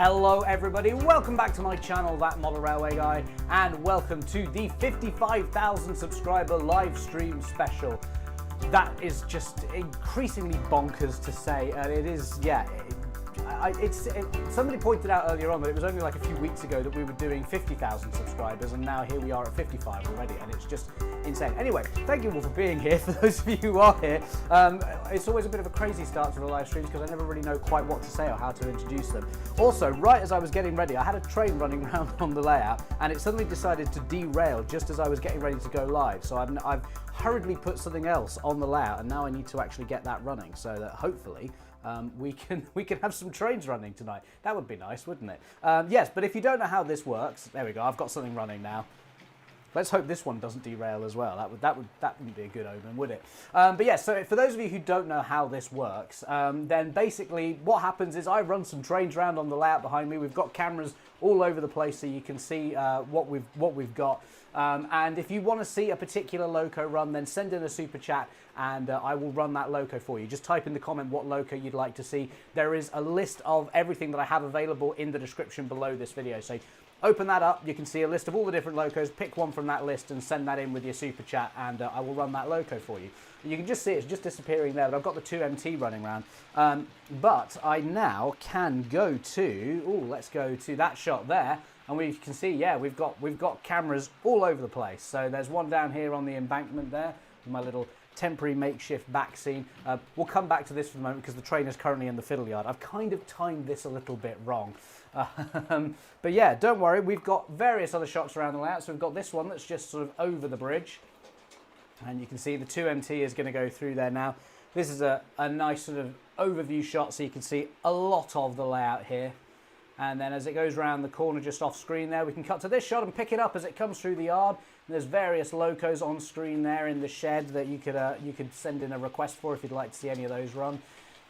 Hello everybody, welcome back to my channel, That Model Railway Guy, and welcome to the 55,000 subscriber live stream special. That is just increasingly bonkers to say, and it is, yeah, somebody pointed out earlier on that it was only like a few weeks ago that we were doing 50,000 subscribers, and now here we are at 55 already, and it's just insane. Anyway, thank you all for being here. For those of you who are here, it's always a bit of a crazy start to the live streams because I never really know quite what to say or how to introduce them. Also, right as I was getting ready, I had a train running around on the layout, and it suddenly decided to derail just as I was getting ready to go live. So I've hurriedly put something else on the layout, and now I need to actually get that running so that hopefully we can have some trains running tonight. That would be nice, wouldn't it? Yes, but if you don't know how this works, there we go. I've got something running now. Let's hope this one doesn't derail as well. That wouldn't be a good omen, would it? But yeah, so for those of you who don't know how this works, then basically what happens is I run some trains around on the layout behind me. We've got cameras all over the place so you can see what we've got. And if you want to see a particular loco run, then send in a super chat and I will run that loco for you. Just type in the comment what loco you'd like to see. There is a list of everything that I have available in the description below this video. So open that up, you can see a list of all the different locos, pick one from that list and send that in with your super chat and I will run that loco for you. You can just see it's just disappearing there, but I've got the 2MT running around. But I now can go to, let's go to that shot there. And we can see, yeah, we've got cameras all over the place. So there's one down here on the embankment there, with my little temporary makeshift back scene. We'll come back to this for the moment because the train is currently in the fiddle yard. I've kind of timed this a little bit wrong. But yeah, don't worry, we've got various other shots around the layout. So we've got this one that's just sort of over the bridge. And you can see the 2MT is going to go through there now. This is a nice sort of overview shot so you can see a lot of the layout here. And then as it goes around the corner just off screen there, we can cut to this shot and pick it up as it comes through the yard. And there's various locos on screen there in the shed that you could send in a request for if you'd like to see any of those run.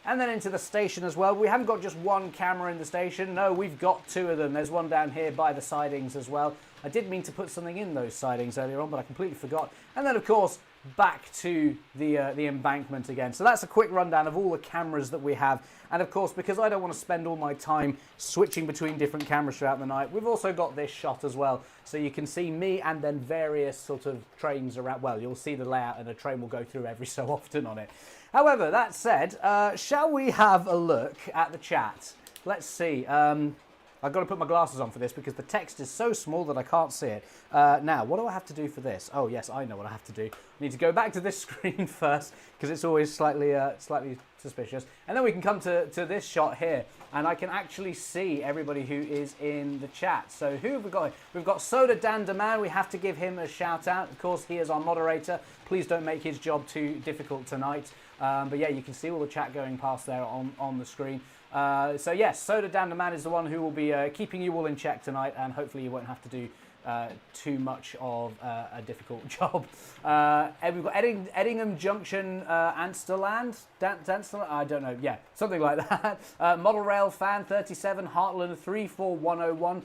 And then into the station as well. We haven't got just one camera in the station. No, we've got two of them. There's one down here by the sidings as well. I did mean to put something in those sidings earlier on, but I completely forgot. And then, of course, back to the embankment again. So that's a quick rundown of all the cameras that we have. And of course, because I don't want to spend all my time switching between different cameras throughout the night, we've also got this shot as well. So you can see me and then various sort of trains around. Well, you'll see the layout and a train will go through every so often on it. However, that said, shall we have a look at the chat? Let's see. I've got to put my glasses on for this because the text is so small that I can't see it. Now, what do I have to do for this? Oh, yes, I know what I have to do. I need to go back to this screen first because it's always slightly suspicious. And then we can come to this shot here and I can actually see everybody who is in the chat. So who have we got? We've got Soda Dan Deman. We have to give him a shout out. Of course, he is our moderator. Please don't make his job too difficult tonight. But yeah, you can see all the chat going past there on the screen. So yes, Soda Dan the Man is the one who will be keeping you all in check tonight, and hopefully you won't have to do too much of a difficult job. And we've got Eddingham Junction, Ansterland, I don't know, yeah, something like that. Model Rail Fan 37, Heartland 34101.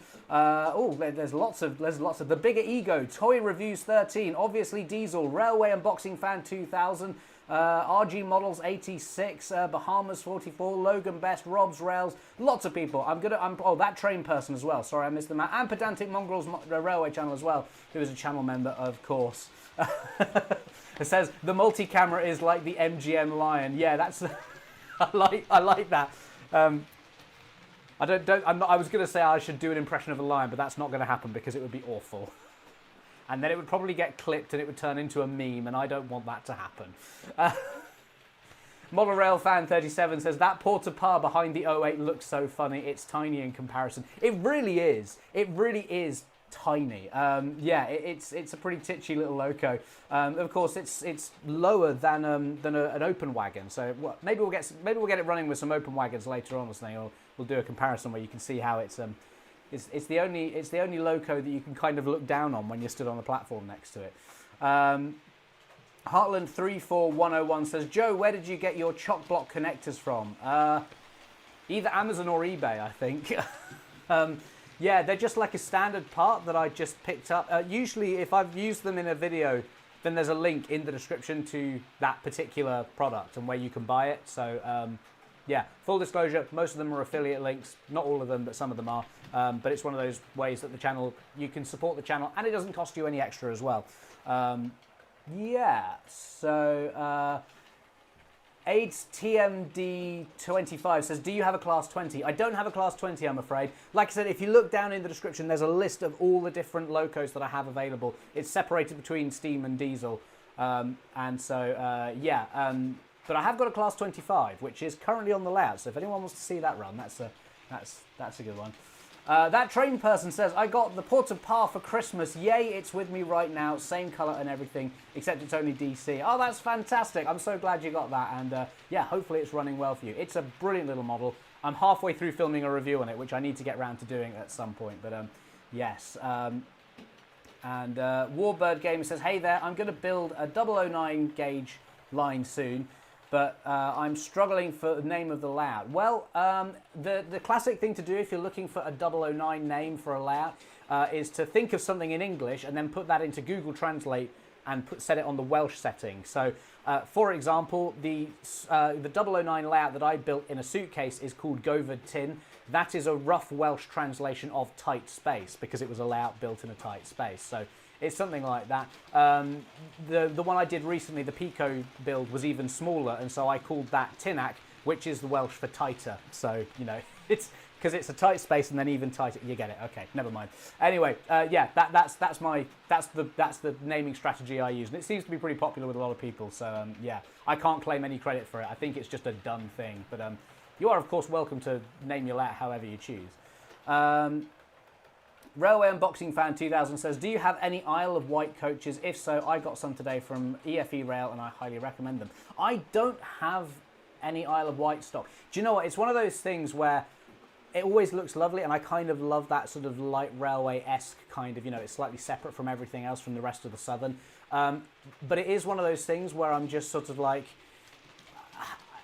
There's lots of the Bigger Ego, Toy Reviews 13, obviously Diesel, Railway Unboxing Fan 2000. RG Models 86, Bahamas 44, Logan Best, Rob's Rails, lots of people. Oh, that train person as well. Sorry, I missed them out. And Pedantic Mongrels Railway channel as well, who is a channel member, of course. It says the multi-camera is like the MGM Lion. Yeah, that's I like that. I was going to say I should do an impression of a lion, but that's not going to happen because it would be awful. And then it would probably get clipped and it would turn into a meme, and I don't want that to happen. Model Rail Fan 37 says, that porta-par behind the 08 looks so funny. It's tiny in comparison. It really is. It really is tiny. Yeah, it's a pretty titchy little loco. Of course, it's lower than an open wagon. So maybe we'll get it running with some open wagons later on or something, or we'll do a comparison where you can see how it's the only loco that you can kind of look down on when you're stood on the platform next to it. Heartland 34101 says, Joe, where did you get your chock block connectors from? Either Amazon or eBay, I think. Yeah, they're just like a standard part that I just picked up. Usually, if I've used them in a video, then there's a link in the description to that particular product and where you can buy it. So yeah, full disclosure, most of them are affiliate links. Not all of them, but some of them are. But it's one of those ways that the channel, you can support the channel, and it doesn't cost you any extra as well. Yeah, so AIDS TMD25 says, do you have a Class 20? I don't have a Class 20, I'm afraid. Like I said, if you look down in the description, there's a list of all the different locos that I have available. It's separated between steam and diesel. And so, yeah, but I have got a Class 25, which is currently on the layout. So if anyone wants to see that run, that's a good one. That train person says, I got the Porta Par for Christmas. Yay, it's with me right now. Same colour and everything, except it's only DC. Oh, that's fantastic. I'm so glad you got that. And yeah, hopefully it's running well for you. It's a brilliant little model. I'm halfway through filming a review on it, which I need to get around to doing at some point. But yes. And Warbird Gamer says, hey there, I'm going to build a 009 gauge line soon. But I'm struggling for the name of the layout. Well, the classic thing to do if you're looking for a 009 name for a layout is to think of something in English and then put that into Google Translate and set it on the Welsh setting. So, for example, the 009 layout that I built in a suitcase is called Govard Tin. That is a rough Welsh translation of tight space because it was a layout built in a tight space. So it's something like that. The one I did recently, the Pico build, was even smaller, and so I called that Tinac, which is the Welsh for tighter. So, you know, it's because it's a tight space and then even tighter. You get it? Okay, never mind. Anyway, yeah, that's the naming strategy I use, and it seems to be pretty popular with a lot of people. So yeah, I can't claim any credit for it. I think it's just a done thing. But you are of course welcome to name your layout however you choose. Railway Unboxing Fan 2000 says, do you have any Isle of Wight coaches? If so, I got some today from EFE Rail and I highly recommend them. I don't have any Isle of Wight stock. Do you know what? It's one of those things where it always looks lovely, and I kind of love that sort of light railway-esque kind of, you know, it's slightly separate from everything else from the rest of the Southern. But it is one of those things where I'm just sort of like,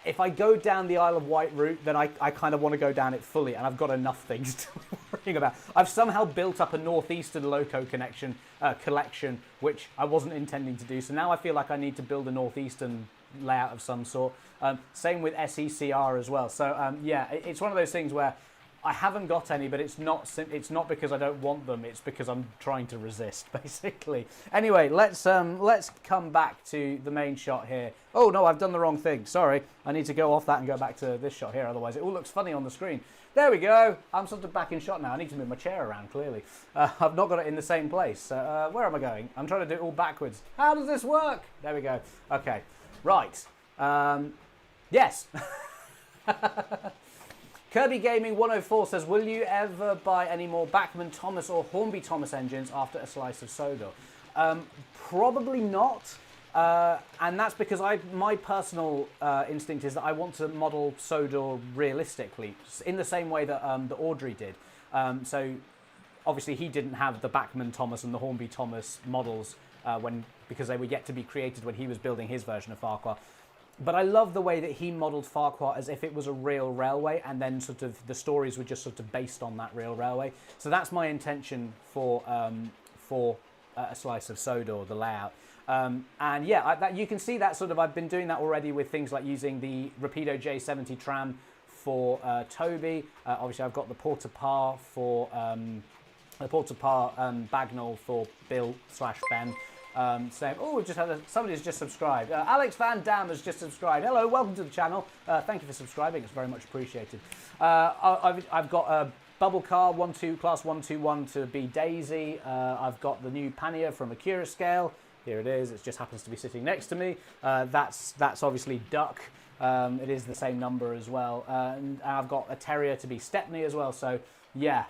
if I go down the Isle of Wight route, then I kind of want to go down it fully, and I've got enough things to be worrying about. I've somehow built up a northeastern loco collection, which I wasn't intending to do. So now I feel like I need to build a northeastern layout of some sort. Same with SECR as well. So yeah, it's one of those things where I haven't got any, but it's not because I don't want them. It's because I'm trying to resist, basically. Anyway, let's come back to the main shot here. Oh no, I've done the wrong thing. Sorry, I need to go off that and go back to this shot here. Otherwise, it all looks funny on the screen. There we go. I'm sort of back in shot now. I need to move my chair around. Clearly, I've not got it in the same place. Where am I going? I'm trying to do it all backwards. How does this work? There we go. Okay, right. Yes. Kirby Gaming 104 says, will you ever buy any more Bachmann Thomas or Hornby Thomas engines after a slice of Sodor? Probably not. And that's because my personal instinct is that I want to model Sodor realistically, in the same way that the Audrey did. So obviously he didn't have the Bachmann Thomas and the Hornby Thomas models because they were yet to be created when he was building his version of Farquhar. But I love the way that he modelled Farquhar as if it was a real railway, and then sort of the stories were just sort of based on that real railway. So that's my intention for a slice of Sodor, the layout. And yeah, you can see that sort of, I've been doing that already with things like using the Rapido J70 tram for Toby. Obviously, I've got the Porta Par for Bagnall for Bill/Ben. Saying, oh, we've just had somebody's just subscribed. Alex Van Dam has just subscribed. Hello, welcome to the channel. Thank you for subscribing. It's very much appreciated. I've got a bubble car Class 121 to be Daisy. I've got the new pannier from Accurascale. Here it is. It just happens to be sitting next to me. That's obviously Duck. It is the same number as well. And I've got a Terrier to be Stepney as well. So yeah.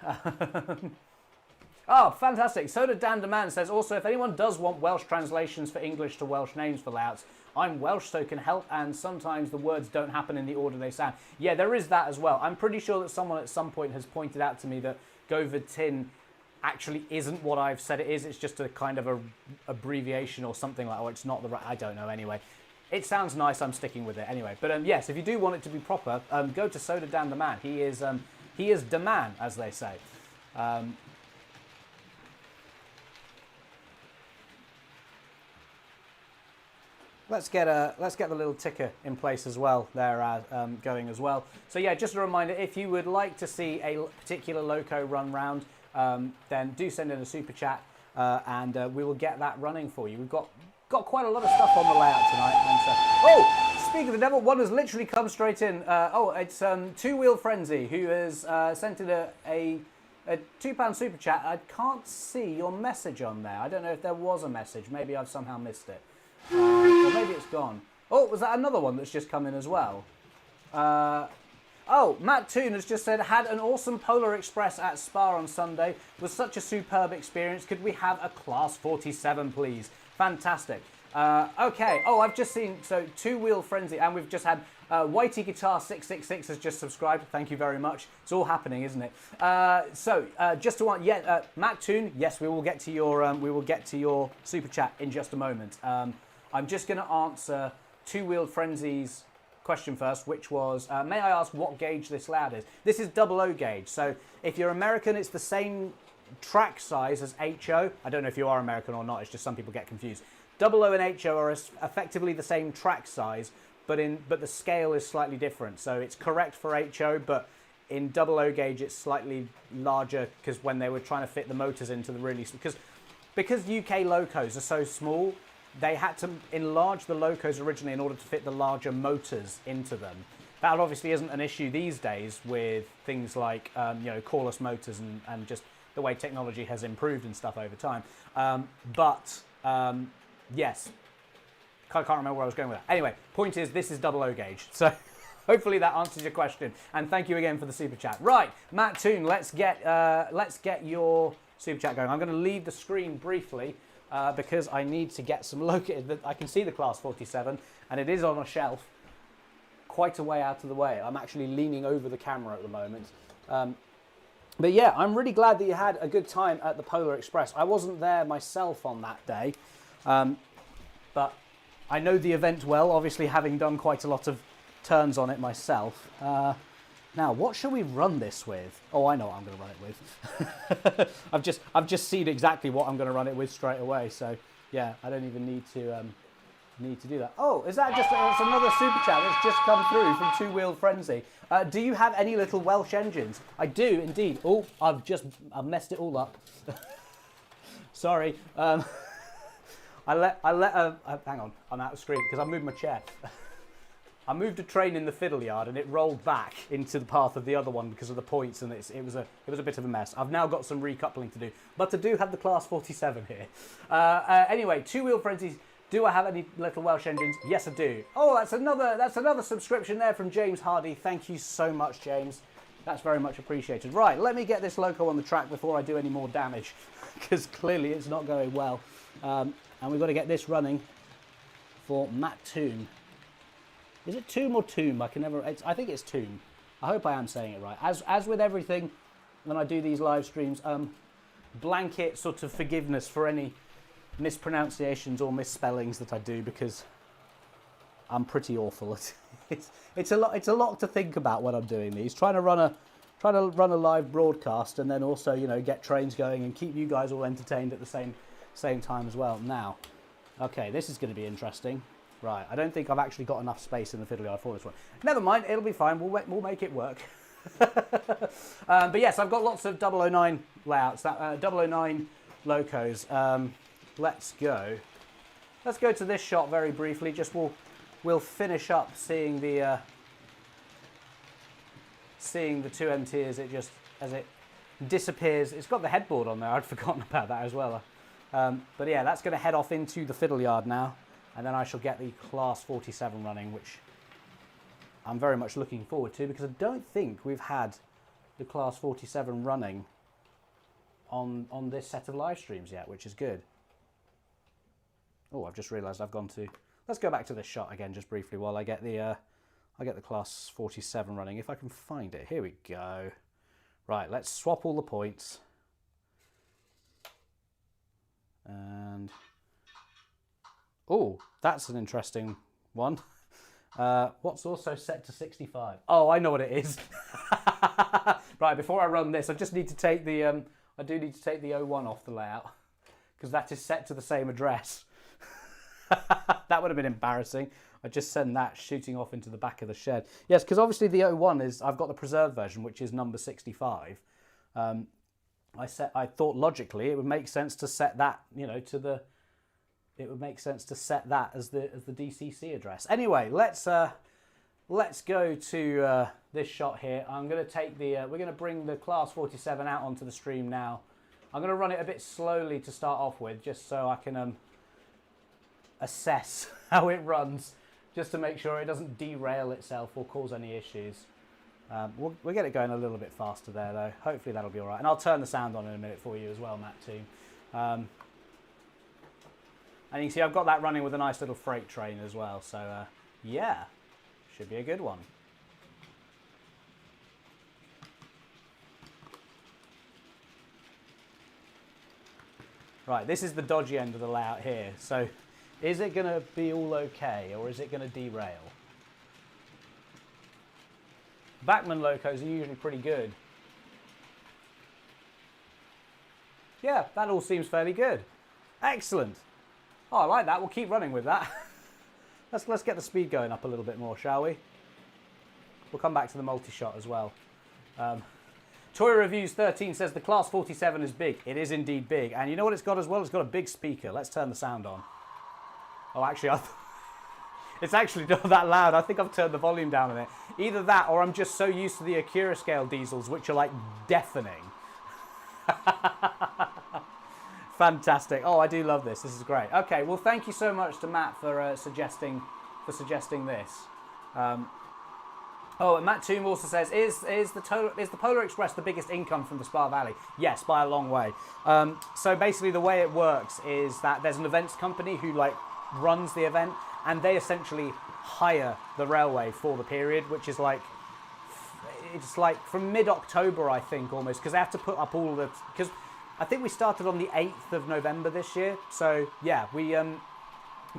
Oh, fantastic. Soda Dan Demand says, also, if anyone does want Welsh translations for English to Welsh names for layouts, I'm Welsh, so can help, and sometimes the words don't happen in the order they sound. Yeah, there is that as well. I'm pretty sure that someone at some point has pointed out to me that Govard Tin actually isn't what I've said it is. It's just a kind of a abbreviation or something like, or it's not the right, I don't know anyway. It sounds nice, I'm sticking with it anyway. But yes, if you do want it to be proper, go to Soda Dan the Man. He is the man, as they say. let's get the little ticker in place as well there, going as well. So yeah, just a reminder, if you would like to see a particular loco run round, then do send in a super chat, and we will get that running for you. We've got quite a lot of stuff on the layout tonight. And so, oh, speaking of the devil, one has literally come straight in. Oh, it's Two Wheel Frenzy who has sent in a £2 super chat. I can't see your message on there. I don't know if there was a message. Maybe I've somehow missed it. Or maybe it's gone. Oh, was that another one that's just come in as well? Oh, Matt Toon has just said, had an awesome Polar Express at Spa on Sunday. Was such a superb experience. Could we have a Class 47, please? Fantastic. Okay. Oh, I've just seen, so Two Wheel Frenzy, and we've just had Whitey Guitar 666 has just subscribed. Thank you very much. It's all happening, isn't it? Just to want, yeah, Matt Toon, yes, we will get to your super chat in just a moment. I'm just going to answer Two Wheel Frenzy's question first, which was, may I ask what gauge this layout is? This is 00 gauge. So if you're American, it's the same track size as HO. I don't know if you are American or not. It's just some people get confused. 00 and HO are effectively the same track size, but the scale is slightly different. So it's correct for HO, but in 00 gauge it's slightly larger because when they were trying to fit the motors into the really, because UK locos are so small, they had to enlarge the locos originally in order to fit the larger motors into them. That obviously isn't an issue these days with things like coreless motors and just the way technology has improved and stuff over time. Yes, I can't remember where I was going with that. Anyway, point is, this is 00 gauge. So hopefully that answers your question. And thank you again for the super chat. Right, Matt Toon, let's get your super chat going. I'm going to leave the screen briefly because I need to get some located. I can see the Class 47, and it is on a shelf quite a way out of the way. I'm actually leaning over the camera at the moment. But yeah, I'm really glad that you had a good time at the Polar Express. I wasn't there myself on that day, but I know the event well, obviously having done quite a lot of turns on it myself. Now, what shall we run this with? Oh, I know what I'm going to run it with. I've just seen exactly what I'm going to run it with straight away. So yeah, I don't even need to do that. Oh, is that just that's another super chat that's just come through from Two Wheel Frenzy? Do you have any little Welsh engines? I do indeed. Oh, I've messed it all up. Sorry. Hang on, I'm out of screen because I moved my chair. I moved a train in the fiddle yard and it rolled back into the path of the other one because of the points, and it was a bit of a mess. I've now got some recoupling to do, but I do have the Class 47 here. Anyway, Two Wheel Frenzies. Do I have any little Welsh engines? Yes, I do. Oh, that's another subscription there from James Hardy. Thank you so much, James. That's very much appreciated. Right, let me get this loco on the track before I do any more damage, because clearly it's not going well. And we've got to get this running for Matt Toon. Is it Tomb or Tomb? I think it's Tomb. I hope I am saying it right. As with everything, when I do these live streams, blanket sort of forgiveness for any mispronunciations or misspellings that I do, because I'm pretty awful at it. It's a lot to think about when I'm doing these. Trying to run a live broadcast and then also get trains going and keep you guys all entertained at the same time as well. Now, okay, this is going to be interesting. Right, I don't think I've actually got enough space in the fiddle yard for this one. Never mind, it'll be fine. We'll make it work. But yes, I've got lots of 009 layouts, 009 locos. Let's go. Let's go to this shot very briefly. Just we'll finish up seeing the 2MT as it disappears. It's got the headboard on there. I'd forgotten about that as well. But yeah, that's going to head off into the fiddle yard now. And then I shall get the Class 47 running, which I'm very much looking forward to, because I don't think we've had the Class 47 running on this set of live streams yet, which is good. Oh, I've just realised I've gone to... Let's go back to this shot again just briefly while I get the Class 47 running, if I can find it. Here we go. Right, let's swap all the points. And... oh, that's an interesting one. What's also set to 65? Oh, I know what it is. Right, before I run this, I just need to take the I do need to take the 01 off the layout, because that is set to the same address. That would have been embarrassing. I just send that shooting off into the back of the shed. Yes, because obviously the O1 is, I've got the preserved version, which is number 65. I thought logically it would make sense to set that, you know, it would make sense to set that as the DCC address. Anyway, let's go to this shot here. I'm going to take we're going to bring the Class 47 out onto the stream now. I'm going to run it a bit slowly to start off with, just so I can assess how it runs, just to make sure it doesn't derail itself or cause any issues. We'll get it going a little bit faster there, though. Hopefully that'll be all right. And I'll turn the sound on in a minute for you as well, Matt, too. And you can see I've got that running with a nice little freight train as well. So, yeah, should be a good one. Right, this is the dodgy end of the layout here. So, is it going to be all okay, or is it going to derail? Bachmann locos are usually pretty good. Yeah, that all seems fairly good. Excellent. Oh, I like that. We'll keep running with that. Let's get the speed going up a little bit more, shall we? We'll come back to the multi-shot as well. Toy Reviews 13 says the Class 47 is big. It is indeed big. And you know what it's got as well? It's got a big speaker. Let's turn the sound on. Oh, actually, it's actually not that loud. I think I've turned the volume down on it. Either that or I'm just so used to the Accurascale diesels, which are like deafening. Fantastic. Oh, I do love this. This is great. Okay, well, thank you so much to Matt for suggesting this. Oh, and Matt Toom also says, is the Polar Express the biggest income from the Spa Valley? Yes, by a long way. So basically the way it works is that there's an events company who like runs the event, and they essentially hire the railway for the period, which is like, it's like from mid-October, I think, almost, because they have to put up all the, because I think we started on the 8th of November this year. So yeah, we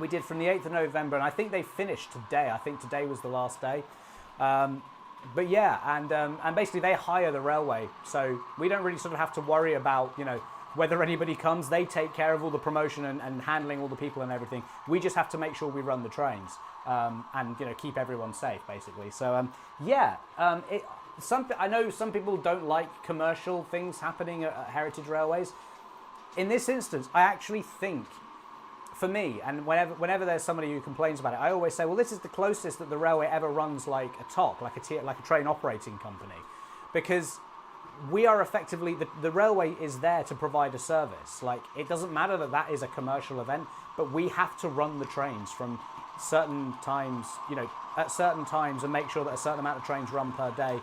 did from the 8th of November, and I think they finished today. I think today was the last day. But yeah, and basically they hire the railway, so we don't really sort of have to worry about, you know, whether anybody comes. They take care of all the promotion and handling all the people and everything. We just have to make sure we run the trains and, you know, keep everyone safe, basically. So yeah, I know some people don't like commercial things happening at heritage railways. In this instance, I actually think, for me, and whenever there's somebody who complains about it, I always say, well, this is the closest that the railway ever runs like a TOC, like a train operating company, because we are effectively, the railway is there to provide a service. Like, it doesn't matter that is a commercial event, but we have to run the trains from certain times, you know, at certain times, and make sure that a certain amount of trains run per day.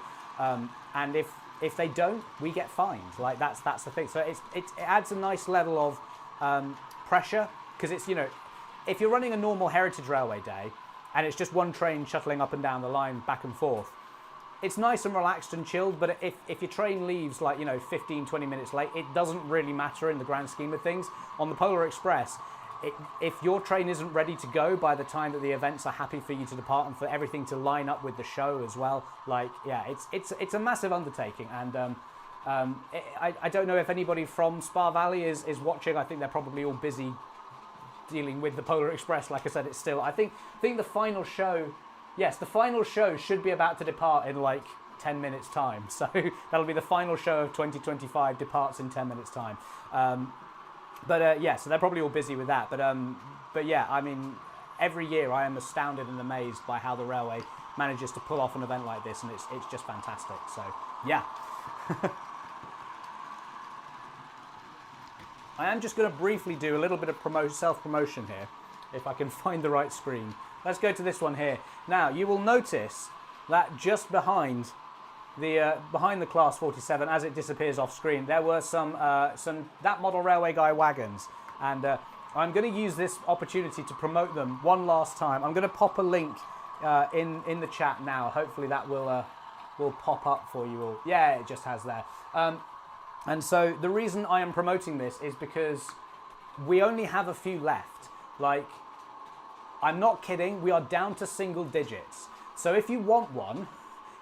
And if they don't, we get fined. Like, that's the thing. So it adds a nice level of pressure, because it's, you know, if you're running a normal heritage railway day and it's just one train shuttling up and down the line back and forth, it's nice and relaxed and chilled. But if your train leaves, like, you know, 15-20 minutes late, it doesn't really matter in the grand scheme of things. On the Polar Express, if your train isn't ready to go by the time that the events are happy for you to depart and for everything to line up with the show as well, like, yeah, it's a massive undertaking. And I don't know if anybody from Spa Valley is watching. I think they're probably all busy dealing with the Polar Express. Like I said, it's still, I think the final show, yes, the final show should be about to depart in like 10 minutes time. So that'll be the final show of 2025, departs in 10 minutes time. Yeah, so they're probably all busy with that. But yeah, I mean, every year I am astounded and amazed by how the railway manages to pull off an event like this, and it's just fantastic. So yeah. I am just going to briefly do a little bit of self-promotion here, if I can find the right screen. Let's go to this one here. Now, you will notice that just behind the Class 47, as it disappears off screen, there were some that model railway guy wagons, and I'm going to use this opportunity to promote them one last time. I'm going to pop a link in the chat now. Hopefully that will pop up for you all. Yeah, it just has there. And so the reason I am promoting this is because we only have a few left. Like, I'm not kidding, we are down to single digits. So if you want one,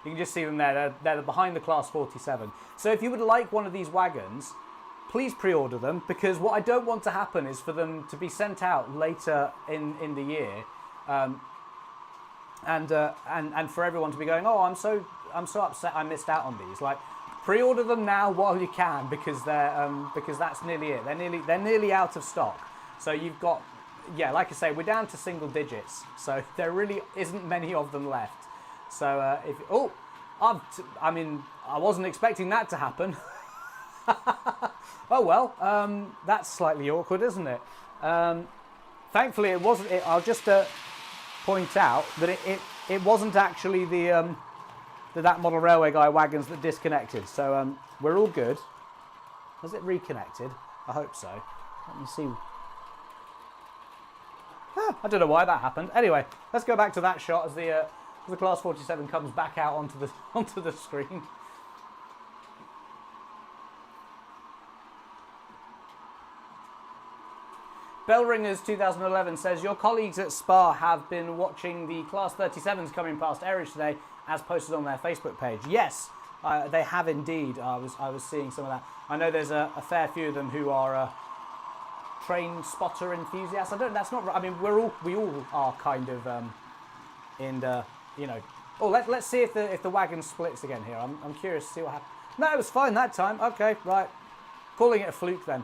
you can just see them there, they're behind the Class 47. So if you would like one of these wagons, please pre-order them, because what I don't want to happen is for them to be sent out later in the year, and for everyone to be going, oh, I'm so upset I missed out on these. Like, pre-order them now while you can, because because that's nearly it. They're nearly out of stock. So you've got, yeah, like I say, we're down to single digits. So there really isn't many of them left. So I mean, I wasn't expecting that to happen. Oh well, that's slightly awkward, isn't it? Thankfully, it wasn't. I'll just point out that it wasn't actually the that model railway guy wagons that disconnected. So we're all good. Has it reconnected? I hope so. Let me see. I don't know why that happened. Anyway, let's go back to that shot as the Class 47 comes back out onto the screen. Bellringers 2011 says, your colleagues at Spa have been watching the Class 37s coming past Erridge today, as posted on their Facebook page. Yes, they have indeed. I was seeing some of that. I know there's a fair few of them who are train spotter enthusiasts. That's not right. I mean, we all are kind of you know. Oh, let's see if the wagon splits again here. I'm curious to see what happens. No, it was fine that time. Okay, right. Calling it a fluke then.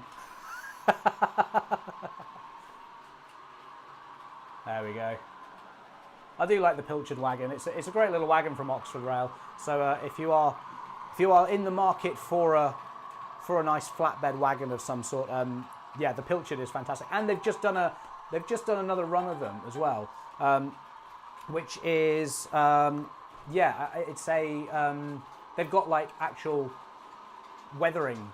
There we go. I do like the pilchard wagon. It's a great little wagon from Oxford Rail. So if you are in the market for a nice flatbed wagon of some sort, yeah, the pilchard is fantastic. And they've just done another run of them as well, which is yeah, it's a they've got like actual weathering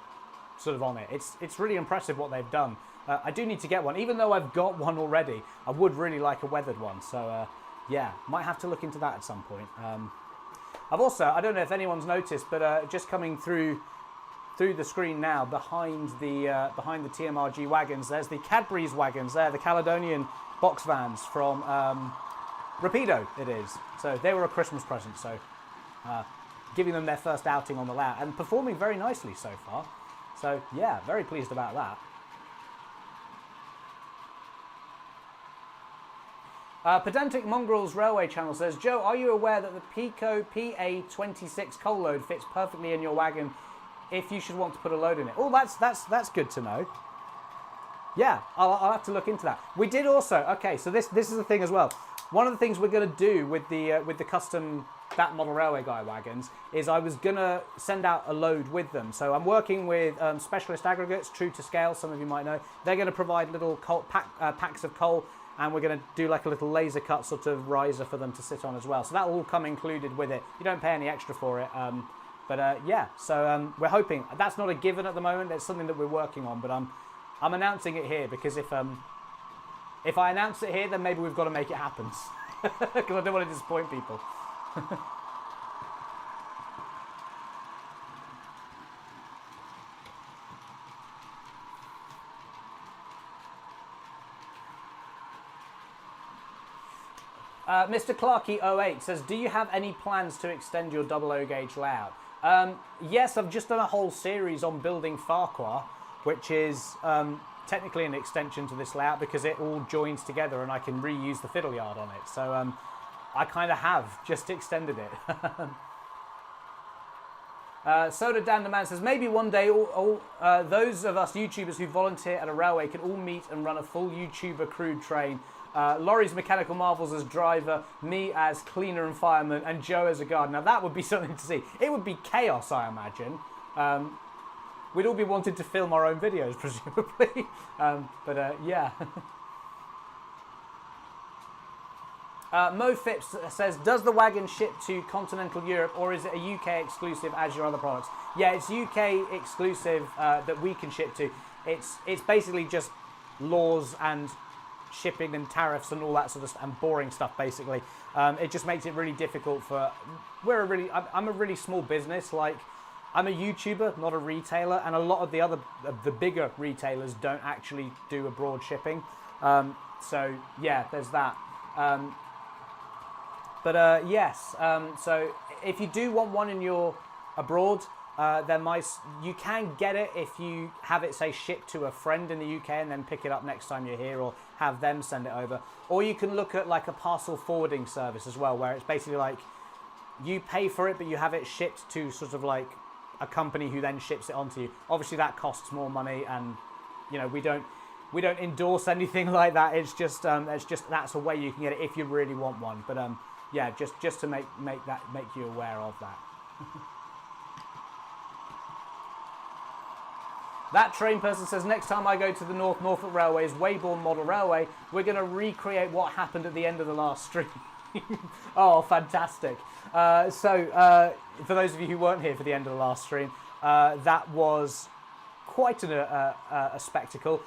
sort of on it. It's really impressive what they've done. I do need to get one, even though I've got one already. I would really like a weathered one. So yeah, might have to look into that at some point. I've also, I don't know if anyone's noticed, but just coming through the screen now, behind the TMRG wagons, there's the Cadbury's wagons there, the Caledonian box vans from Rapido. It is. So they were a Christmas present. So giving them their first outing on the layout and performing very nicely so far. So yeah, very pleased about that. Pedantic Mongrels Railway Channel says, Joe, are you aware that the Pico PA26 coal load fits perfectly in your wagon if you should want to put a load in it? Oh, that's good to know. Yeah, I'll have to look into that. We did also, okay, so this is the thing as well. One of the things we're going to do with the custom that model railway guy wagons is I was going to send out a load with them. So I'm working with Specialist Aggregates, True to Scale, some of you might know. They're going to provide little packs of coal, and we're going to do like a little laser cut sort of riser for them to sit on as well. So that will all come included with it. You don't pay any extra for it. But yeah, so we're hoping. That's not a given at the moment. It's something that we're working on, but I'm announcing it here because if I announce it here, then maybe we've got to make it happen. Because I don't want to disappoint people. Mr. Clarkey08 says, do you have any plans to extend your 00 gauge layout? Yes, I've just done a whole series on building Farquhar, which is technically an extension to this layout because it all joins together and I can reuse the fiddle yard on it. So I kind of have just extended it. Soda Dan the Man says, maybe one day all those of us YouTubers who volunteer at a railway can all meet and run a full YouTuber crude train. Laurie's Mechanical Marvels as driver, me as cleaner and fireman, and Joe as a guard. Now that would be something to see. It would be chaos, I imagine. We'd all be wanting to film our own videos, presumably. Yeah. Mo Phipps says, does the wagon ship to continental Europe or is it a UK exclusive as your other products? Yeah, it's UK exclusive that we can ship to. It's basically just laws and shipping and tariffs and all that sort of stuff, and boring stuff basically. It just makes it really difficult for... I'm a really small business. Like, I'm a YouTuber, not a retailer, and a lot of the bigger retailers don't actually do abroad shipping. So yeah, there's that. Yes, so if you do want one in your abroad, you can get it if you have it, say, shipped to a friend in the UK and then pick it up next time you're here, or have them send it over. Or you can look at like a parcel forwarding service as well, where it's basically like you pay for it, but you have it shipped to sort of like a company who then ships it onto you. Obviously that costs more money, and you know, we don't endorse anything like that. It's just that's a way you can get it if you really want one. But yeah, just to make you aware of that. That train person says, next time I go to the Norfolk Railway's Weybourne Model Railway, we're going to recreate what happened at the end of the last stream. Oh, fantastic. So, for those of you who weren't here for the end of the last stream, that was quite a spectacle.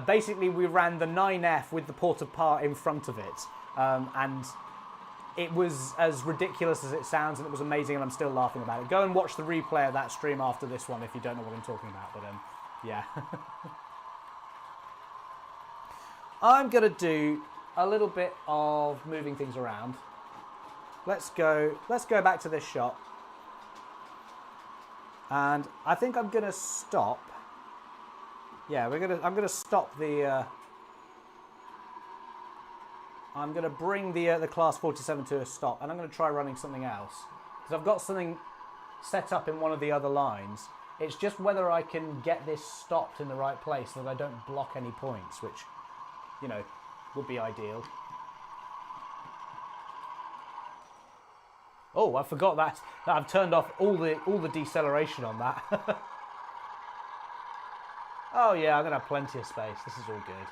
Basically, we ran the 9F with the Port-of-Par in front of it. And it was as ridiculous as it sounds, and it was amazing, and I'm still laughing about it. Go and watch the replay of that stream after this one if you don't know what I'm talking about, but yeah. I'm going to do a little bit of moving things around. Let's go back to this shot. And I think I'm going to stop. Yeah, I'm going to stop the... I'm going to bring the Class 47 to a stop, and I'm going to try running something else. Because I've got something set up in one of the other lines. It's just whether I can get this stopped in the right place so that I don't block any points, which, you know, would be ideal. Oh, I forgot that I've turned off all the deceleration on that. Oh yeah, I'm going to have plenty of space. This is all good.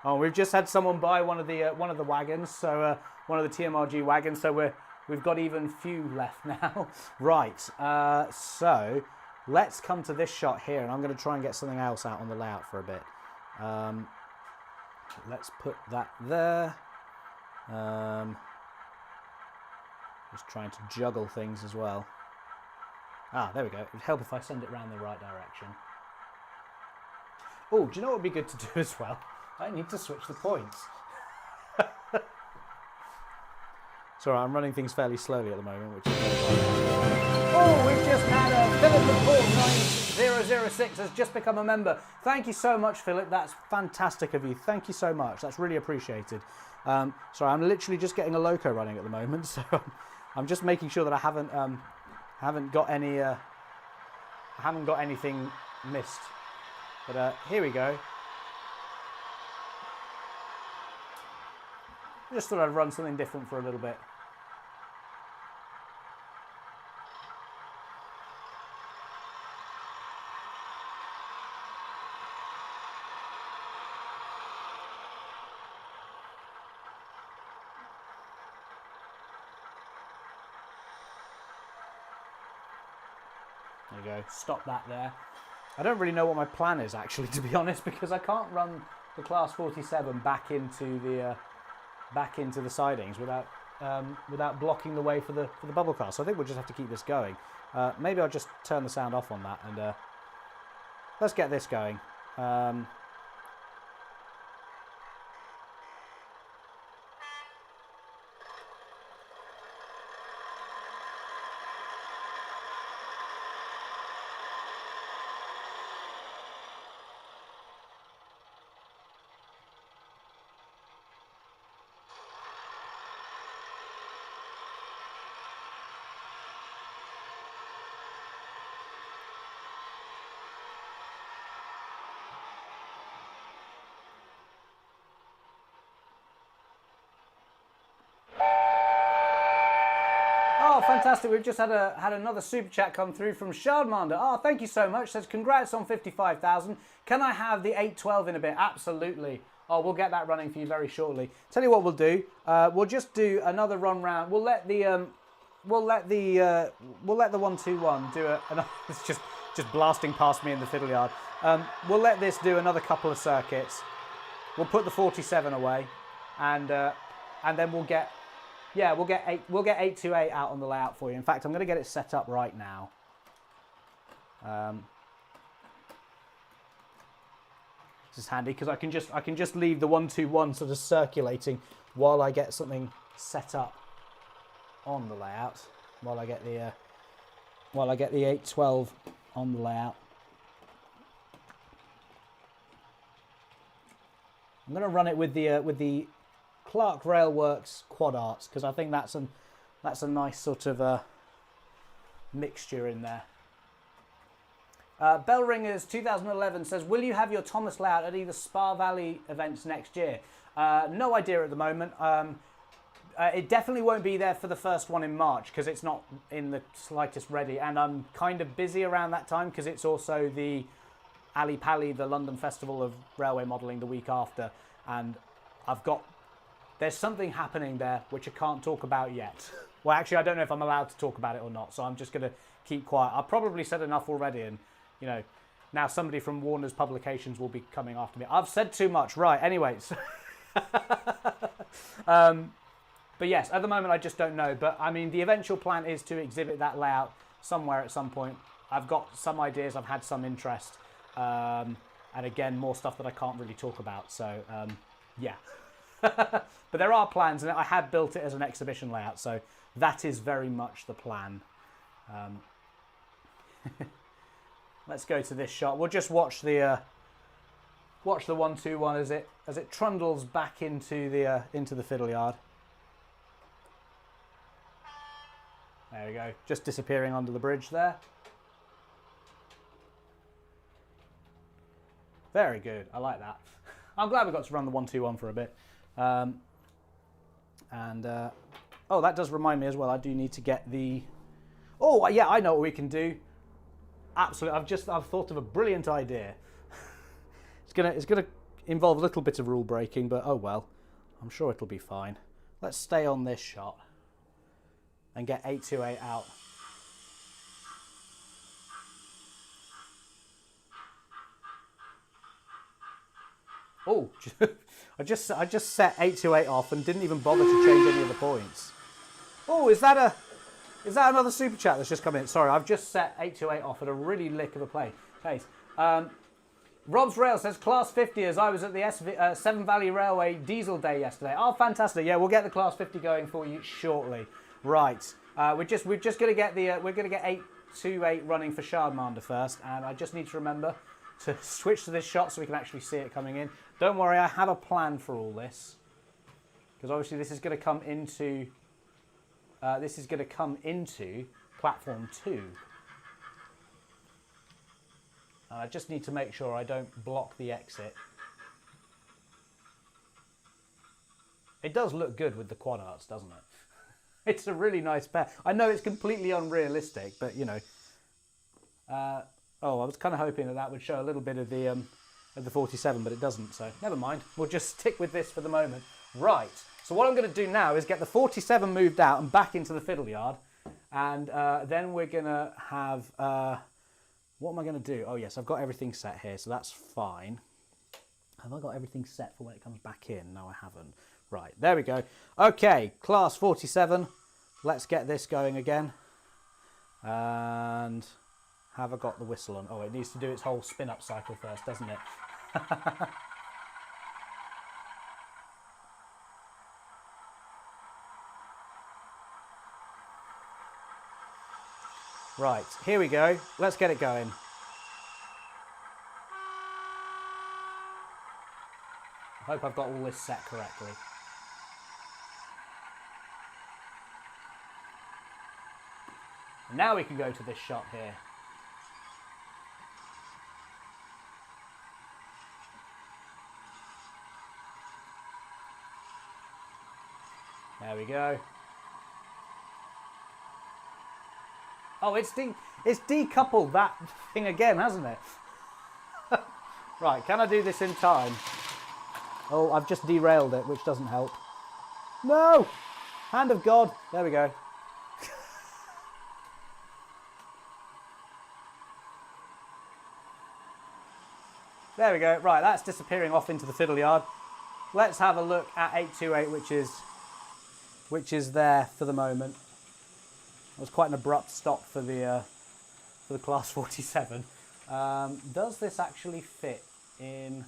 Oh, we've just had someone buy one of the wagons, so one of the TMRG wagons. So we've got even few left now. Right. So let's come to this shot here, and I'm going to try and get something else out on the layout for a bit. Let's put that there. Just trying to juggle things as well. Ah, there we go. It would help if I send it around the right direction. Oh, do you know what would be good to do as well? I need to switch the points. Sorry, I'm running things fairly slowly at the moment, which is oh, we've just had Philip Report 9006 has just become a member. Thank you so much, Philip. That's fantastic of you. Thank you so much. That's really appreciated. Sorry, I'm literally just getting a loco running at the moment, so I'm just making sure that I haven't got anything missed. But here we go. I just thought I'd run something different for a little bit. There you go, stop that there. I don't really know what my plan is actually, to be honest, because I can't run the Class 47 back into the sidings without blocking the way for the bubble car. So I think we'll just have to keep this going. Maybe I'll just turn the sound off on that, and let's get this going. Oh, fantastic. We've just had another super chat come through from Shardmander. Oh, thank you so much. Says, congrats on 55,000. Can I have the 812 in a bit? Absolutely. Oh, we'll get that running for you very shortly. Tell you what we'll do. We'll just do another run round. We'll let the 121 do another. It's just blasting past me in the fiddle yard. We'll let this do another couple of circuits. We'll put the 47 away, and then we'll get 828 out on the layout for you. In fact, I'm going to get it set up right now. This is handy because I can just leave the 121 sort of circulating while I get something set up on the layout while I get the 812 on the layout. I'm going to run it with the Clark Railworks Quad Arts because I think that's a nice sort of mixture in there. Bellringers 2011 says, will you have your Thomas layout at either Spa Valley events next year? No idea at the moment. It definitely won't be there for the first one in March because it's not in the slightest ready, and I'm kind of busy around that time because it's also the Ali Pali, the London Festival of Railway Modelling, the week after, and there's something happening there which I can't talk about yet. Well, actually, I don't know if I'm allowed to talk about it or not, so I'm just going to keep quiet. I've probably said enough already, and you know, now somebody from Warner's Publications will be coming after me. I've said too much. Right, anyways. But yes, at the moment I just don't know. But I mean, the eventual plan is to exhibit that layout somewhere at some point. I've got some ideas, I've had some interest. And again, more stuff that I can't really talk about. So, yeah. But there are plans, and I have built it as an exhibition layout. So that is very much the plan. Let's go to this shot. We'll just watch the 1-2-1 as it trundles back into the fiddle yard. There we go, just disappearing under the bridge there. Very good, I like that. I'm glad we got to run the 1-2-1 for a bit. Oh, that does remind me as well, I do need to get the... Oh, yeah, I know what we can do. Absolutely, I've thought of a brilliant idea. It's gonna involve a little bit of rule breaking, but oh well. I'm sure it'll be fine. Let's stay on this shot and get 828 out. Oh, I just set 828 off and didn't even bother to change any of the points. Oh, is that another super chat that's just come in? Sorry, I've just set 828 off at a really lick of a pace. Rob's Rail says, Class 50 as I was at the Severn Valley Railway Diesel Day yesterday. Oh, fantastic. Yeah, we'll get the Class 50 going for you shortly. Right. We're just going to get we're going to get 828 running for Shardmander first, and I just need to remember to switch to this shot so we can actually see it coming in. Don't worry, I have a plan for all this, because obviously this is going to come into platform 2. And I just need to make sure I don't block the exit. It does look good with the quad arts, doesn't it? It's a really nice pair. I know it's completely unrealistic, but you know. I was kind of hoping that would show a little bit of the 47, but it doesn't, so never mind. We'll just stick with this for the moment. Right, so what I'm going to do now is get the 47 moved out and back into the fiddle yard, and then we're going to have... what am I going to do? Oh yes, I've got everything set here, so that's fine. Have I got everything set for when it comes back in? No, I haven't. Right, there we go. Okay, Class 47. Let's get this going again. And have I got the whistle on? Oh, it needs to do its whole spin-up cycle first, doesn't it? Right, here we go. Let's get it going. I hope I've got all this set correctly. And now we can go to this shot here. There we go. Oh, it's decoupled that thing again, hasn't it? Right, can I do this in time? Oh, I've just derailed it, which doesn't help. No! Hand of God. There we go. There we go. Right, that's disappearing off into the fiddle yard. Let's have a look at 828, which is there for the moment. It was quite an abrupt stop for the Class 47. Does this actually fit in?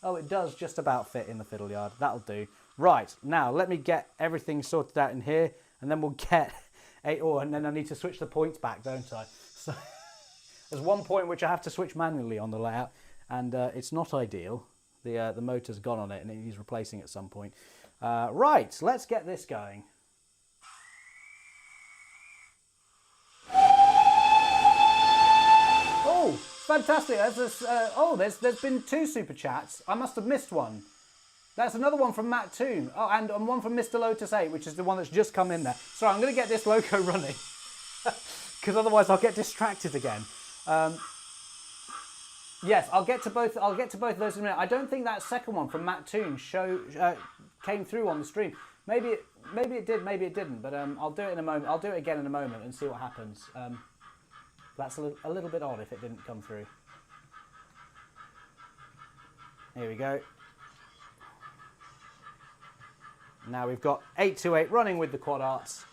Oh, it does just about fit in the fiddle yard. That'll do. Right, now let me get everything sorted out in here, and then we'll get and then I need to switch the points back, don't I? So there's one point which I have to switch manually on the layout, and it's not ideal. The motor's gone on it, and it needs replacing at some point. Right, let's get this going. Oh, fantastic! There's been 2 super chats. I must have missed one. That's another one from Matt Toon. Oh, and one from Mr. Lotus 8, which is the one that's just come in there. Sorry, I'm going to get this loco running, because otherwise I'll get distracted again. Yes, I'll get to both of those in a minute. I don't think that second one from Matt Toon came through on the stream. Maybe it did, maybe it didn't. But I'll do it in a moment. I'll do it again in a moment and see what happens. That's a little bit odd if it didn't come through. Here we go. Now we've got 828 running with the quad arts.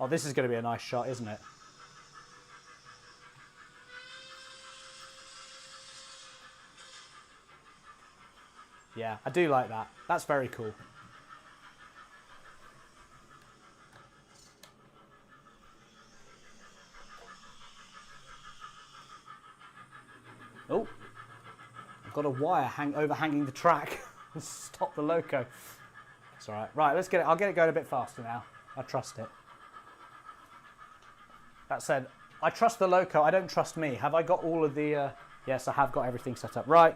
Oh, this is going to be a nice shot, isn't it? Yeah, I do like that. That's very cool. Oh, I've got a wire overhanging the track. Stop the loco. It's all right. Right, let's get it. I'll get it going a bit faster now. I trust it. That said, I trust the loco. I don't trust me. Have I got all of the... Yes, I have got everything set up. Right.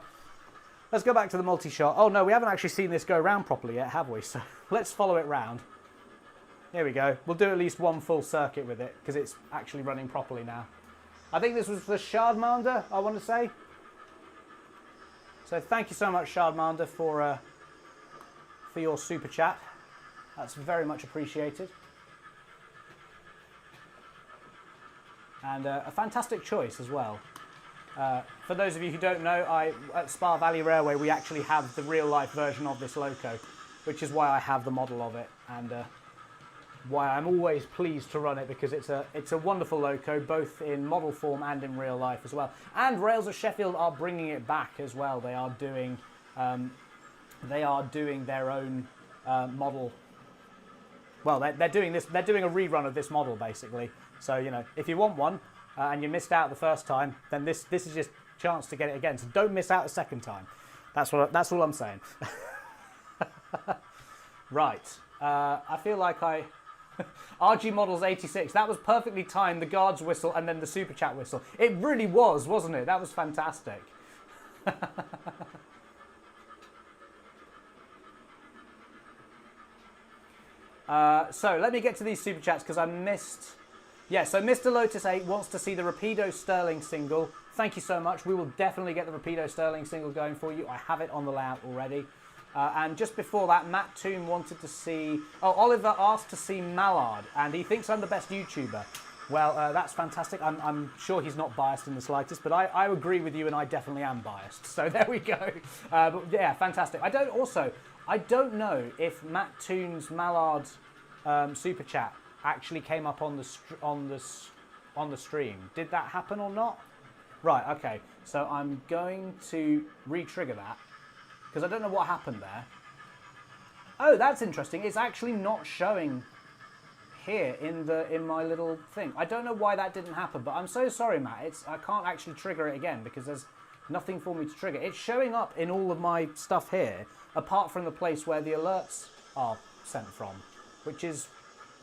Let's go back to the multi-shot. Oh, no, we haven't actually seen this go round properly yet, have we? So let's follow it round. Here we go. We'll do at least one full circuit with it, because it's actually running properly now. I think this was the Shardmander, I want to say. So thank you so much, Shardmander, for your super chat. That's very much appreciated. And a fantastic choice as well. For those of you who don't know, at Spa Valley Railway we actually have the real life version of this loco, which is why I have the model of it, and why I'm always pleased to run it, because it's a wonderful loco, both in model form and in real life as well. And Rails of Sheffield are bringing it back as well. They are doing their own model. Well, they're doing this. They're doing a rerun of this model basically. So you know, if you want one and you missed out the first time, then this is just a chance to get it again. So don't miss out a second time. That's all I'm saying. Right. I feel like RG Models 86. That was perfectly timed. The guard's whistle and then the super chat whistle. It really was, wasn't it? That was fantastic. So let me get to these super chats because I missed. Yeah, so Mr. Lotus 8 wants to see the Rapido Sterling single. Thank you so much. We will definitely get the Rapido Sterling single going for you. I have it on the layout already. And just before that, Matt Toon wanted to see... Oh, Oliver asked to see Mallard, and he thinks I'm the best YouTuber. Well, that's fantastic. I'm sure he's not biased in the slightest, but I agree with you, and I definitely am biased. So there we go. But yeah, fantastic. I don't know if Matt Toon's Mallard super chat actually came up on the stream. Did that happen or not? Right. Okay. So I'm going to re-trigger that because I don't know what happened there. Oh, that's interesting. It's actually not showing here in my little thing. I don't know why that didn't happen, but I'm so sorry, Matt. I can't actually trigger it again because there's nothing for me to trigger. It's showing up in all of my stuff here, apart from the place where the alerts are sent from, which is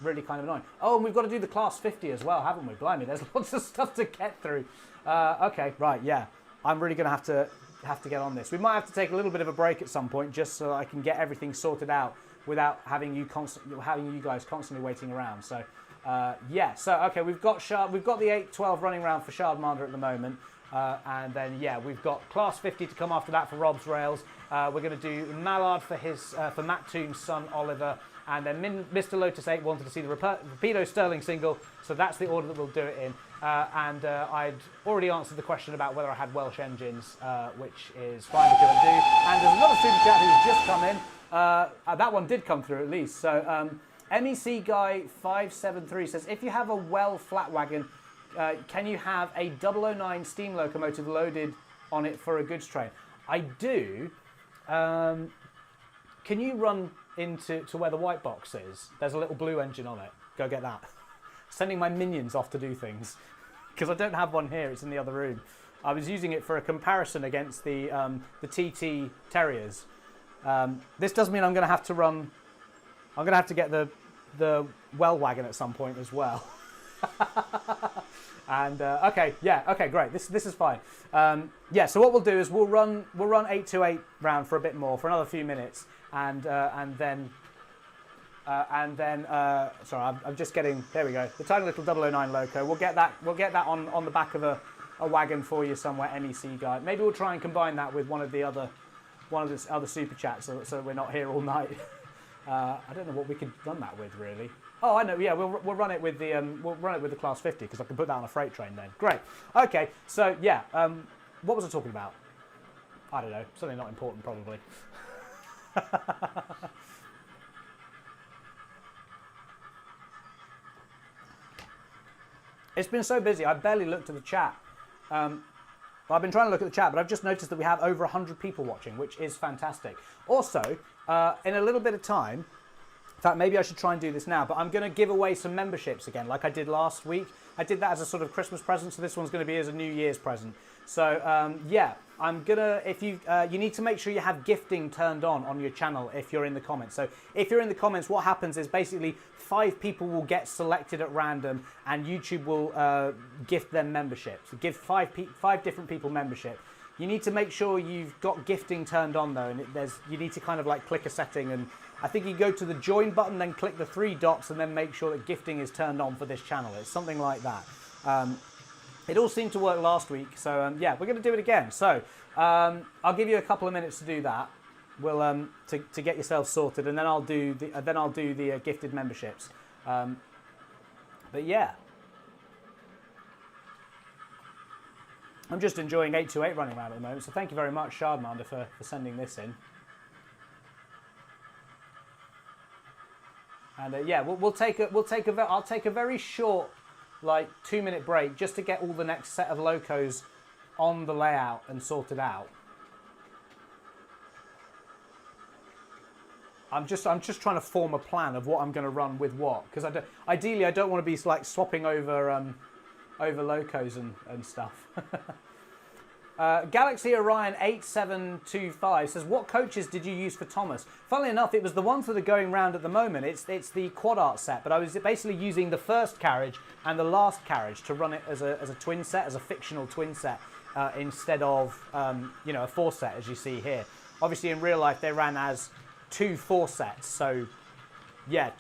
really kind of annoying. Oh, and we've got to do the class 50 as well, haven't we? Blimey, there's lots of stuff to get through. Okay, right, yeah. I'm really going to have to get on this. We might have to take a little bit of a break at some point just so I can get everything sorted out without having you guys constantly waiting around. So, yeah. So, okay, we've got the 812 running around for Shardmander at the moment. And then, yeah, we've got Class 50 to come after that for Rob's Rails. We're going to do Mallard for Matt Toon's son, Oliver. And then Mr. Lotus 8 wanted to see the Rapido Sterling single. So that's the order that we'll do it in. And I'd already answered the question about whether I had Welsh engines, which is fine because I do. And there's another super chat who's just come in. That one did come through at least. So MEC Guy 573 says, if you have a Well flat wagon, can you have a 009 steam locomotive loaded on it for a goods train? I do. Can you run into where the white box is, there's a little blue engine on it. Go get that. Sending my minions off to do things. Because I don't have one here, it's in the other room. I was using it for a comparison against the TT Terriers. This does mean I'm going to have to run... I'm going to have to get the well wagon at some point as well. And okay, yeah, okay, great. This is fine. Yeah, so what we'll do is we'll run 828 round for a bit more, for another few minutes, and then sorry, I'm just getting, there we go, the tiny little 009 Loco. We'll get that on the back of a wagon for you somewhere, NEC guy. Maybe we'll try and combine that with one of the other super chats, so that we're not here all night. I don't know what we could run that with, really. Oh, I know. Yeah, we'll run it with the Class 50 because I can put that on a freight train then. Great. Okay. So yeah, what was I talking about? I don't know. Something not important, probably. It's been so busy. I barely looked at the chat. Well, I've been trying to look at the chat, but I've just noticed that we have over 100 people watching, which is fantastic. Also, in a little bit of time, in fact, maybe I should try and do this now, but I'm going to give away some memberships again, like I did last week. I did that as a sort of Christmas present, so this one's going to be as a New Year's present. So, yeah, I'm going to, if you need to make sure you have gifting turned on your channel if you're in the comments. So if you're in the comments, what happens is basically 5 people will get selected at random and YouTube will gift them memberships. So give 5 different people membership. You need to make sure you've got gifting turned on though, and you need to kind of like click a setting, and I think you go to the join button, then click the 3 dots, and then make sure that gifting is turned on for this channel. It's something like that. It all seemed to work last week, so yeah, we're going to do it again. So I'll give you a couple of minutes to do that. We'll to get yourself sorted, and then I'll do the gifted memberships. But yeah. I'm just enjoying 828 running around at the moment, so thank you very much, Shardmander, for sending this in. And yeah, I'll take a very short, like 2-minute break just to get all the next set of locos on the layout and sorted out. I'm just trying to form a plan of what I'm going to run with what, because ideally I don't want to be like swapping over locos and stuff. Galaxy Orion 8725 says, what coaches did you use for Thomas? Funnily enough, it was the ones that are going round at the moment. It's the quad art set, but I was basically using the first carriage and the last carriage to run it as a twin set, as a fictional twin set, instead of you know, a 4 set as you see here. Obviously in real life they ran as 2 4 sets, so yeah,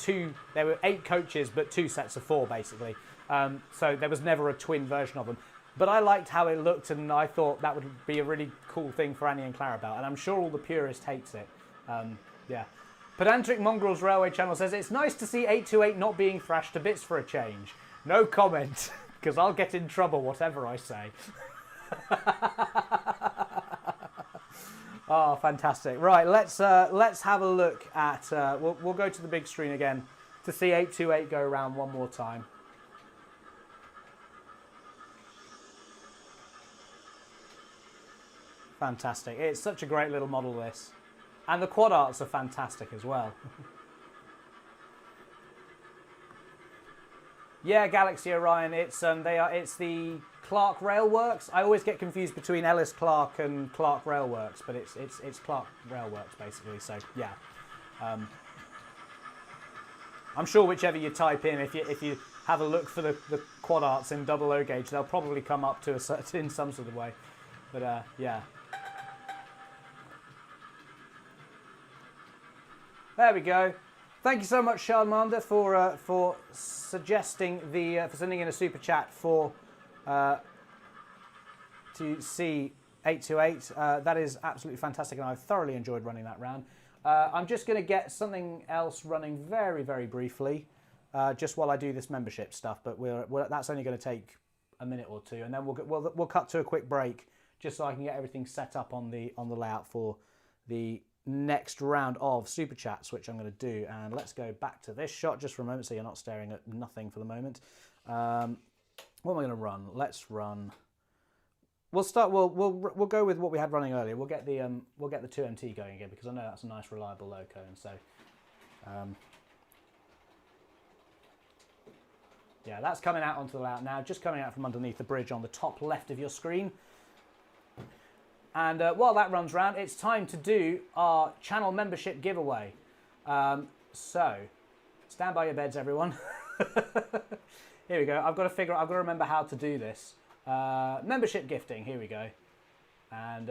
there were 8 coaches but 2 sets of 4 basically. So there was never a twin version of them. But I liked how it looked, and I thought that would be a really cool thing for Annie and Clara about, and I'm sure all the purists hates it. Yeah. Pedantic Mongrels Railway Channel says, it's nice to see 828 not being thrashed to bits for a change. No comment, because I'll get in trouble whatever I say. Oh, fantastic. Right, let's have a look at, we'll go to the big screen again to see 828 go around one more time. Fantastic. It's such a great little model, this. And the quad arts are fantastic as well. Yeah, Galaxy Orion, it's the Clark Railworks. I always get confused between Ellis Clark and Clark Railworks, but it's Clark Railworks basically, so yeah. I'm sure whichever you type in, if you have a look for the quad arts in 00 gauge, they'll probably come up to in some sort of way. But yeah. There we go. Thank you so much, Charlemander, for suggesting for sending in a super chat to see 828. That is absolutely fantastic, and I've thoroughly enjoyed running that round. I'm just going to get something else running very, very briefly, just while I do this membership stuff. But that's only going to take a minute or two, and then we'll cut to a quick break, just so I can get everything set up on the layout for the next round of super chats, which I'm going to do. And let's go back to this shot just for a moment, so you're not staring at nothing for the moment. What am I going to run? Let's run. We'll start. We'll go with what we had running earlier. We'll get the 2MT going again, because I know that's a nice reliable loco, and so Yeah, that's coming out onto the layout now, just coming out from underneath the bridge on the top left of your screen. And while that runs around, it's time to do our channel membership giveaway. So, stand by your beds, everyone. Here we go. I've got to remember how to do this. Membership gifting, here we go. And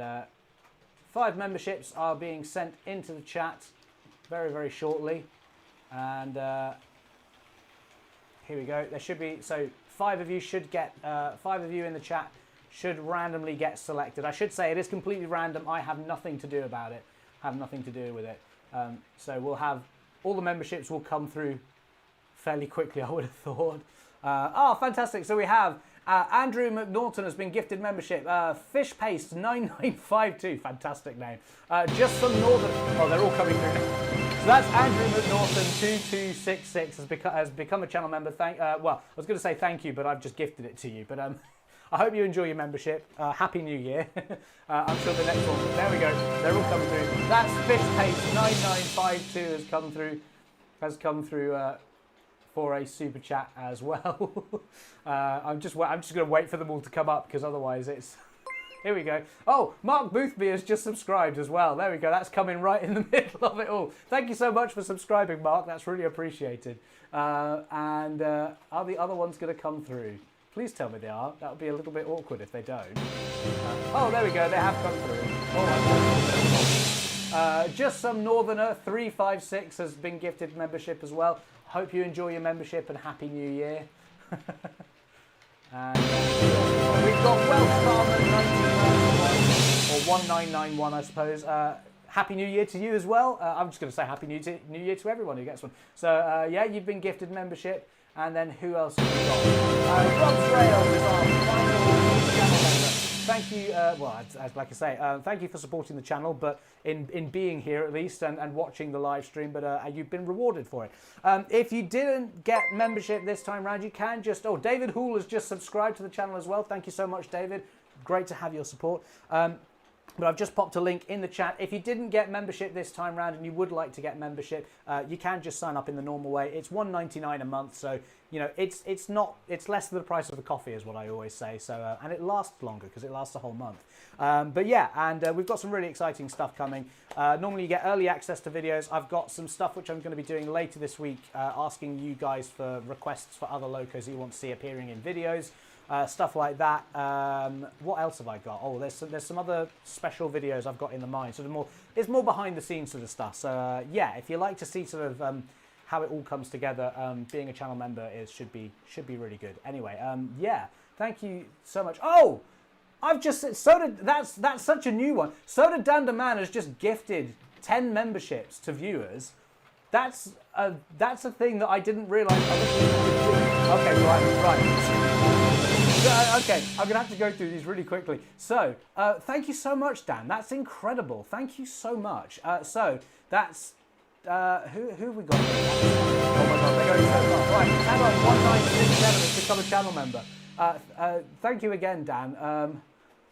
5 memberships are being sent into the chat very, very shortly. And here we go. There should be, so 5 of you should get, 5 of you in the chat should randomly get selected. I should say it is completely random. I have nothing to do about it. Have nothing to do with it. So we'll have, all the memberships will come through fairly quickly, I would have thought. Oh, fantastic. So we have Andrew McNaughton has been gifted membership. Fish Paste 9952, fantastic name. Just some Northern, oh, they're all coming through now. So that's Andrew McNaughton 2266 has become a channel member. Well, I was going to say thank you, but I've just gifted it to you. But I hope you enjoy your membership. Happy New Year. I'm sure the next one, there we go. They're all coming through. That's Fish Paste 9952 has come through for a super chat as well. I'm just going to wait for them all to come up because otherwise it's. Here we go. Oh, Mark Boothby has just subscribed as well. There we go. That's coming right in the middle of it all. Thank you so much for subscribing, Mark. That's really appreciated. Are the other ones going to come through? Please tell me they are. That would be a little bit awkward if they don't. Oh, there we go. They have come through. Oh, just some Northerner 356 has been gifted membership as well. Hope you enjoy your membership and Happy New Year. And we've got Welsh Farmer 1991 or 1991, I suppose. Happy New Year to you as well. I'm just going to say Happy New Year to everyone who gets one. So yeah, you've been gifted membership. And then who else have we got? Rob's Rails is our final channel member. Thank you, well, like I say, thank you for supporting the channel, but in being here at least and watching the live stream, but you've been rewarded for it. If you didn't get membership this time round, you can just, oh, David Hool has just subscribed to the channel as well. Thank you so much, David. Great to have your support. But I've just popped a link in the chat. If you didn't get membership this time round and you would like to get membership, you can just sign up in the normal way. It's $1.99 a month, so you know it's less than the price of a coffee, is what I always say. So and it lasts longer because it lasts a whole month. But yeah, and we've got some really exciting stuff coming. Normally you get early access to videos. I've got some stuff which I'm going to be doing later this week, asking you guys for requests for other locos you want to see appearing in videos. Stuff like that. What else have I got? Oh, there's some other special videos I've got in the mind. So it's more behind the scenes sort of stuff. So yeah, if you like to see sort of how it all comes together, being a channel member should be really good. Anyway, yeah, thank you so much. Oh, I've just that's such a new one. Soda Dandaman has just gifted 10 memberships to viewers. That's a thing that I didn't realise other people could do. Okay, right. Okay, I'm going to have to go through these really quickly. So, thank you so much, Dan. That's incredible. Thank you so much. So, that's... who have we got? Oh my God, they're going so far. Right, Add-on1967 has become a channel member. Thank you again, Dan.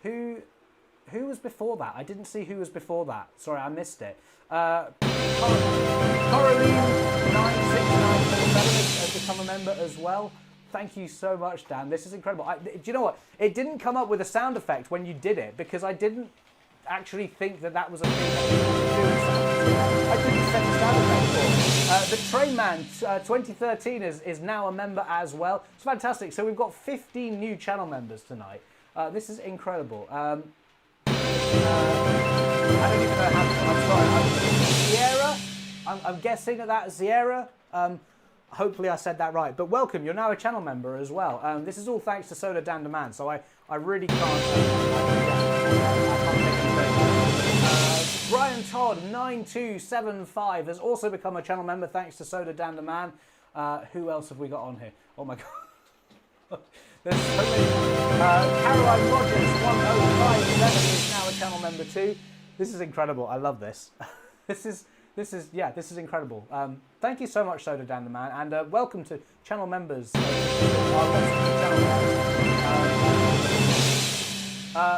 Who was before that? I didn't see who was before that. Sorry, I missed it. Coraline96947 has become a member as well. Thank you so much, Dan. This is incredible. Do you know what? It didn't come up with a sound effect when you did it because I didn't actually think that was a thing that you could do. I didn't set the sound effect for it. The Trainman 2013 is now a member as well. It's fantastic. So we've got 15 new channel members tonight. This is incredible. I don't even know how to... I'm sorry. Sierra? I'm guessing that's Sierra. Hopefully I said that right. But welcome, you're now a channel member as well. This is all thanks to Soda Dandaman, so I really can't... I can't make any credit. Brian Todd 9275 has also become a channel member thanks to Soda Dandaman. Who else have we got on here? Oh my God. There's so many. Caroline Rogers 1057 is now a channel member too. This is incredible. I love this. This is incredible. Thank you so much, Soda Dan the Man, and welcome to channel members.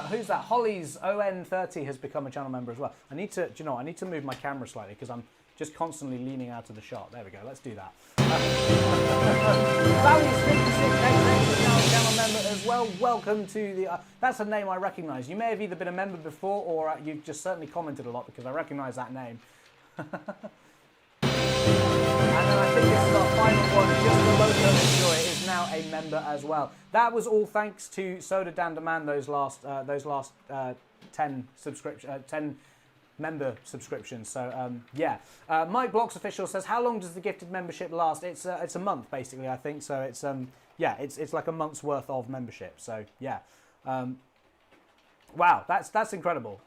Who's that? Holly's ON30 has become a channel member as well. I need to, I need to move my camera slightly because I'm just constantly leaning out of the shot. There we go, let's do that. Values56 is now a channel member as well. Welcome to the... that's a name I recognise. You may have either been a member before or you've just certainly commented a lot because I recognise that name. And then I think this is our final one, just the Loco Enjoy is now a member as well. That was all thanks to Soda Dandaman, those last 10 member subscriptions. So yeah, Mike Blocks Official says, how long does the gifted membership last? It's a month basically, I think. So it's yeah, it's like a month's worth of membership. So yeah, wow, that's incredible.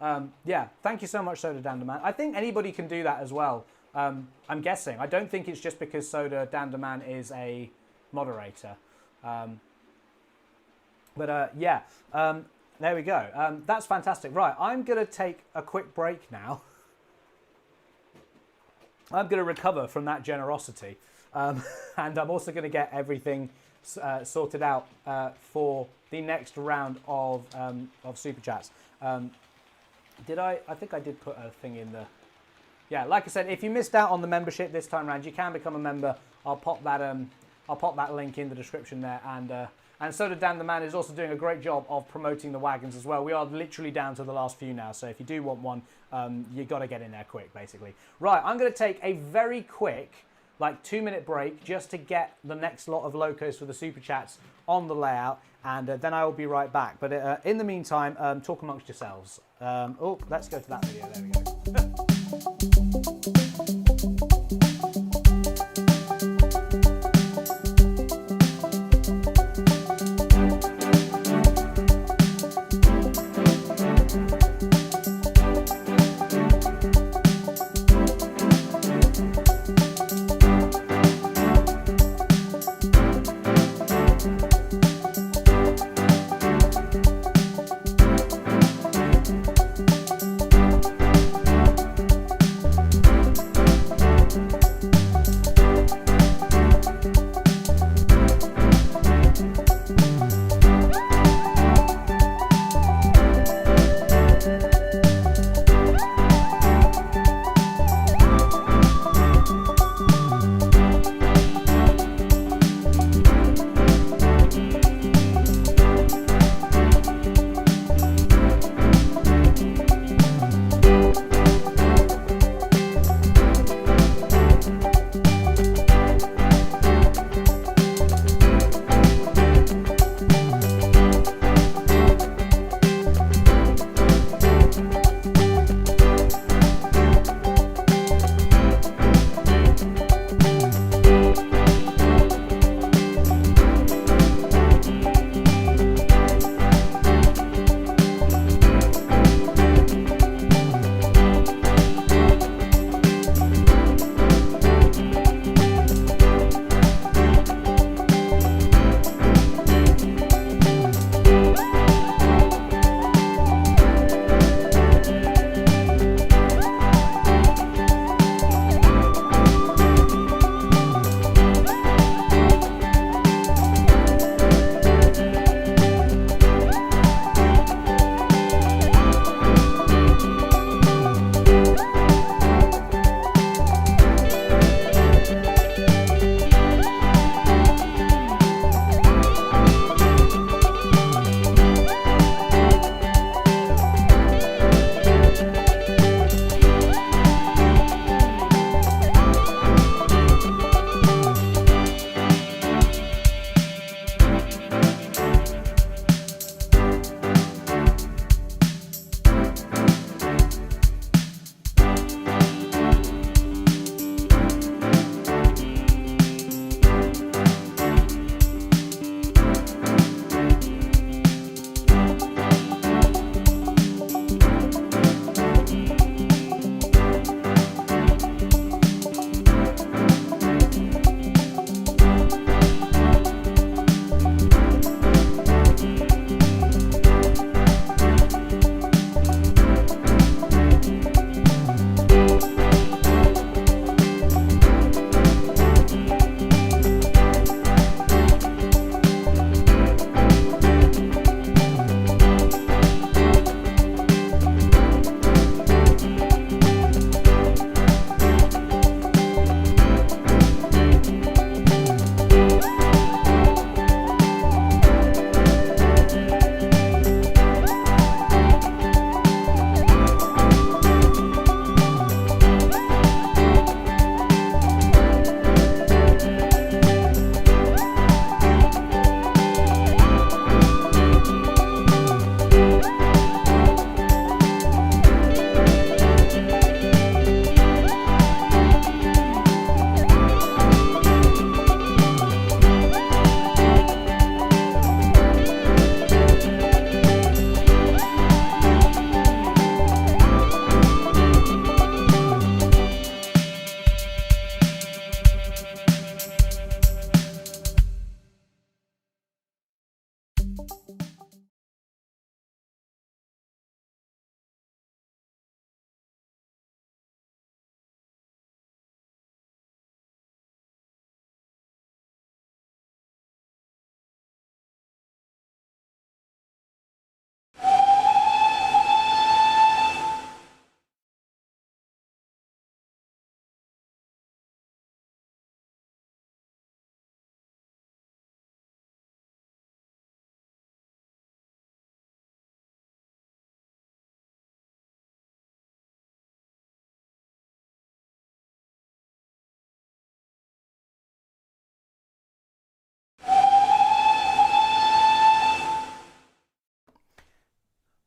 Yeah, thank you so much, Soda Dandaman. I think anybody can do that as well. I'm guessing. I don't think it's just because Soda Dandaman is a moderator. But yeah, there we go. That's fantastic. Right, I'm going to take a quick break now. I'm going to recover from that generosity. And I'm also going to get everything sorted out for the next round of Super Chats. I think I did put a thing in the... Yeah, like I said, if you missed out on the membership this time around, you can become a member. I'll pop that link in the description there. And Soda Dan the Man is also doing a great job of promoting the wagons as well. We are literally down to the last few now, so if you do want one, you got to get in there quick, basically. Right, I'm going to take a very quick, like 2-minute break just to get the next lot of locos for the Super Chats on the layout, and then I will be right back. But in the meantime, talk amongst yourselves. Oh, let's go to that video. There we go.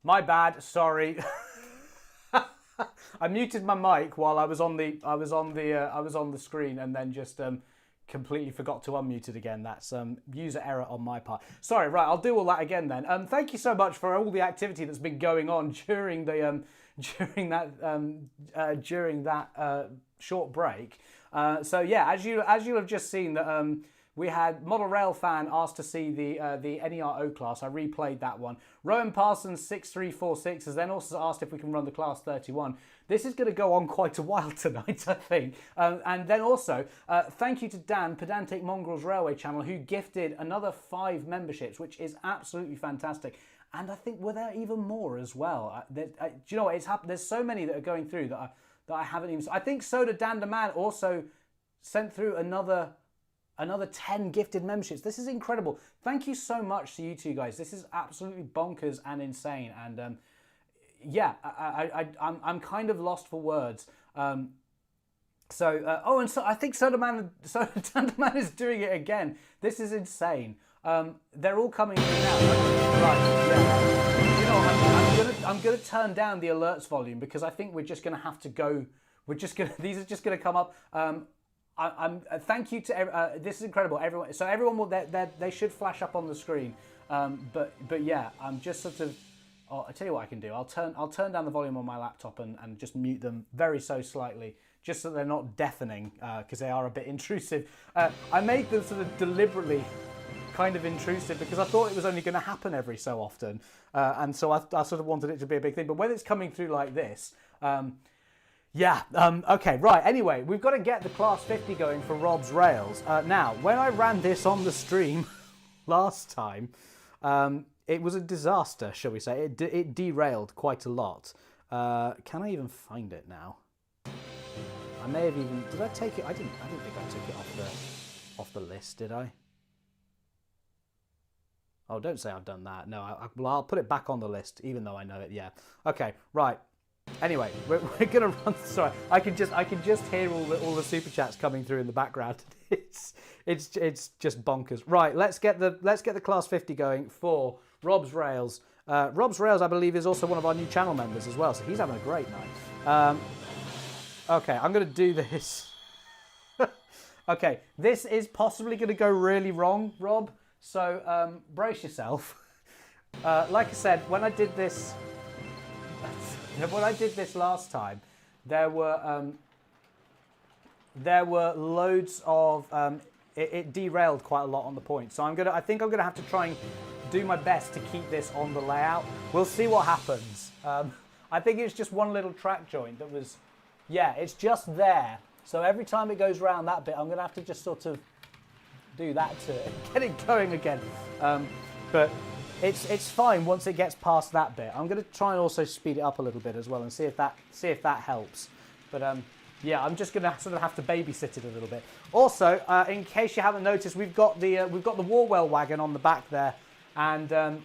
My bad. Sorry. I muted my mic while I was on the screen, and then just completely forgot to unmute it again. That's user error on my part. Sorry. Right, I'll do all that again then. Thank you so much for all the activity that's been going on during the during that short break. So yeah, as you have just seen that. We had Model Rail Fan asked to see the NER O Class. I replayed that one. Rowan Parsons 6346 has then also asked if we can run the Class 31. This is going to go on quite a while tonight, I think. And then also, thank you to Dan, Pedantic Mongrels Railway Channel, who gifted another 5 memberships, which is absolutely fantastic. And I think were there even more as well. Do you know what? It's happened. There's so many that are going through that I haven't even. I think Soda Dan the Man also sent through another 10 gifted memberships. This is incredible. Thank you so much to you two guys. This is absolutely bonkers and insane. And yeah, I'm kind of lost for words. And so I think Soda Man is doing it again. This is insane. They're all coming in now. Right, yeah. You know, I'm gonna turn down the alerts volume because I think we're just gonna have to go. These are just gonna come up. Thank you to this is incredible. Everyone will they should flash up on the screen. But yeah, I'm just sort of. Oh, I tell you what I can do. I'll turn down the volume on my laptop and just mute them very so slightly, just so they're not deafening because they are a bit intrusive. I made them sort of deliberately kind of intrusive because I thought it was only going to happen every so often, and so I sort of wanted it to be a big thing. But when it's coming through like this. Yeah, okay, right, anyway, we've got to get the Class 50 going for Rob's Rails. Now, when I ran this on the stream last time, it was a disaster, shall we say. It derailed quite a lot. Can I even find it now? I may have even... Did I take it? I didn't think I took it off the list, did I? Oh, don't say I've done that. No, well, I'll put it back on the list, even though I know it, yeah. Okay, right. Anyway, we're gonna run. Sorry, I can just hear all the super chats coming through in the background. It's just bonkers. Right, let's get the Class 50 going for Rob's Rails. Rob's Rails, I believe, is also one of our new channel members as well, so he's having a great night. Okay, I'm gonna do this. Okay, this is possibly gonna go really wrong, Rob. So brace yourself. Like I said, when I did this last time, there were loads of it derailed quite a lot on the point. So I think I'm gonna have to try and do my best to keep this on the layout. We'll see what happens. I think it's just one little track joint that was, yeah, it's just there. So every time it goes around that bit, I'm gonna have to just sort of do that to it, get it going again. But it's fine once it gets past that bit. I'm going to try and also speed it up a little bit as well and see if that helps. But yeah, I'm just going to sort of have to babysit it a little bit. Also, in case you haven't noticed, we've got the Warwell wagon on the back there, and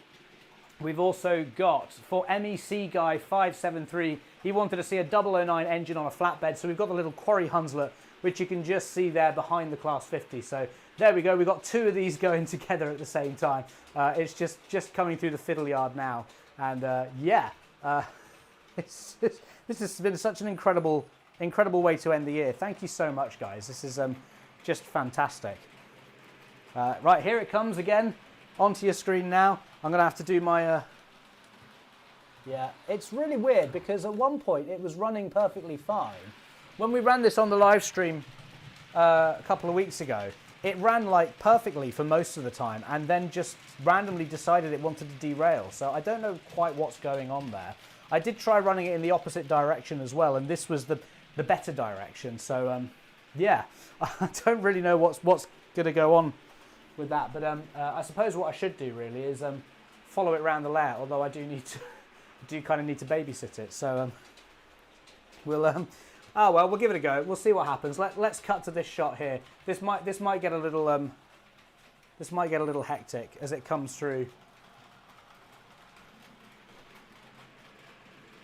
we've also got for MEC guy 573. He wanted to see a 009 engine on a flatbed, so we've got the little Quarry Hunslet, which you can just see there behind the Class 50. So there we go. We've got 2 of these going together at the same time. It's just coming through the fiddle yard now, and yeah, this has been such an incredible way to end the year. Thank you so much, guys. This is just fantastic. Right, here it comes again onto your screen now. I'm gonna have to do my. Yeah, it's really weird because at one point it was running perfectly fine. When we ran this on the live stream a couple of weeks ago, it ran like perfectly for most of the time and then just randomly decided it wanted to derail. So I don't know quite what's going on there. I did try running it in the opposite direction as well, and this was the better direction. So yeah, I don't really know what's going to go on with that. But I suppose what I should do really is follow it around the layout, although I do kind of need to babysit it. So we'll... Oh well, we'll give it a go. We'll see what happens. Let's cut to this shot here. This might get a little hectic as it comes through.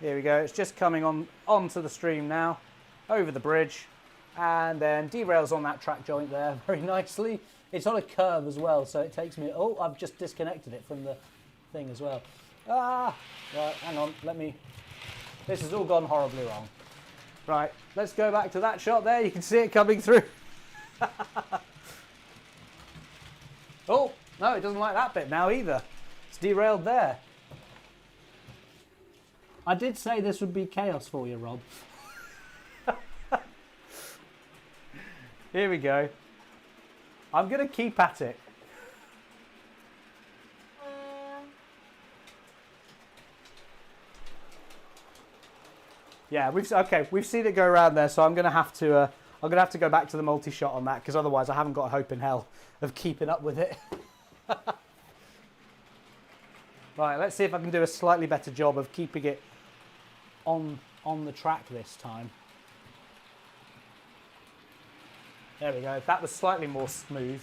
Here we go. It's just coming onto the stream now, over the bridge, and then derails on that track joint there very nicely. It's on a curve as well, so it takes me. Oh, I've just disconnected it from the thing as well. Ah! Right, hang on, let me... This has all gone horribly wrong. Right, let's go back to that shot there. You can see it coming through. Oh, no, it doesn't like that bit now either. It's derailed there. I did say this would be chaos for you, Rob. Here we go. I'm going to keep at it. Yeah, we've seen it go around there, so I'm going to have to go back to the multi-shot on that, because otherwise I haven't got a hope in hell of keeping up with it. Right, let's see if I can do a slightly better job of keeping it on the track this time. There we go. That was slightly more smooth.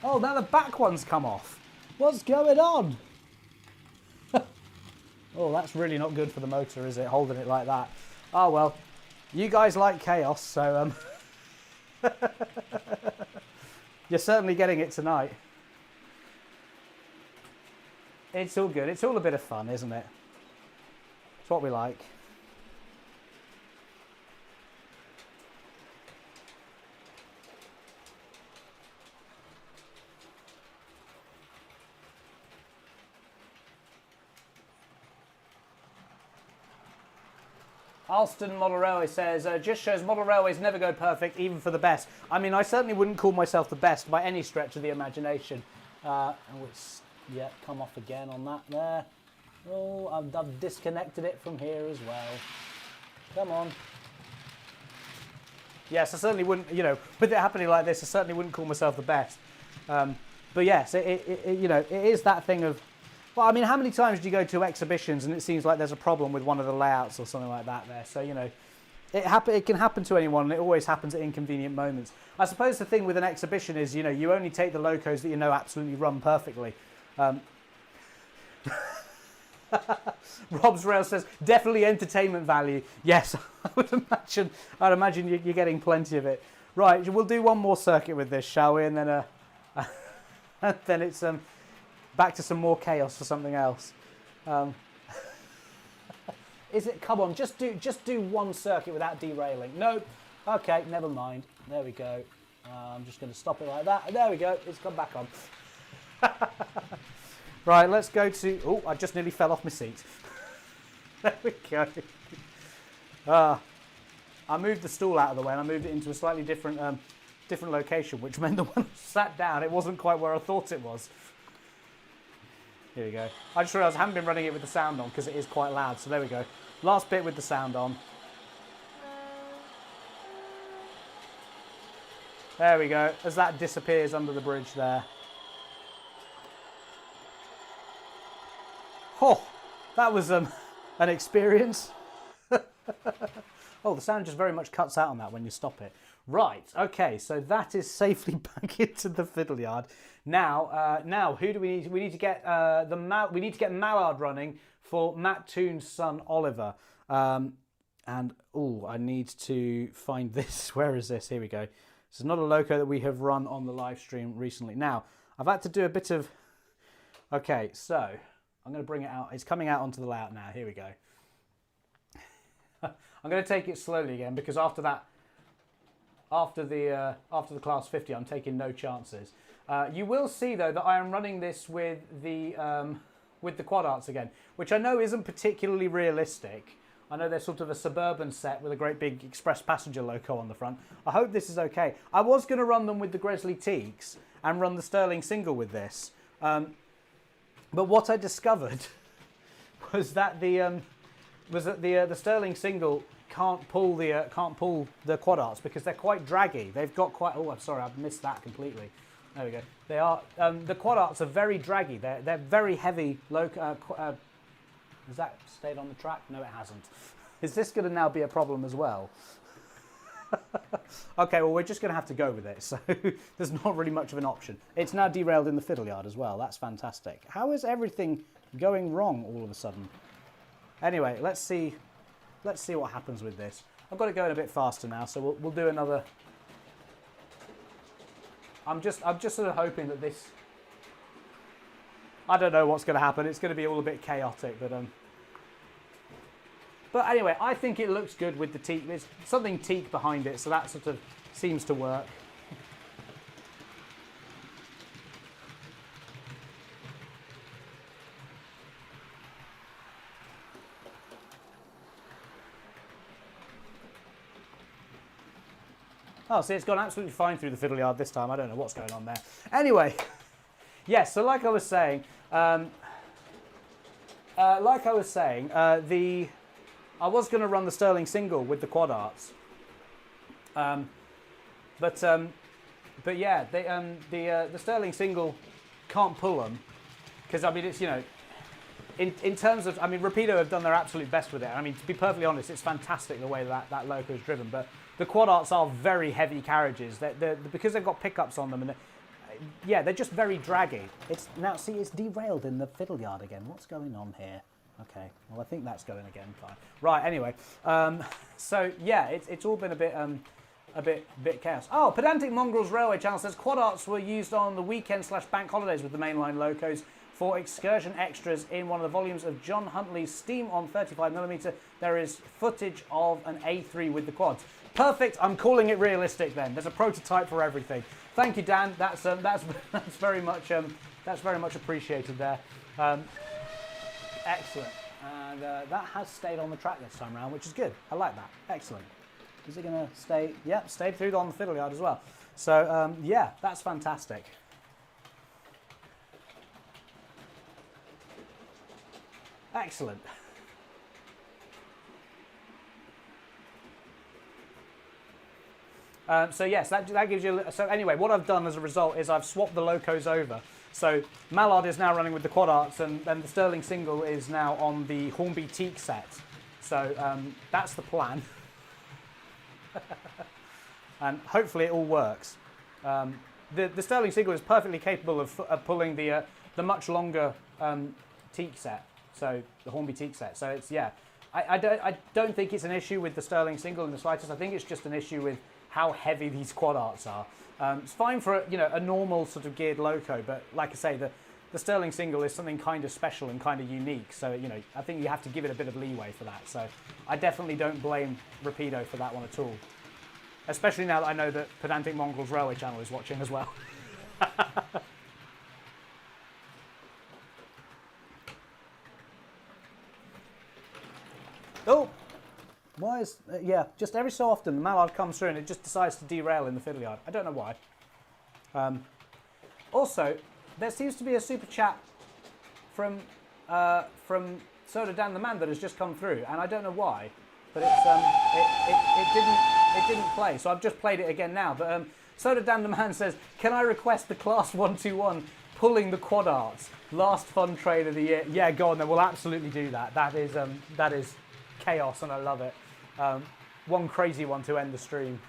Oh, now the back one's come off. What's going on? Oh, that's really not good for the motor, is it? Holding it like that. Oh, well. You guys like chaos, so you're certainly getting it tonight. It's all good. It's all a bit of fun, isn't it? It's what we like. Alston Model Railway says, just shows model railways never go perfect, even for the best. I mean, I certainly wouldn't call myself the best by any stretch of the imagination. And it's, yeah, come off again on that there. Oh, I've disconnected it from here as well. Come on. Yes, I certainly wouldn't, you know, with it happening like this, I certainly wouldn't call myself the best. But yes, you know, it is that thing of, well, I mean, how many times do you go to exhibitions and it seems like there's a problem with one of the layouts or something like that there? So, you know, it can happen to anyone, and it always happens at inconvenient moments. I suppose the thing with an exhibition is, you know, you only take the locos that you know absolutely run perfectly. Rob's Rail says, definitely entertainment value. Yes, I'd imagine you're getting plenty of it. Right, we'll do one more circuit with this, shall we? And then, then it's back to some more chaos for something else. Is it? Come on, just do one circuit without derailing. Nope. Okay, never mind. There we go. I'm just going to stop it like that. There we go. It's come back on. Right, let's go to... Oh, I just nearly fell off my seat. There we go. I moved the stool out of the way and I moved it into a slightly different location, which meant that when I sat down, it wasn't quite where I thought it was. Here we go. I just realised I haven't been running it with the sound on because it is quite loud, so there we go. Last bit with the sound on. There we go, as that disappears under the bridge there. Oh, that was an experience. Oh, the sound just very much cuts out on that when you stop it. Right, okay, so that is safely back into the fiddle yard. Now, who do we need? We need to get we need to get Mallard running for Matt Toon's son Oliver. And oh, I need to find this. Where is this? Here we go. This is not a loco that we have run on the live stream recently. Now, I've had to do a bit of. Okay, so I'm going to bring it out. It's coming out onto the layout now. Here we go. I'm going to take it slowly again because after that, after the class 50, I'm taking no chances. You will see though that I am running this with the quad arts again, which I know isn't particularly realistic. I know they're sort of a suburban set with a great big express passenger loco on the front. I hope this is okay. I was going to run them with the Gresley Teaks and run the Stirling single with this, but what I discovered was that the Stirling single can't pull the quad arts because they're quite draggy. They've got quite. Oh, I'm sorry, I've missed that completely. There we go. They are the quad arts are very draggy. They're very heavy. Has that stayed on the track? No, it hasn't. Is this going to now be a problem as well? Okay, well, we're just going to have to go with it. So there's not really much of an option. It's now derailed in the fiddle yard as well. That's fantastic. How is everything going wrong all of a sudden? Anyway, let's see what happens with this. I've got it going a bit faster now, so we'll do another. I'm just sort of hoping that this. I don't know what's going to happen. It's going to be all a bit chaotic, but anyway, I think it looks good with the teak. There's something teak behind it, so that sort of seems to work. Oh, see, it's gone absolutely fine through the fiddle yard this time. I don't know what's going on there. Anyway, yes, so like I was saying, I was going to run the Sterling single with the quad arts. But yeah, the Sterling single can't pull them. Because, I mean, it's, you know, in terms of, I mean, Rapido have done their absolute best with it. I mean, to be perfectly honest, it's fantastic the way that loco is driven. But the quad arts are very heavy carriages. Because they've got pickups on them, and yeah, they're just very draggy. Now, see, it's derailed in the fiddle yard again. What's going on here? Okay, well, I think that's going again. Fine. Right. Anyway, so yeah, it's all been a bit chaos. Oh, Pedantic Mongrels Railway Channel says quad arts were used on the weekend/bank holidays with the mainline locos for excursion extras. In one of the volumes of John Huntley's Steam on 35mm, there is footage of an A3 with the quads. Perfect. I'm calling it realistic then. There's a prototype for everything. Thank you, Dan. That's very much appreciated there. Excellent. And that has stayed on the track this time around, which is good. I like that. Excellent. Is it going to stay? Yeah, stayed through on the fiddle yard as well. So yeah, that's fantastic. Excellent. So yes, that gives you. So anyway, what I've done as a result is I've swapped the locos over. So Mallard is now running with the quad arts, and then the Sterling single is now on the Hornby teak set. So that's the plan, and hopefully it all works. The Sterling single is perfectly capable of pulling the much longer teak set. So the Hornby teak set. So it's, yeah, I don't think it's an issue with the Sterling single in the slightest. I think it's just an issue with how heavy these quad arts are. It's fine for a normal sort of geared loco, but like I say, the Sterling single is something kind of special and kind of unique. So I think you have to give it a bit of leeway for that. So I definitely don't blame Rapido for that one at all. Especially now that I know that Pedantic Mongrels Railway Channel is watching as well. Oh, why is, yeah, just every so often the Mallard comes through and it just decides to derail in the fiddle yard. I don't know why. Also, there seems to be a super chat from Soda Dan the Man that has just come through, and I don't know why, but it didn't play, so I've just played it again now. But Soda Dan the Man says, "Can I request the Class 121 pulling the quad arts? Last fun trade of the year." Yeah, go on then. We'll absolutely do that. That is chaos, and I love it. One crazy one to end the stream.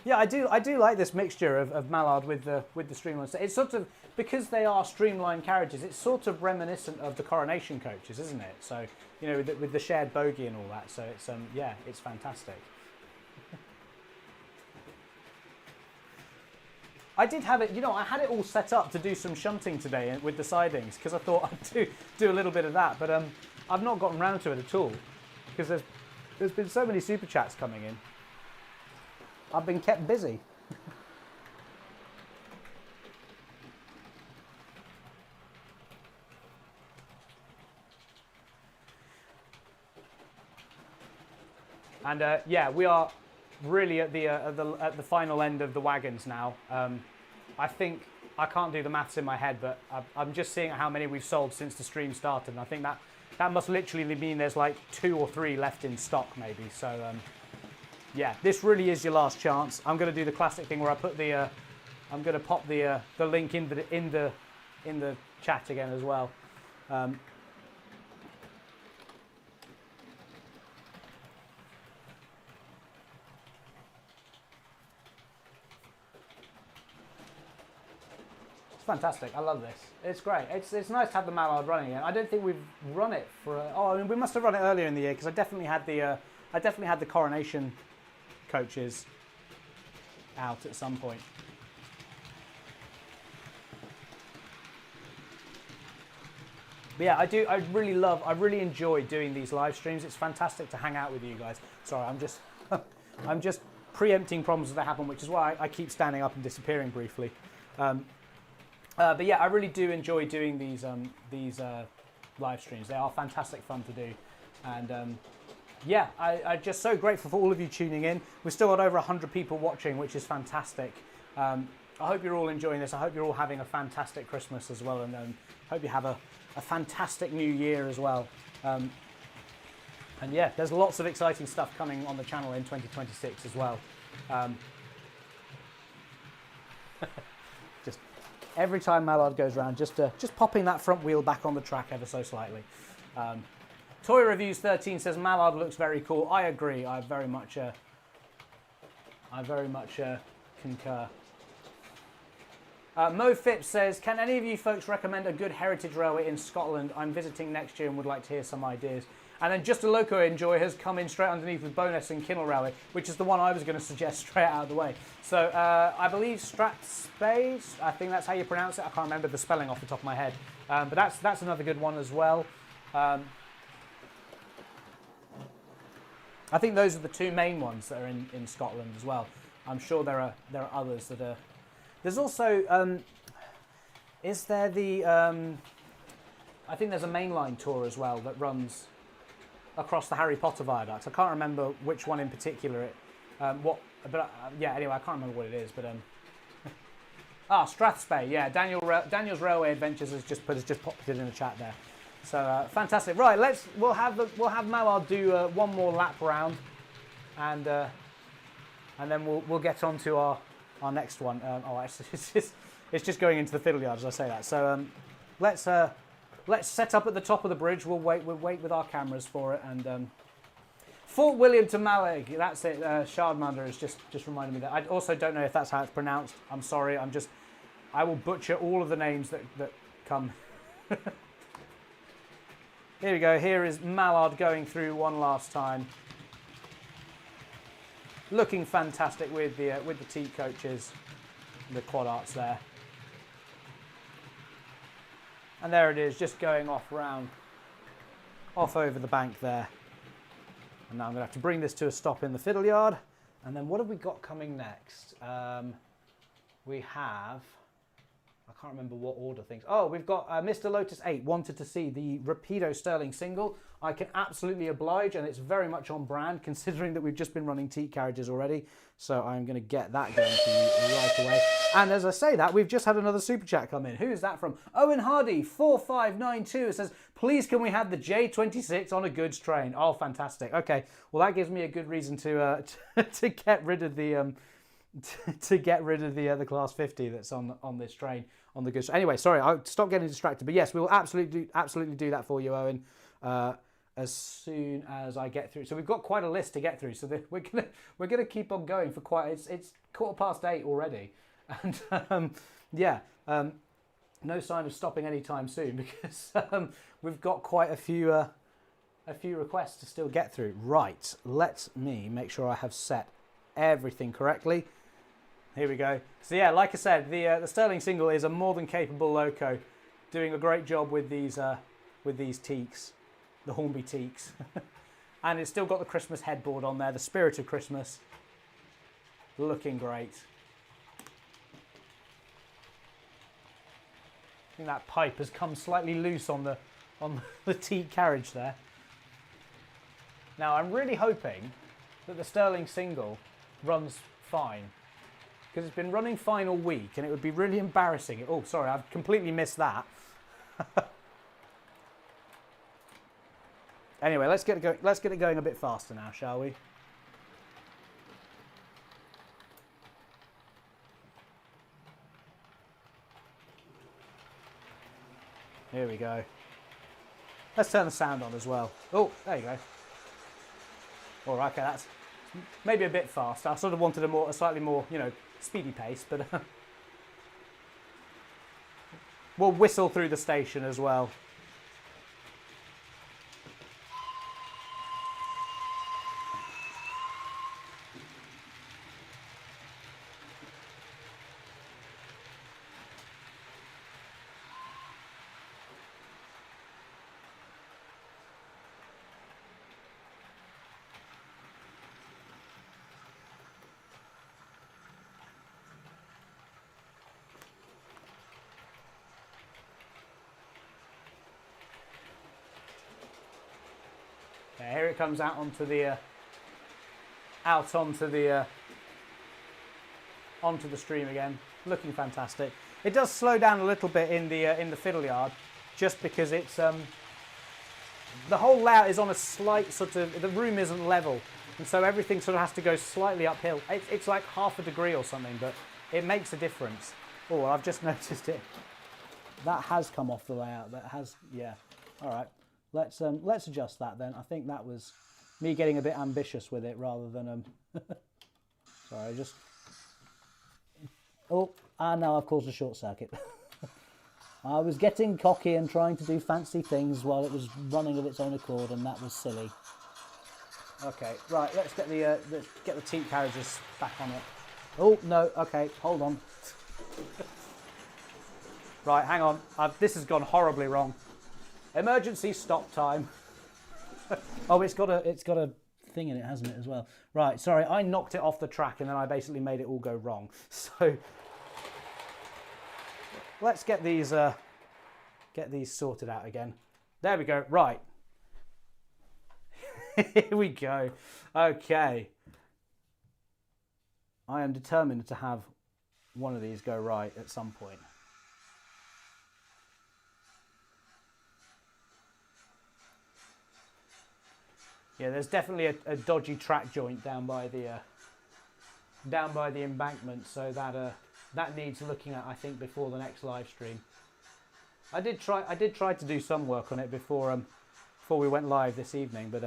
Yeah, I do like this mixture of Mallard with the streamlined. It's sort of, because they are streamlined carriages, it's sort of reminiscent of the coronation coaches, isn't it? So with the shared bogie and all that. So it's yeah, it's fantastic. I did have it, I had it all set up to do some shunting today with the sidings, because I thought I'd do a little bit of that, but I've not gotten round to it at all, because there's been so many super chats coming in. I've been kept busy. And yeah, we are really at the final end of the wagons now. I think, I can't do the maths in my head, but I'm just seeing how many we've sold since the stream started, and I think that must literally mean there's like 2 or 3 left in stock maybe. So yeah, this really is your last chance. I'm going to do the classic thing where I put I'm going to pop the link in the chat again as well. It's fantastic. I love this. It's great. It's nice to have the Mallard running again. I don't think we've run it for. I mean, we must have run it earlier in the year, because I definitely had the coronation coaches. out at some point. But yeah, I really enjoy doing these live streams. It's fantastic to hang out with you guys. Sorry, I'm just preempting problems that happen, which is why I keep standing up and disappearing briefly. But yeah, I really do enjoy doing these live streams. They are fantastic fun to do, and yeah, I'm just so grateful for all of you tuning in. We've still got over 100 people watching, which is fantastic. I hope you're all enjoying this. I hope you're all having a fantastic Christmas as well, and hope you have a fantastic new year as well. And yeah, there's lots of exciting stuff coming on the channel in 2026 as well. Just every time Mallard goes around, just popping that front wheel back on the track ever so slightly. Toy Reviews 13 says Mallard looks very cool. I agree. I very much concur. Mo Phipps says, can any of you folks recommend a good heritage railway in Scotland? I'm visiting next year and would like to hear some ideas. And then Just a Loco Enjoy has come in straight underneath with Bowness and Kinnell Railway, which is the one I was going to suggest straight out of the way. So I believe Strathspey, I think that's how you pronounce it. I can't remember the spelling off the top of my head. But that's another good one as well. I think those are the two main ones that are in Scotland as well. I'm sure there are others that are. There's also, is there the, I think there's a mainline tour as well that runs across the Harry Potter viaduct. I can't remember which one in particular. Yeah, anyway, I can't remember what it is, but Strathspey, yeah, Daniel's Railway Adventures has just popped it in the chat there. So fantastic. Right, we'll have Mallard do one more lap round, and then we'll get on to our next one. It's just going into the fiddle yard as I say that. So let's set up at the top of the bridge. We'll wait with our cameras for it. And Fort William to Mallaig. That's it. Shardmander has just reminded me that. I also don't know if that's how it's pronounced. I'm sorry. I will butcher all of the names that come. Here we go. Here is Mallard going through one last time. Looking fantastic with the teak coaches, the quad arts there. And there it is, just going off over the bank there. And now I'm going to have to bring this to a stop in the fiddle yard. And then what have we got coming next? We have, I can't remember what order things. Oh, we've got Mr. Lotus 8 wanted to see the Rapido Sterling single. I can absolutely oblige, and it's very much on brand considering that we've just been running teak carriages already. So I'm going to get that going for you right away. And as I say that, we've just had another super chat come in. Who's that from? Owen Hardy 4592. It says, please can we have the J26 on a goods train? Oh, fantastic. Okay, well that gives me a good reason to get rid of the the Class 50 that's on this train on the goods. Anyway, sorry, I'll stop getting distracted. But yes, we will absolutely do that for you, Owen. As soon as I get through. So we've got quite a list to get through. So we're gonna keep on going for quite. It's 8:15 already, and no sign of stopping anytime soon because we've got quite a few requests to still get through. Right, let me make sure I have set everything correctly. Here we go. So yeah, like I said, the Sterling single is a more than capable loco, doing a great job with these teaks. The Hornby teaks. And it's still got the Christmas headboard on there, the spirit of Christmas. Looking great. I think that pipe has come slightly loose on the teak carriage there. Now I'm really hoping that the Sterling single runs fine, because it's been running fine all week and it would be really embarrassing. Oh, sorry, I've completely missed that. Anyway, let's get it going a bit faster now, shall we? Here we go. Let's turn the sound on as well. Oh, there you go. All right, okay, that's maybe a bit fast. I sort of wanted a slightly more, speedy pace, but we'll whistle through the station as well. Okay, here it comes out onto the onto the stream again, looking fantastic. It does slow down a little bit in the fiddle yard, just because it's the whole layout is on a slight sort of, the room isn't level, and so everything sort of has to go slightly uphill. It's like half a degree or something, but it makes a difference. Oh, I've just noticed it. That has come off the layout. That has, yeah. All right, let's adjust that then. I think that was me getting a bit ambitious with it rather than sorry, just. Oh, and now I've caused a short circuit. I was getting cocky and trying to do fancy things while it was running of its own accord, and that was silly. Okay, right, let's get the teat carriages back on it. Oh, no, okay, hold on. Right, hang on. This has gone horribly wrong. Emergency stop time. Oh, it's got a thing in it, hasn't it, as well? Right, sorry, I knocked it off the track and then I basically made it all go wrong. So let's get these sorted out again. There we go. Right. Here we go. Okay. I am determined to have one of these go right at some point. Yeah, there's definitely a dodgy track joint down by the embankment, so that needs looking at, I think, before the next live stream. I did try to do some work on it before we went live this evening, but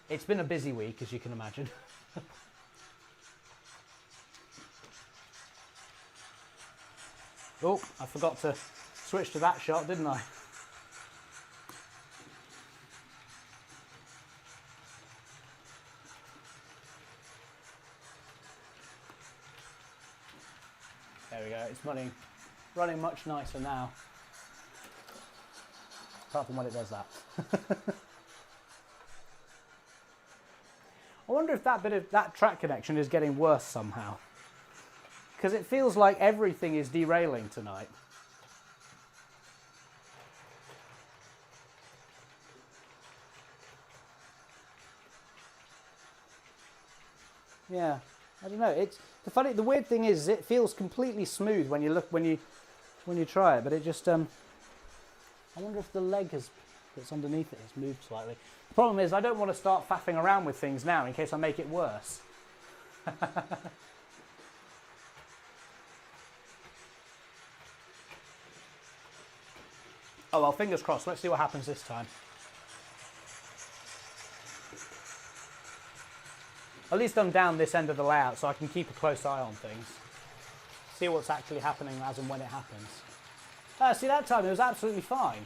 it's been a busy week, as you can imagine. Oh, I forgot to switch to that shot, didn't I? There we go, it's running much nicer now. Apart from when it does that. I wonder if that track connection is getting worse somehow. Because it feels like everything is derailing tonight. Yeah, I don't know. It's the weird thing is it feels completely smooth when you try it, but it just I wonder if the leg that's underneath it has moved slightly. The problem is I don't want to start faffing around with things now in case I make it worse. Oh well, fingers crossed. Let's see what happens this time. At least I'm down this end of the layout so I can keep a close eye on things. See what's actually happening as and when it happens. See, that time it was absolutely fine.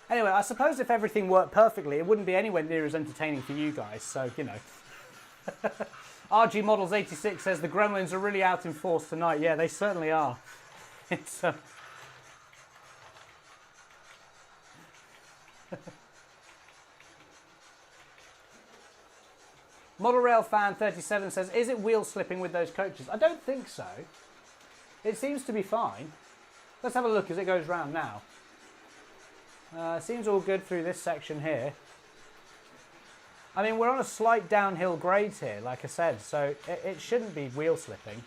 Anyway, I suppose if everything worked perfectly, it wouldn't be anywhere near as entertaining for you guys, so, you know. RG Models 86 says the Gremlins are really out in force tonight. Yeah, they certainly are. It's... Model Rail Fan 37 says, is it wheel slipping with those coaches? I don't think so. It seems to be fine. Let's have a look as it goes round now. Seems all good through this section here. I mean, we're on a slight downhill grade here, like I said, so it shouldn't be wheel slipping.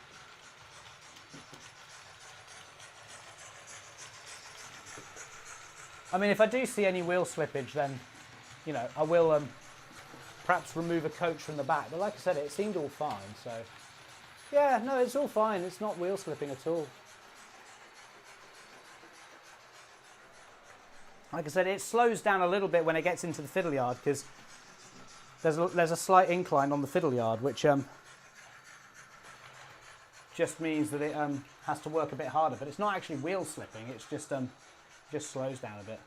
I mean, if I do see any wheel slippage, then, you know, I will perhaps remove a coach from the back. But like I said, it seemed all fine, so... Yeah, no, it's all fine. It's not wheel slipping at all. Like I said, it slows down a little bit when it gets into the fiddle yard because there's a slight incline on the fiddle yard, which just means that it has to work a bit harder. But it's not actually wheel slipping. It's just slows down a bit.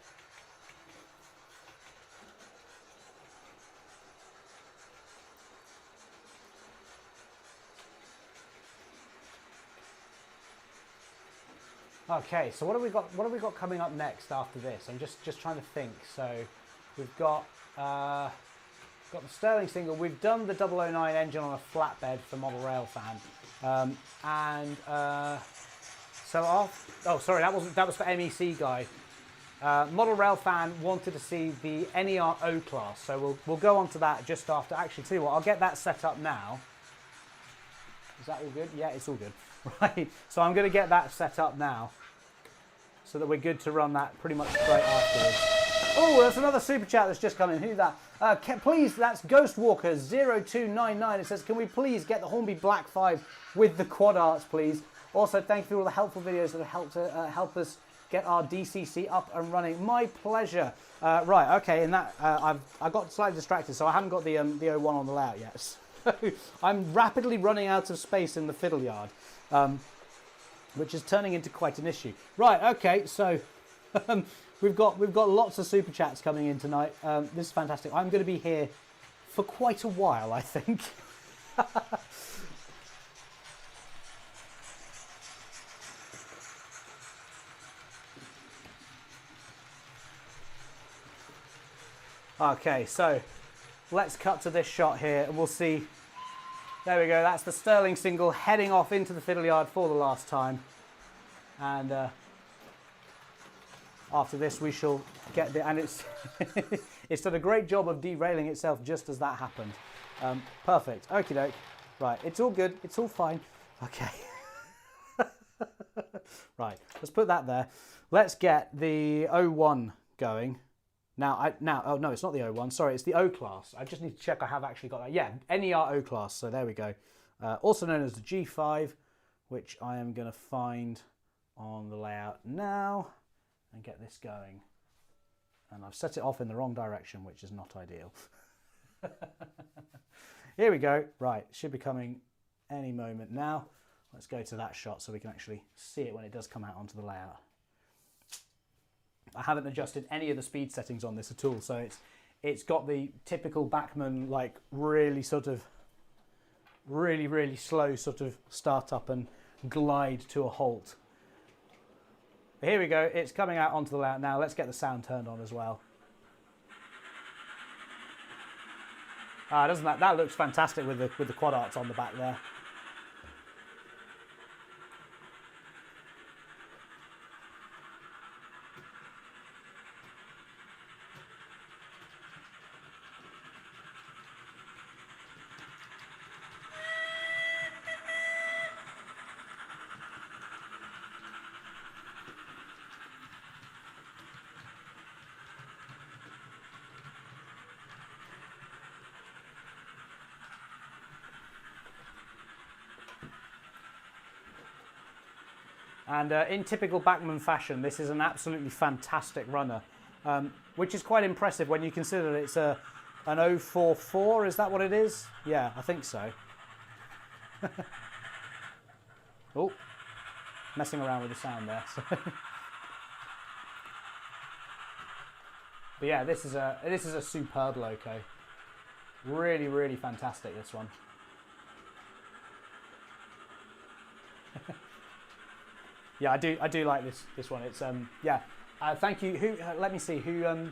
Okay, so what have we got? What have we got coming up next after this? I'm just trying to think. So we've got the Sterling single. We've done the 009 engine on a flatbed for Model Rail Fan, and So oh, sorry, that was for MEC guy. Model Rail fan wanted to see the NER O Class, so we'll go on to that just after. Actually, tell you what, I'll get that set up now. Is that all good? Yeah, it's all good. Right, so I'm going to get that set up now, so that we're good to run that pretty much straight afterwards. Oh, there's another super chat that's just come in. Who's that? Please, that's Ghostwalker0299. It says, can we please get the Hornby Black 5 with the quad arts, please? Also, thank you for all the helpful videos that have helped us get our DCC up and running. My pleasure. Right, okay, and that I got slightly distracted, so I haven't got the O1 on the layout yet. So I'm rapidly running out of space in the fiddle yard, which is turning into quite an issue. Right, okay, so we've got lots of super chats coming in tonight. This is fantastic. I'm going to be here for quite a while, I think. Okay, so let's cut to this shot here and we'll see. There we go, that's the Sterling single heading off into the fiddle yard for the last time. And after this we shall get the, and it's it's done a great job of derailing itself just as that happened. Perfect, okie doke. Right, it's all good, it's all fine. Okay. Right, let's put that there. Let's get the O1 going. Now, oh no, it's not the O1, sorry, it's the O Class. I just need to check I have actually got that. Yeah, NER O Class, so there we go. Also known as the G5, which I am going to find on the layout now and get this going. And I've set it off in the wrong direction, which is not ideal. Here we go. Right, should be coming any moment now. Let's go to that shot so we can actually see it when it does come out onto the layout. I haven't adjusted any of the speed settings on this at all, so it's got the typical Bachmann, like really slow sort of start up and glide to a halt. But here we go, it's coming out onto the layout now. Let's get the sound turned on as well. Doesn't that looks fantastic with the quad arts on the back there. And in typical Bachmann fashion, this is an absolutely fantastic runner, which is quite impressive when you consider that it's an 044, is that what it is? Yeah, I think so. Oh, messing around with the sound there. But yeah, this is a superb loco. Really, really fantastic, this one. Yeah, I do like this one. It's yeah. Thank you. Let me see who.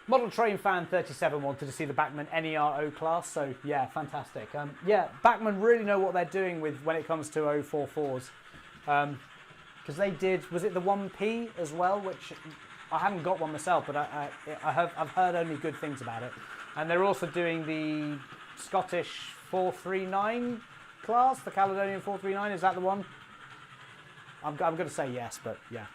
Model Train Fan 37 wanted to see the Bachmann NER O Class. So yeah, fantastic. Yeah, Bachmann really know what they're doing with when it comes to 044s. Because they did, was it the 1P as well, which I haven't got one myself, but I've heard only good things about it. And they're also doing the Scottish 439 class, the Caledonian 439. Is that the one? I'm going to say yes, but yeah.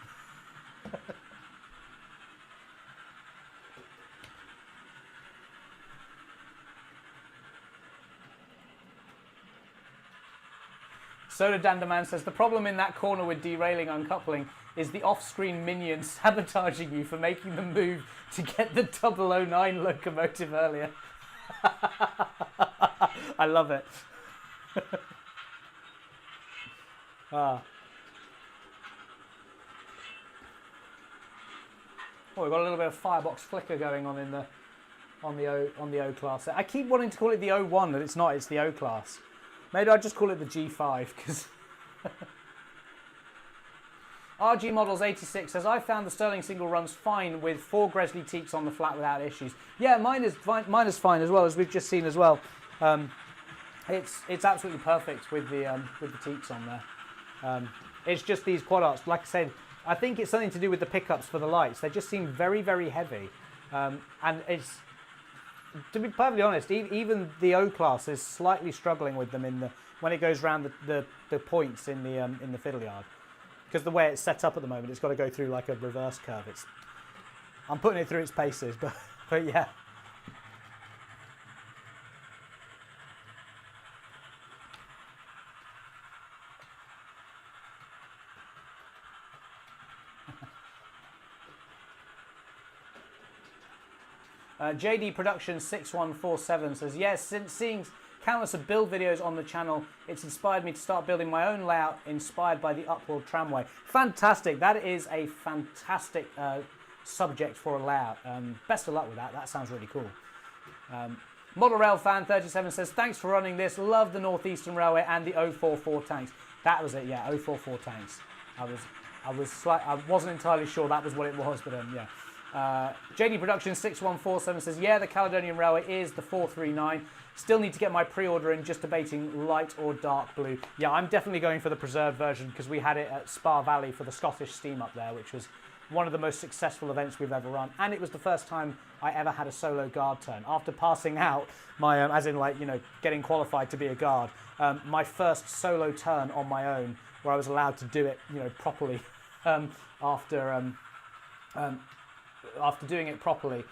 Soda Dandaman says, the problem in that corner with derailing uncoupling is the off-screen minion sabotaging you for making the move to get the 009 locomotive earlier. I love it. Oh, we've got a little bit of firebox flicker going on in on the O class. I keep wanting to call it the O1, but it's not. It's the O class. Maybe I'll just call it the G5 because. RG Models 86 says, I found the Sterling single runs fine with 4 Gresley teaks on the flat without issues. Yeah, mine is fine as well, as we've just seen as well. It's absolutely perfect with the teaks on there. It's just these quad arcs. Like I said, I think it's something to do with the pickups for the lights. They just seem very, very heavy. And it's, to be perfectly honest, even the O Class is slightly struggling with them when it goes around the points in the fiddle yard. Because the way it's set up at the moment, it's got to go through like a reverse curve. I'm putting it through its paces, but yeah. JD Production 6147 says, yes, since seeing countless of build videos on the channel, it's inspired me to start building my own layout inspired by the Upward Tramway. Fantastic. That is a fantastic subject for a layout. Best of luck with that. That sounds really cool. Model Rail Fan 37 says, thanks for running this. Love the Northeastern Railway and the 044 tanks. That was it, yeah, 044 tanks. I wasn't entirely sure that was what it was, but yeah. JD Production 6147 says, yeah, the Caledonian Railway is the 439. Still need to get my pre-order in, just debating light or dark blue. Yeah, I'm definitely going for the preserved version because we had it at Spa Valley for the Scottish Steam up there, which was one of the most successful events we've ever run. And it was the first time I ever had a solo guard turn. After passing out my, as in like, you know, getting qualified to be a guard, my first solo turn on my own where I was allowed to do it, you know, properly after doing it properly.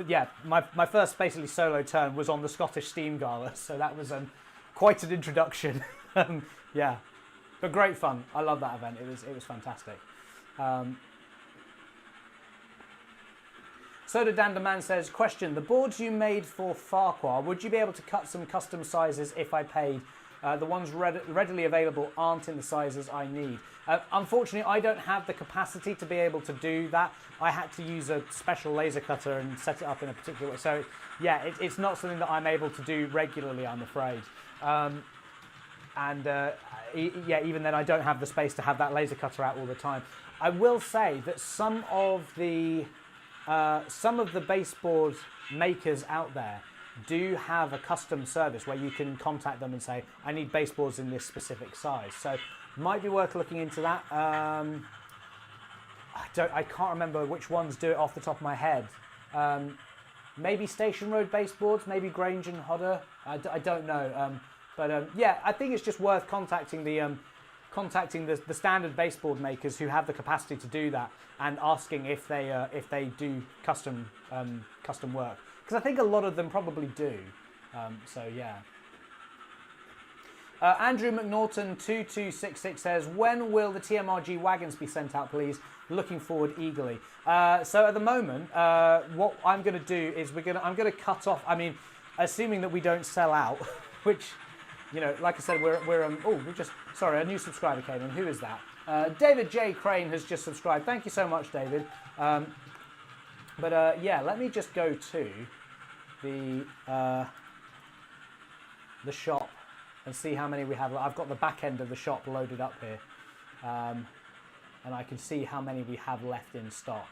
Yeah, my first basically solo turn was on the Scottish Steam Gala, so that was quite an introduction. Yeah, but great fun. I love that event. It was fantastic. Soda Danderman says, question, the boards you made for Farquhar, would you be able to cut some custom sizes if I paid? The ones readily available aren't in the sizes I need. Unfortunately, I don't have the capacity to be able to do that. I had to use a special laser cutter and set it up in a particular way. So, yeah, it's not something that I'm able to do regularly, I'm afraid. Yeah, even then, I don't have the space to have that laser cutter out all the time. I will say that some of the baseboard makers out there do have a custom service where you can contact them and say, I need baseboards in this specific size. So might be worth looking into that. I can't remember which ones do it off the top of my head. Maybe Station Road baseboards, maybe Grange and Hodder. I don't know. Yeah, I think it's just worth contacting the standard baseboard makers who have the capacity to do that and asking if they do custom work. Because I think a lot of them probably do. So yeah. Andrew McNaughton 2266 says, when will the TMRG wagons be sent out, please? Looking forward eagerly. So at the moment, what I'm going to do is I'm going to cut off. I mean, assuming that we don't sell out, which, you know, like I said, sorry, a new subscriber came in. Who is that? David J. Crane has just subscribed. Thank you so much, David. Yeah, let me just go to the shop and see how many we have. I've got the back end of the shop loaded up here, and I can see how many we have left in stock.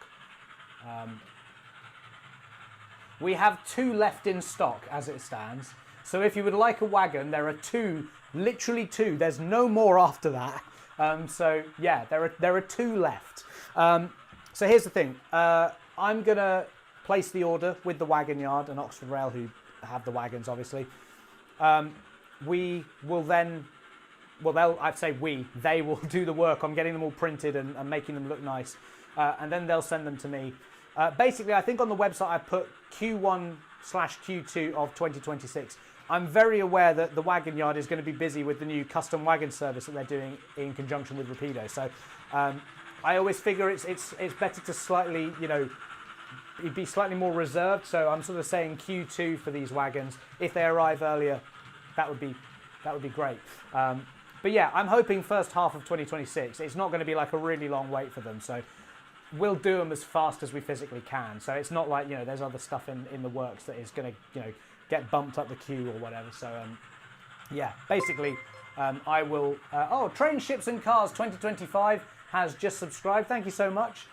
We have 2 left in stock as it stands. So if you would like a wagon, there are 2, literally 2. There's no more after that. So yeah, there are 2 left. So here's the thing. I'm gonna place the order with the wagon yard and Oxford Rail, who have the wagons, obviously. We will then, they will do the work on getting them all printed and making them look nice, and then they'll send them to me. Basically, I think on the website I put Q1/Q2 of 2026. I'm very aware that the wagon yard is going to be busy with the new custom wagon service that they're doing in conjunction with Rapido. So I always figure it's better to slightly, you know, be slightly more reserved. So I'm sort of saying Q2 for these wagons. If they arrive earlier, that would be great. But yeah, I'm hoping first half of 2026. It's not going to be like a really long wait for them. So we'll do them as fast as we physically can. So it's not like, you know, there's other stuff in the works that is going to, you know, get bumped up the queue or whatever. So yeah, basically I will. Train, Ships and Cars 2025 has just subscribed. Thank you so much.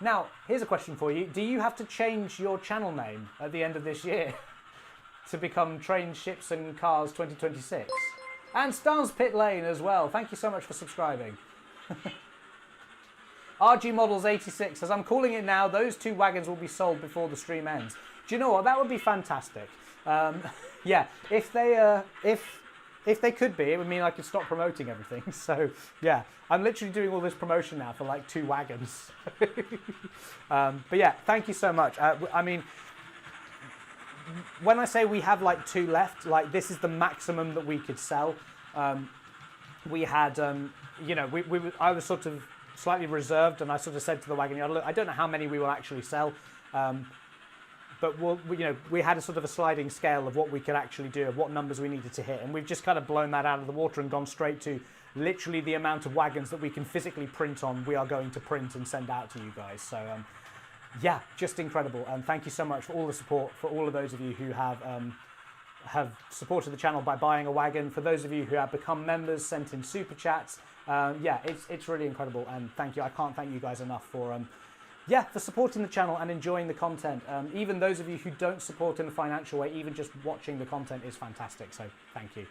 Now, here's a question for you. Do you have to change your channel name at the end of this year to become Train, Ships and Cars 2026? And Starnes Pit Lane as well. Thank you so much for subscribing. RG Models 86 says, I'm calling it now. Those 2 wagons will be sold before the stream ends. Do you know what? That would be fantastic. Yeah, if they could be, it would mean I could stop promoting everything. So, yeah, I'm literally doing all this promotion now for like 2 wagons. But yeah, thank you so much. I mean, when I say we have like 2 left, like this is the maximum that we could sell. We had, you know, I was sort of slightly reserved, and I sort of said to the wagon yard, look, I don't know how many we will actually sell, but you know, we had a sort of a sliding scale of what we could actually do, of what numbers we needed to hit, and we've just kind of blown that out of the water and gone straight to literally the amount of wagons that we can physically print on. We are going to print and send out to you guys. So. Yeah, just incredible, and thank you so much for all the support, for all of those of you who have supported the channel by buying a wagon, for those of you who have become members, sent in super chats. Yeah, it's really incredible, and thank you. I can't thank you guys enough for yeah, for supporting the channel and enjoying the content. Even those of you who don't support in a financial way, even just watching the content is fantastic, so thank you.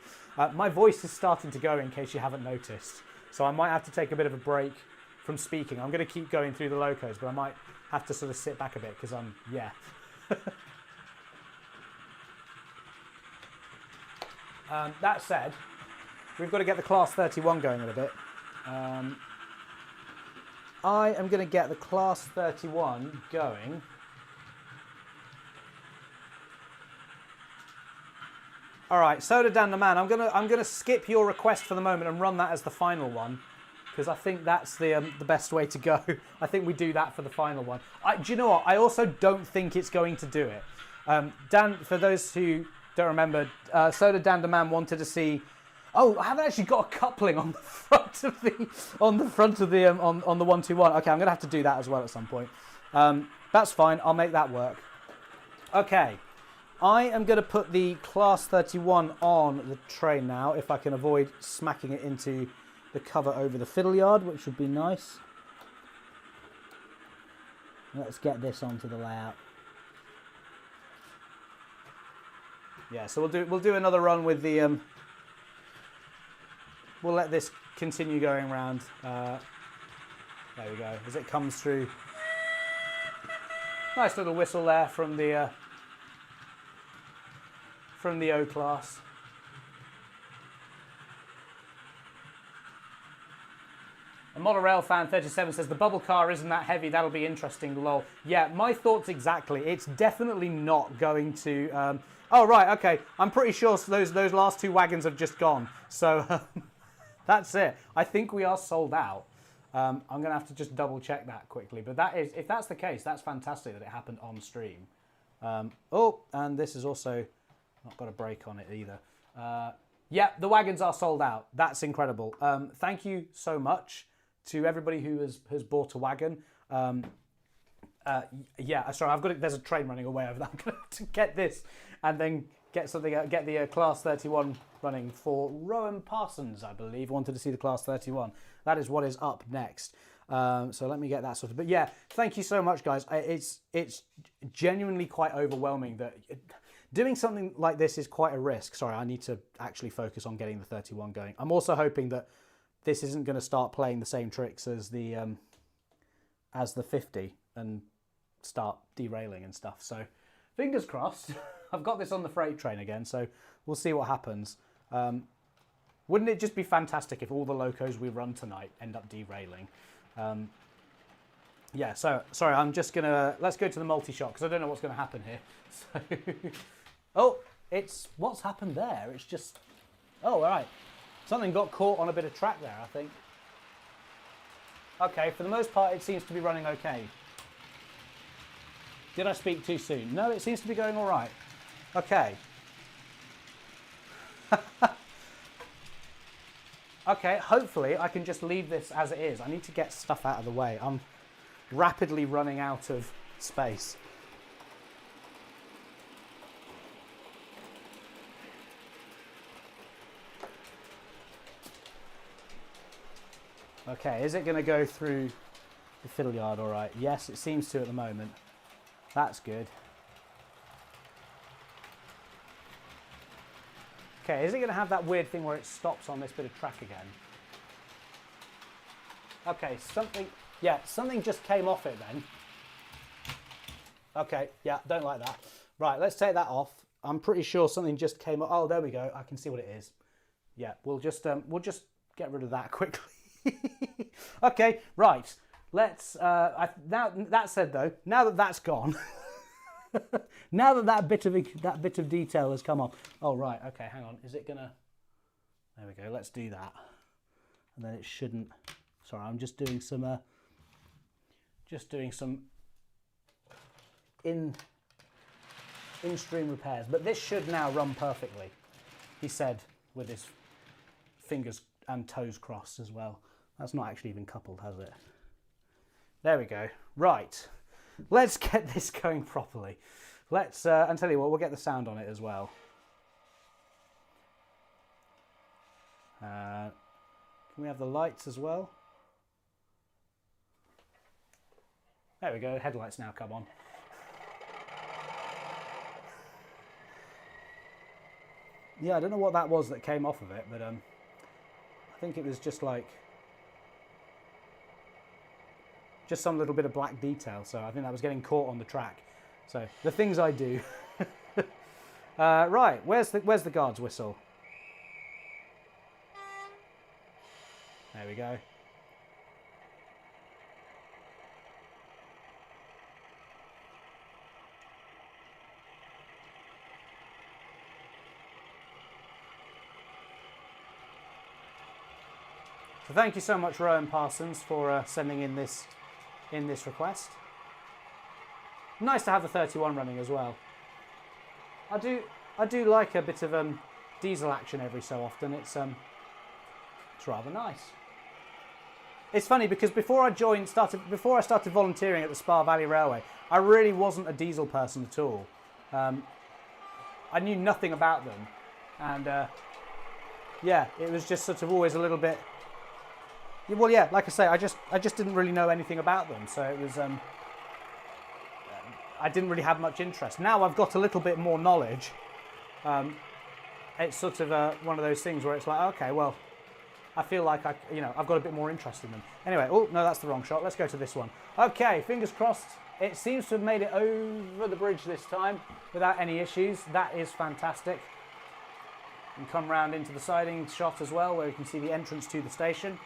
My voice is starting to go, in case you haven't noticed, so I might have to take a bit of a break from speaking. I'm going to keep going through the locos, but I might have to sort of sit back a bit because I'm, yeah. That said, we've got to get the Class 31 going in a bit. I am going to get the Class 31 going. All right, Soda Dan the Man, I'm gonna skip your request for the moment and run that as the final one, because I think that's the best way to go. I think we do that for the final one. Do you know what? I also don't think it's going to do it. Dan, for those who don't remember, Soda Dan the Man wanted to see. Oh, I haven't actually got a coupling on the front of the on the 121. Okay, I'm gonna have to do that as well at some point. That's fine. I'll make that work. Okay, I am gonna put the Class 31 on the train now, if I can avoid smacking it into the cover over the fiddle yard, which would be nice. Let's get this onto the layout. Yeah, so we'll do another run with the. We'll let this continue going around. There we go. As it comes through. Nice little whistle there from the O Class. A Monorail fan 37 says the bubble car isn't that heavy. That'll be interesting. Lol. Yeah, my thoughts exactly. It's definitely not going to. Oh right, okay. I'm pretty sure those last 2 wagons have just gone. So that's it. I think we are sold out. I'm going to have to just double check that quickly. But that is, if that's the case, that's fantastic that it happened on stream. Oh, and this is also not got a break on it either. Yeah, the wagons are sold out. That's incredible. Thank you so much to everybody who has bought a wagon. Yeah, sorry, there's a train running away over that. I'm going to get this and then get the Class 31 running for Rowan Parsons, I believe, wanted to see the Class 31. That is what is up next. So let me get that sorted. But yeah, thank you so much, guys. It's genuinely quite overwhelming that doing something like this is quite a risk. Sorry, I need to actually focus on getting the 31 going. I'm also hoping that this isn't going to start playing the same tricks as the 50 and start derailing and stuff. So fingers crossed. I've got this on the freight train again, so we'll see what happens. Wouldn't it just be fantastic if all the locos we run tonight end up derailing? Yeah, so sorry, I'm just gonna, let's go to the multi-shot because I don't know what's gonna happen here. So, oh, what's happened there? It's just, oh, all right. Something got caught on a bit of track there, I think. Okay, for the most part, it seems to be running okay. Did I speak too soon? No, it seems to be going all right. Okay. Okay, hopefully I can just leave this as it is. I need to get stuff out of the way. I'm rapidly running out of space. Okay, is it going to go through the fiddle yard all right? Yes, it seems to at the moment. That's good. Okay, is it going to have that weird thing where it stops on this bit of track again? Okay, something just came off it then. Okay, yeah, don't like that. Right, let's take that off. I'm pretty sure something just came off. Oh, there we go. I can see what it is. Yeah, we'll just get rid of that quickly. Okay, right. Let's. Now that said though, now that that's gone, now that that bit of detail has come off. Oh right. Okay, hang on. Is it gonna? There we go. Let's do that, and then it shouldn't. Sorry, I'm just doing some in-stream repairs, but this should now run perfectly, he said with his fingers and toes crossed as well. That's not actually even coupled, has it? There we go. Right, let's get this going properly. Let's, and tell you what, we'll get the sound on it as well. Can we have the lights as well? There we go, headlights now come on. Yeah, I don't know what that was that came off of it, but I think it was just like, just some little bit of black detail, so I think that was getting caught on the track. So, the things I do. Right, where's the guard's whistle? There we go. So thank you so much, Rowan Parsons, for sending in this request. Nice to have the 31 running as well. I do like a bit of diesel action every so often. It's rather nice. It's funny because before I started volunteering at the Spa Valley Railway, I really wasn't a diesel person at all. I knew nothing about them, and yeah, it was just sort of always a little bit. Well, yeah, like I say, I just didn't really know anything about them, so it was I didn't really have much interest. Now I've got a little bit more knowledge. It's sort of one of those things where it's like, okay, well, I feel like I've got a bit more interest in them. Anyway, oh no, that's the wrong shot. Let's go to this one. Okay, fingers crossed. It seems to have made it over the bridge this time without any issues. That is fantastic. And come round into the siding shot as well, where you can see the entrance to the station.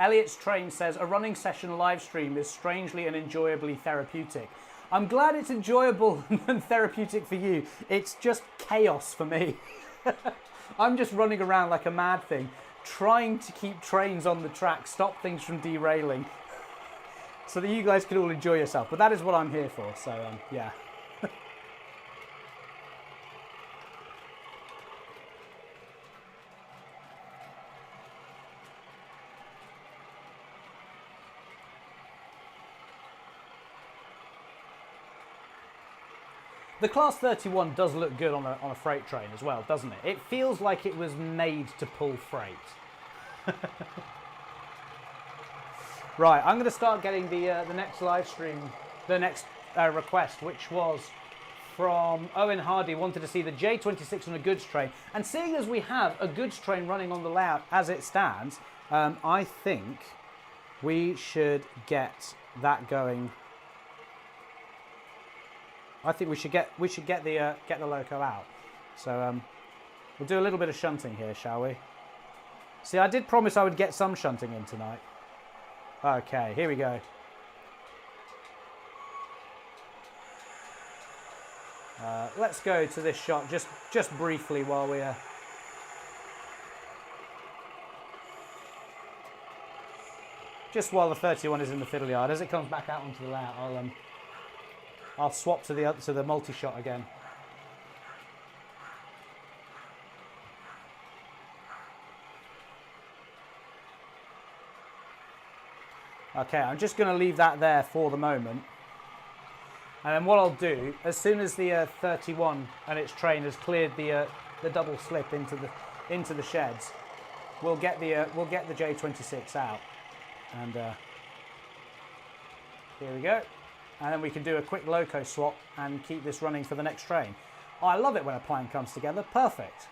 Elliot's Train says, a running session live stream is strangely and enjoyably therapeutic. I'm glad it's enjoyable and therapeutic for you. It's just chaos for me. I'm just running around like a mad thing, trying to keep trains on the track, stop things from derailing, so that you guys can all enjoy yourself. But that is what I'm here for, so yeah. The Class 31 does look good on a freight train as well, doesn't it? It feels like it was made to pull freight. Right, I'm going to start getting the next live stream, the next request, which was from Owen Hardy, wanted to see the J26 on a goods train. And seeing as we have a goods train running on the layout as it stands, I think we should get that going. I think we should get the loco out. So we'll do a little bit of shunting here, shall we? See, I did promise I would get some shunting in tonight. Okay, here we go. Let's go to this shot just briefly while we just while the 31 is in the fiddle yard. As it comes back out onto the layout, I'll swap to the multi-shot again. Okay, I'm just going to leave that there for the moment. And then what I'll do, as soon as the 31 and its train has cleared the double slip into the sheds, we'll get the J26 out. And here we go. And then we can do a quick loco swap and keep this running for the next train. Oh, I love it when a plan comes together. Perfect.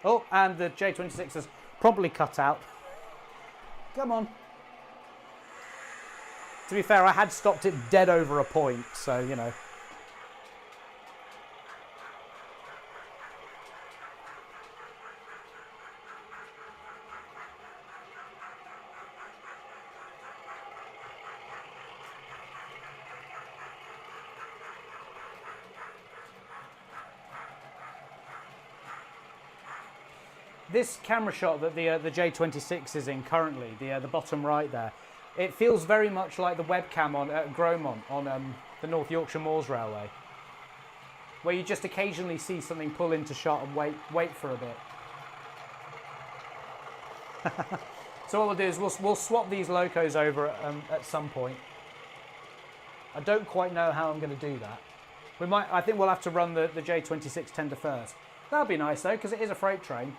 Oh, and the J26 has promptly cut out. Come on. To be fair, I had stopped it dead over a point, so, you know. This camera shot that the J26 is in currently, the bottom right there, it feels very much like the webcam on at Gromont on the North Yorkshire Moors Railway, where you just occasionally see something pull into shot and wait for a bit. So what we'll do is we'll swap these locos over at some point. I don't quite know how I'm going to do that. I think we'll have to run the J26 tender first. That'll be nice though, because it is a freight train.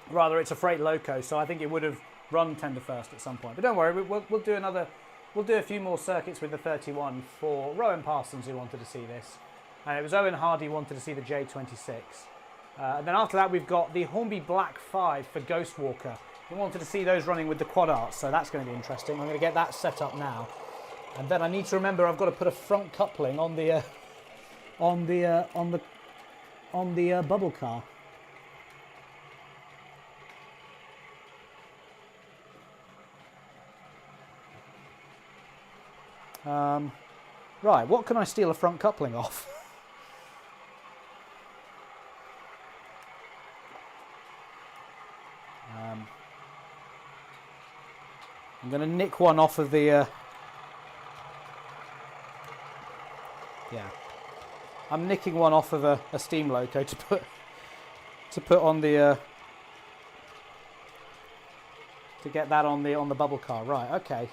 Rather, it's a freight loco, so I think it would have run tender first at some point. But don't worry, we'll do another. We'll do a few more circuits with the 31 for Rowan Parsons, who wanted to see this, and it was Owen Hardy who wanted to see the J26. And then after that, we've got the Hornby Black 5 for Ghost Walker. We wanted to see those running with the quad arts, so that's going to be interesting. I'm going to get that set up now, and then I need to remember I've got to put a front coupling on the bubble car. Right, what can I steal a front coupling off? I'm going to nick one off of the... yeah. I'm nicking one off of a steam loco to put on the... to get that on the bubble car. Right, okay.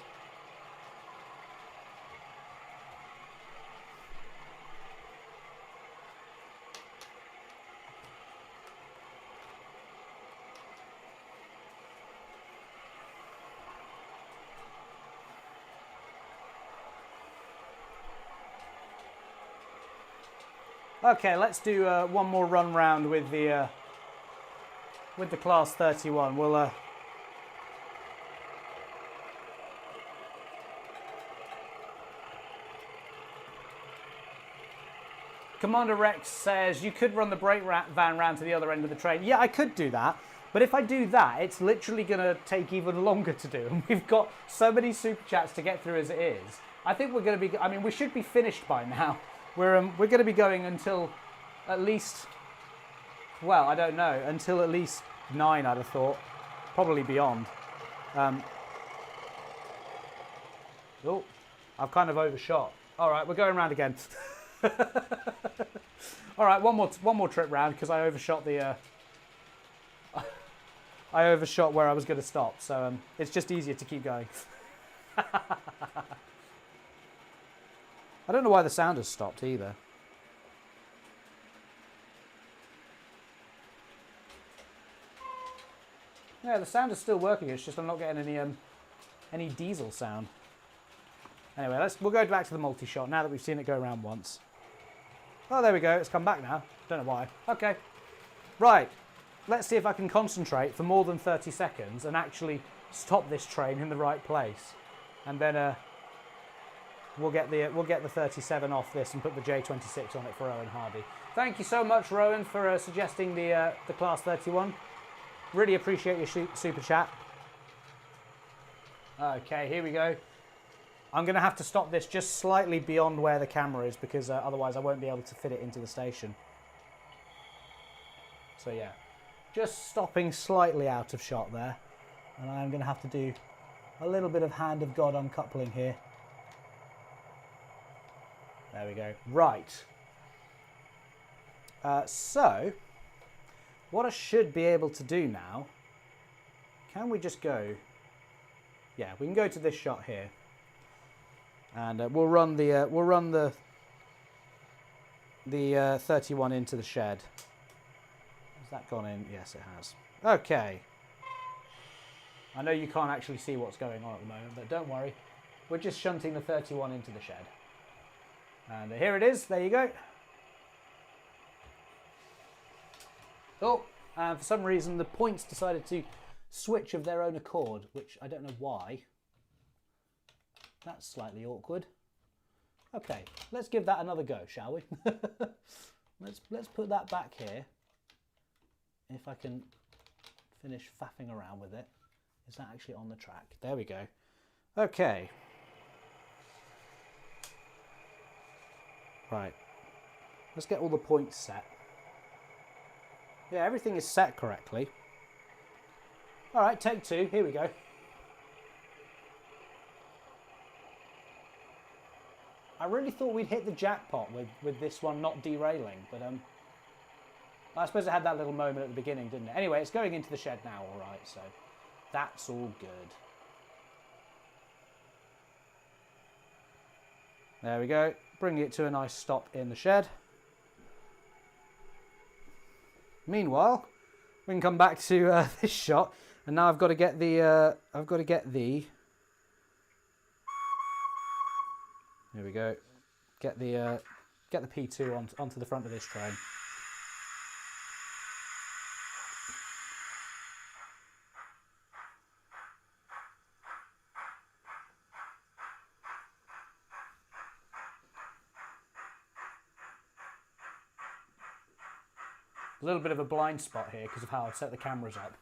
Okay, let's do one more run round with the Class 31. We'll Commander Rex says you could run the brake van round to the other end of the train. Yeah, I could do that, but if I do that, it's literally going to take even longer to do. And we've got so many super chats to get through as it is. I think we're going to be. I mean, we should be finished by now. We're going to be going until at least, well, I don't know, until at least 9, I'd have thought. Probably beyond. Oh, I've kind of overshot. All right, we're going round again. All right, one more trip round because I overshot the. I overshot where I was going to stop, so it's just easier to keep going. I don't know why the sound has stopped either. Yeah, the sound is still working. It's just I'm not getting any diesel sound. Anyway, we'll go back to the multi-shot now that we've seen it go around once. Oh, there we go. It's come back now. Don't know why. Okay. Right. Let's see if I can concentrate for more than 30 seconds and actually stop this train in the right place. And then we'll get the 37 off this and put the J26 on it for Owen Hardy. Thank you so much, Rowan, for suggesting the Class 31. Really appreciate your super chat. Okay, here we go. I'm going to have to stop this just slightly beyond where the camera is because otherwise I won't be able to fit it into the station. So yeah, just stopping slightly out of shot there. And I'm going to have to do a little bit of hand of God uncoupling here. There we go. Right. So, what I should be able to do now, can we just go, yeah, we can go to this shot here, and we'll run the 31 into the shed. Has that gone in? Yes, it has. Okay. I know you can't actually see what's going on at the moment, but don't worry. We're just shunting the 31 into the shed. And here it is. There you go. Oh, and for some reason the points decided to switch of their own accord, which I don't know why. That's slightly awkward. Okay, let's give that another go, shall we? let's put that back here. If I can finish faffing around with it. Is that actually on the track? There we go. Okay. Right. Let's get all the points set. Yeah, everything is set correctly. All right, take two. Here we go. I really thought we'd hit the jackpot with this one not derailing, but I suppose it had that little moment at the beginning, didn't it? Anyway, it's going into the shed now, all right, so that's all good. There we go. Bring it to a nice stop in the shed. Meanwhile, we can come back to this shot, and now I've got to get the Here we go. Get the P2 onto the front of this train. A little bit of a blind spot here because of how I've set the cameras up.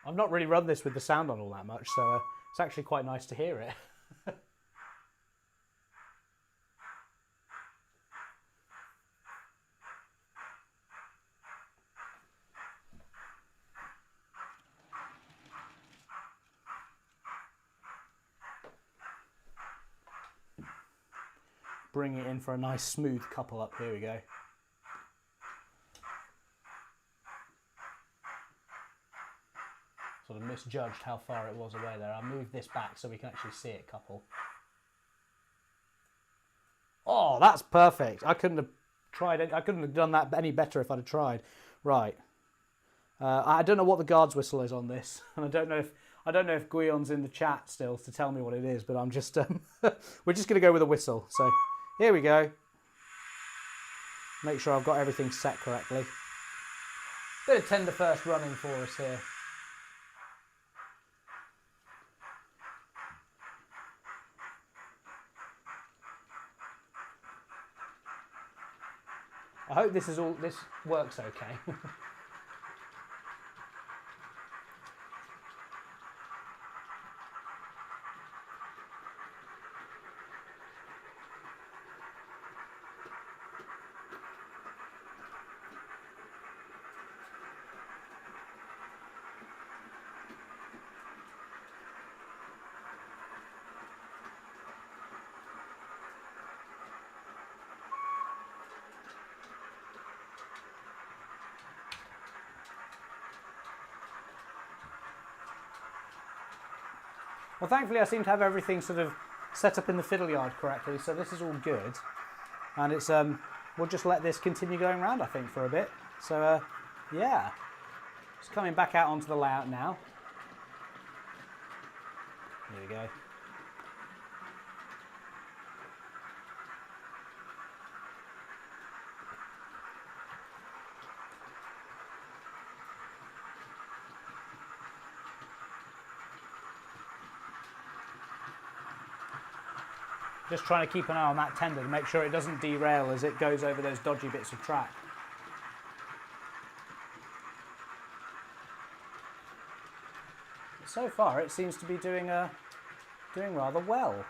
I've not really run this with the sound on all that much, so it's actually quite nice to hear it. Bring it in for a nice smooth couple up. Here we go. Sort of misjudged how far it was away there. I'll move this back so we can actually see it couple. Oh, that's perfect. I couldn't have done that any better if I'd have tried. Right. I don't know what the guard's whistle is on this, and I don't know if Guion's in the chat still to tell me what it is, but I'm just we're just going to go with a whistle. So here we go. Make sure I've got everything set correctly. Bit of tender first running for us here. I hope this works okay. Well, thankfully I seem to have everything sort of set up in the fiddle yard correctly, so this is all good. And it's we'll just let this continue going around, I think, for a bit. So yeah, just coming back out onto the layout now. Here we go. Just trying to keep an eye on that tender to make sure it doesn't derail as it goes over those dodgy bits of track. So far it seems to be doing rather well.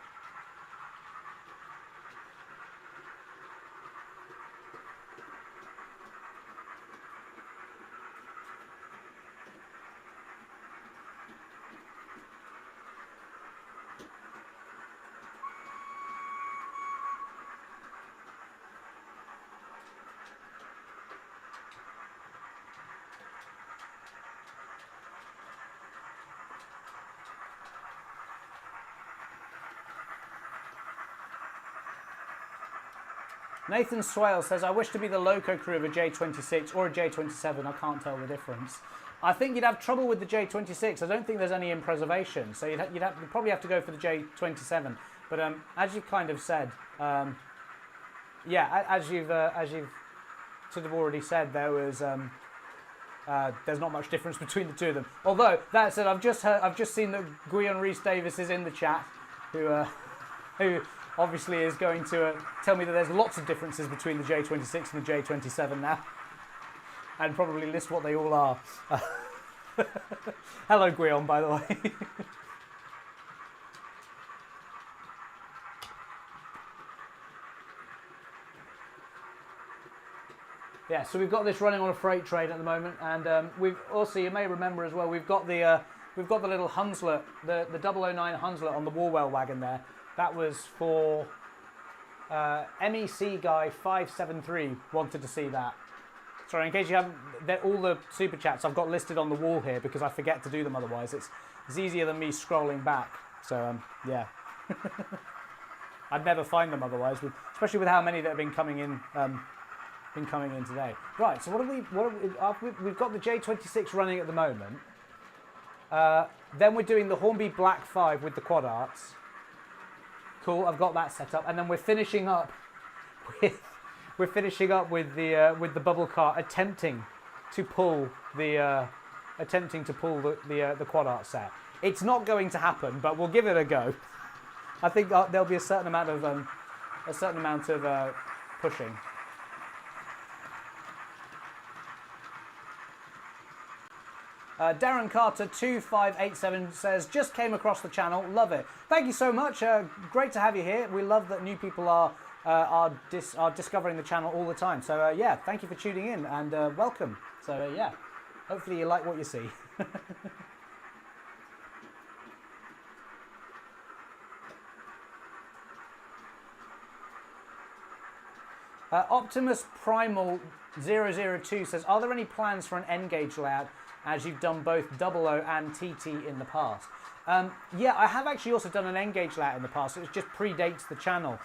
Nathan Swale says, I wish to be the loco crew of a J26 or a J27. I can't tell the difference. I think you'd have trouble with the J26. I don't think there's any in preservation. So you'd probably have to go for the J27. But as you've kind of said, yeah, as you've sort of already said, there's not much difference between the two of them. Although that said, I've just seen that Guion Reese Davis is in the chat, who obviously is going to tell me that there's lots of differences between the J26 and the J27 now, and probably list what they all are. Hello, Guion, by the way. Yeah, so we've got this running on a freight train at the moment, and we've also, you may remember as well, we've got the little Hunslet, the 009 Hunslet on the Warwell wagon there. That was for MEC guy 573 wanted to see that. Sorry, in case you haven't, all the super chats I've got listed on the wall here because I forget to do them otherwise. It's easier than me scrolling back. So yeah, I'd never find them otherwise, especially with how many that have been coming in. Today. Right, so we've got the J26 running at the moment. Then we're doing the Hornby Black 5 with the quad arts. Cool, I've got that set up, and then we're finishing up with the bubble car attempting to pull the quad art set. It's not going to happen, but we'll give it a go. I think there'll be a certain amount of pushing. Darren Carter 2587 says, just came across the channel, love it. Thank you so much. Great to have you here. We love that new people are discovering the channel all the time. So yeah, thank you for tuning in and welcome. So yeah, hopefully you like what you see. Optimus Primal 002 says, are there any plans for an N-gauge layout, as you've done both 00 and TT in the past? Yeah, I have actually also done an N-gauge layout in the past. It just predates the channel.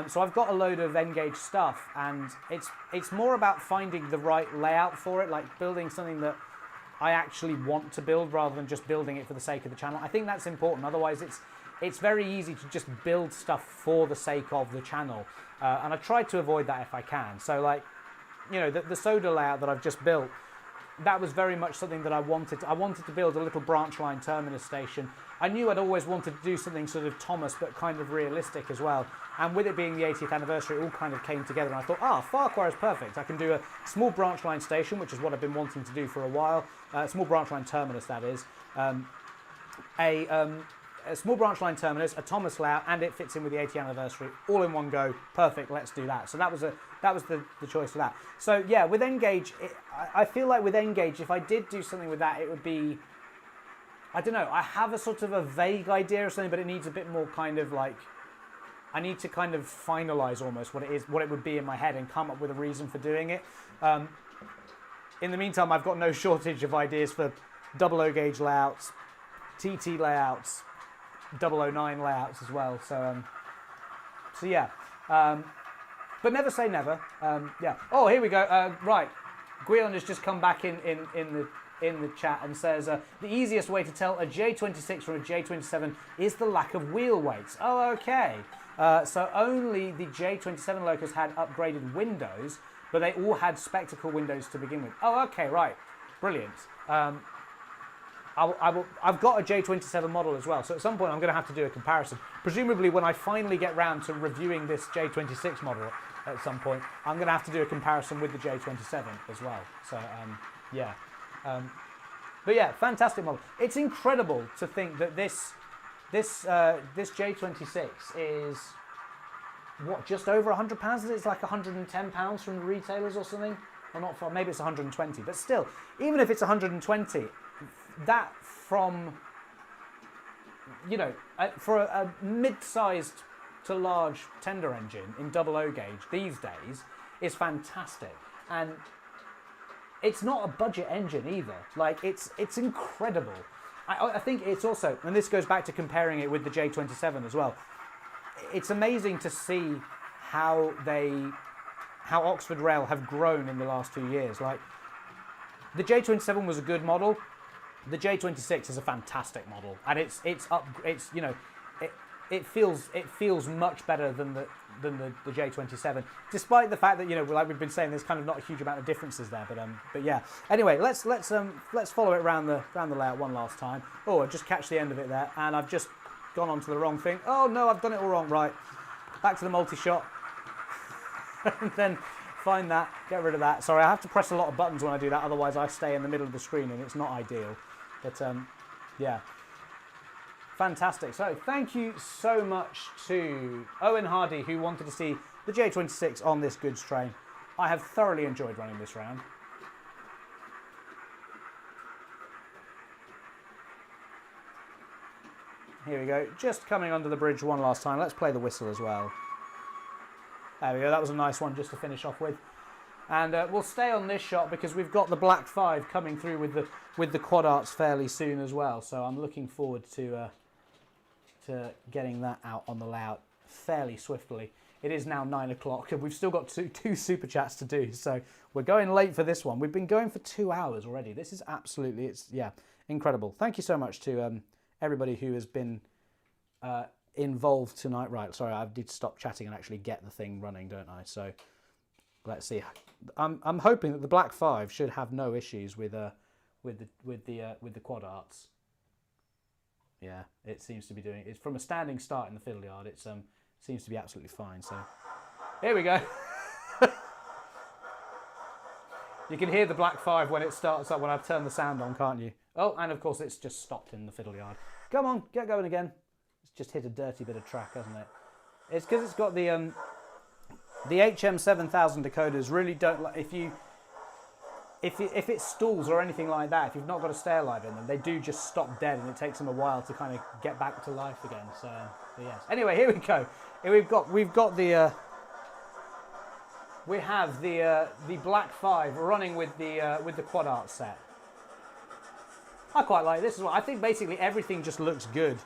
So I've got a load of N-gauge stuff, and it's more about finding the right layout for it, like building something that I actually want to build rather than just building it for the sake of the channel. I think that's important. Otherwise, it's very easy to just build stuff for the sake of the channel. And I try to avoid that if I can. So like, you know, the soda layout that I've just built, that was very much something that I wanted. I wanted to build a little branch line terminus station. I knew I'd always wanted to do something sort of Thomas, but kind of realistic as well. And with it being the 80th anniversary, it all kind of came together. And I thought, Farquhar is perfect. I can do a small branch line station, which is what I've been wanting to do for a while. Small branch line terminus, that is. A small branch line terminus, a Thomas layout, and it fits in with the 80th anniversary, all in one go. Perfect, let's do that. So that was the choice for that. So yeah, with N-gauge, I feel like with N-gauge, if I did do something with that, it would be, I don't know, I have a sort of a vague idea of something, but it needs a bit more kind of like, I need to kind of finalize almost what it would be in my head and come up with a reason for doing it. In the meantime, I've got no shortage of ideas for 00 gauge layouts, TT layouts, 009 layouts as well. So yeah, but never say never. Yeah. Oh, here we go. Right, Guion has just come back in the chat and says the easiest way to tell a J26 from a J27 is the lack of wheel weights. Oh, okay. So only the J27 locos had upgraded windows, but they all had spectacle windows to begin with. Oh, okay, right, brilliant. I've got a J27 model as well, so at some point I'm going to have to do a comparison. Presumably when I finally get round to reviewing this J26 model at some point, I'm going to have to do a comparison with the J27 as well. So yeah, but yeah, fantastic model. It's incredible to think that this J26 is what, just over £100? It's like £110 from the retailers or something, or not far. Maybe it's 120, but still, even if it's 120. That from, you know, for a mid-sized to large tender engine in 00 gauge these days is fantastic. And it's not a budget engine either. Like, it's incredible. I think it's also, and this goes back to comparing it with the J27 as well, it's amazing to see how they how Oxford Rail have grown in the last 2 years. Like, the J27 was a good model. The J26 is a fantastic model, and it feels much better than the J27, despite the fact that, you know, like we've been saying, there's kind of not a huge amount of differences there. But yeah. Anyway, let's follow it around the layout one last time. Oh, I just catch the end of it there, and I've just gone on to the wrong thing. Oh no, I've done it all wrong. Right, back to the multi-shot, and then find that, get rid of that. Sorry, I have to press a lot of buttons when I do that, otherwise I stay in the middle of the screen and it's not ideal. But yeah, fantastic. So thank you so much to Owen Hardy, who wanted to see the J26 on this goods train. I have thoroughly enjoyed running this round. Here we go, just coming under the bridge one last time. Let's play the whistle as well. There we go, that was a nice one just to finish off with. And we'll stay on this shot because we've got the Black 5 coming through with the quad arts fairly soon as well. So I'm looking forward to getting that out on the layout fairly swiftly. It is now 9 o'clock and we've still got two super chats to do. So we're going late for this one. We've been going for 2 hours already. This is absolutely, yeah, incredible. Thank you so much to everybody who has been involved tonight. Right, sorry, I need to stop chatting and actually get the thing running, don't I? So let's see. I'm hoping that the Black 5 should have no issues with the quad arts. Yeah, it seems to be doing. It's from a standing start in the fiddle yard. It seems to be absolutely fine. So here we go. You can hear the Black 5 when it starts up when I've turned the sound on, can't you? Oh, and of course it's just stopped in the fiddle yard. Come on, get going again. It's just hit a dirty bit of track, hasn't it? It's because it's got the HM7000 decoders really don't like, if it stalls or anything like that, if you've not got a stay alive in them, they do just stop dead and it takes them a while to kind of get back to life again. So yes. Anyway, here we go. Here we have the Black 5 running with the quad art set. I quite like this as well. I think basically everything just looks good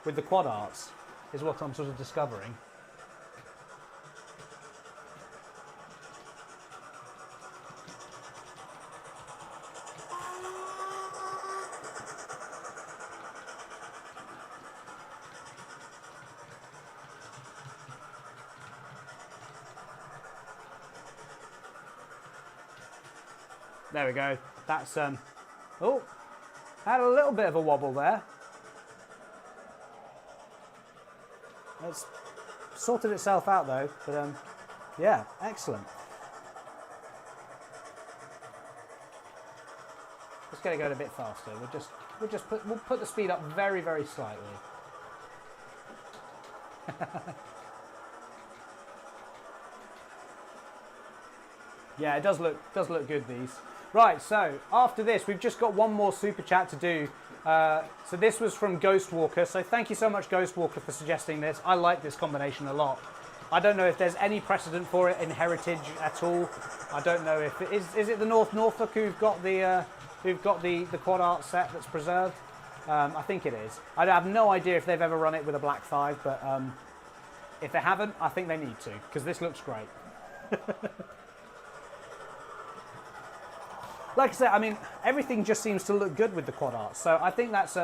with the quad arts, is what I'm sort of discovering. There we go. That's oh, had a little bit of a wobble there. It's sorted itself out though, but yeah, excellent. Let's get it going a bit faster. We'll put the speed up very, very slightly. Yeah, it does look good, these. Right, so after this, we've just got one more super chat to do. So this was from Ghostwalker. So thank you so much, Ghostwalker, for suggesting this. I like this combination a lot. I don't know if there's any precedent for it in Heritage at all. I don't know if it is it the North Norfolk who've got the quad art set that's preserved. I think it is. I have no idea if they've ever run it with a Black 5, but if they haven't, I think they need to because this looks great. Like I said, I mean, everything just seems to look good with the quad art. So I think that's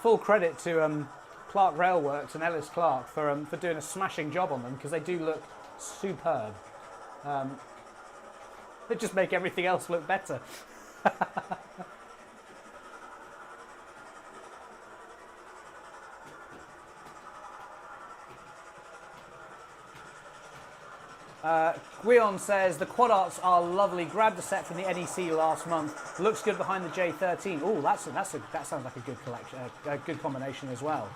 full credit to Clark Railworks and Ellis Clark for doing a smashing job on them because they do look superb. They just make everything else look better. Guion says, the quad arts are lovely. Grabbed a set from the NEC last month. Looks good behind the J13. Oh, that sounds like a good collection, a good combination as well.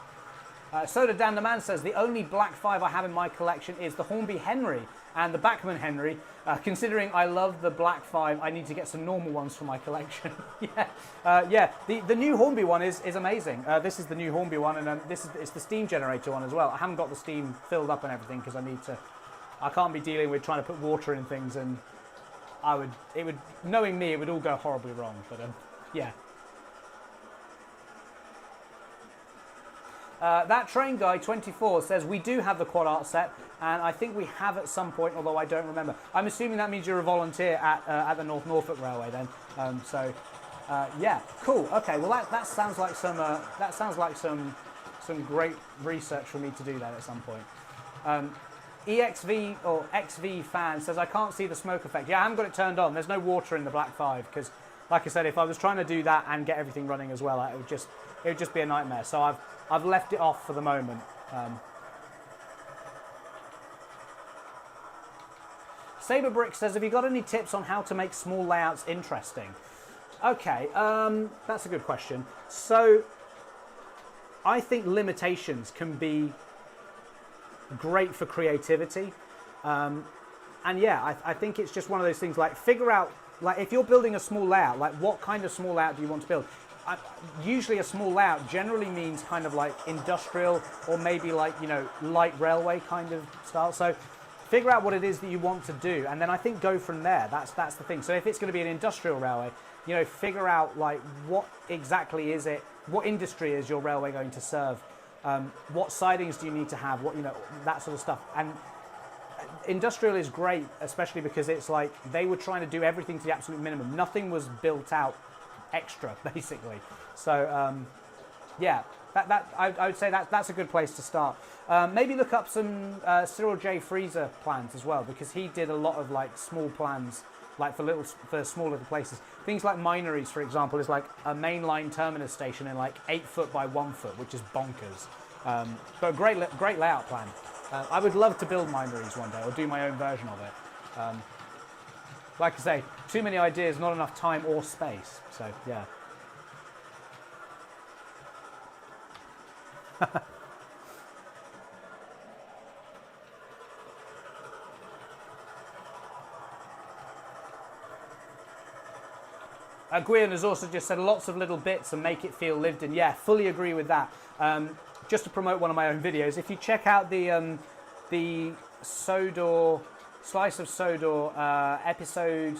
Soda Dan the Man says, the only Black 5 I have in my collection is the Hornby Henry and the Bachmann Henry. Considering I love the Black 5, I need to get some normal ones for my collection. Yeah, the new Hornby one is amazing. This is the new Hornby one, and it's the steam generator one as well. I haven't got the steam filled up and everything because I can't be dealing with trying to put water in things, and knowing me, it would all go horribly wrong. But yeah. That train guy 24 says we do have the quad art set, and I think we have at some point, although I don't remember. I'm assuming that means you're a volunteer at the North Norfolk Railway then. Yeah, cool. Okay, well that sounds like some great research for me to do that at some point. EXV or XV fan says I can't see the smoke effect. Yeah, I haven't got it turned on. There's no water in the Black 5 because, like I said, if I was trying to do that and get everything running as well, it would just be a nightmare. So I've left it off for the moment. Saberbrick says, have you got any tips on how to make small layouts interesting? Okay, that's a good question. So I think limitations can be great for creativity. And yeah, I think it's just one of those things, like figure out, like if you're building a small layout, like what kind of small layout do you want to build? Usually a small layout generally means kind of like industrial or maybe like, you know, light railway kind of style. So figure out what it is that you want to do, and then I think go from there. That's the thing. So if it's going to be an industrial railway, you know, figure out like what exactly is it, what industry is your railway going to serve, what sidings do you need to have, what, you know, that sort of stuff. And industrial is great, especially because it's like they were trying to do everything to the absolute minimum. Nothing was built out extra, basically. So yeah, I would say that's a good place to start. Maybe look up some Cyril J. Freezer plans as well, because he did a lot of like small plans, like for small little places. Things like Minories, for example, is like a mainline terminus station in like 8 foot by 1 foot, which is bonkers. But a great layout plan. I would love to build Minories one day, or do my own version of it. Like I say, too many ideas, not enough time or space. So yeah. Gwion has also just said lots of little bits and make it feel lived in. Yeah, fully agree with that. Just to promote one of my own videos, if you check out the Sodor, Slice of Sodor episode,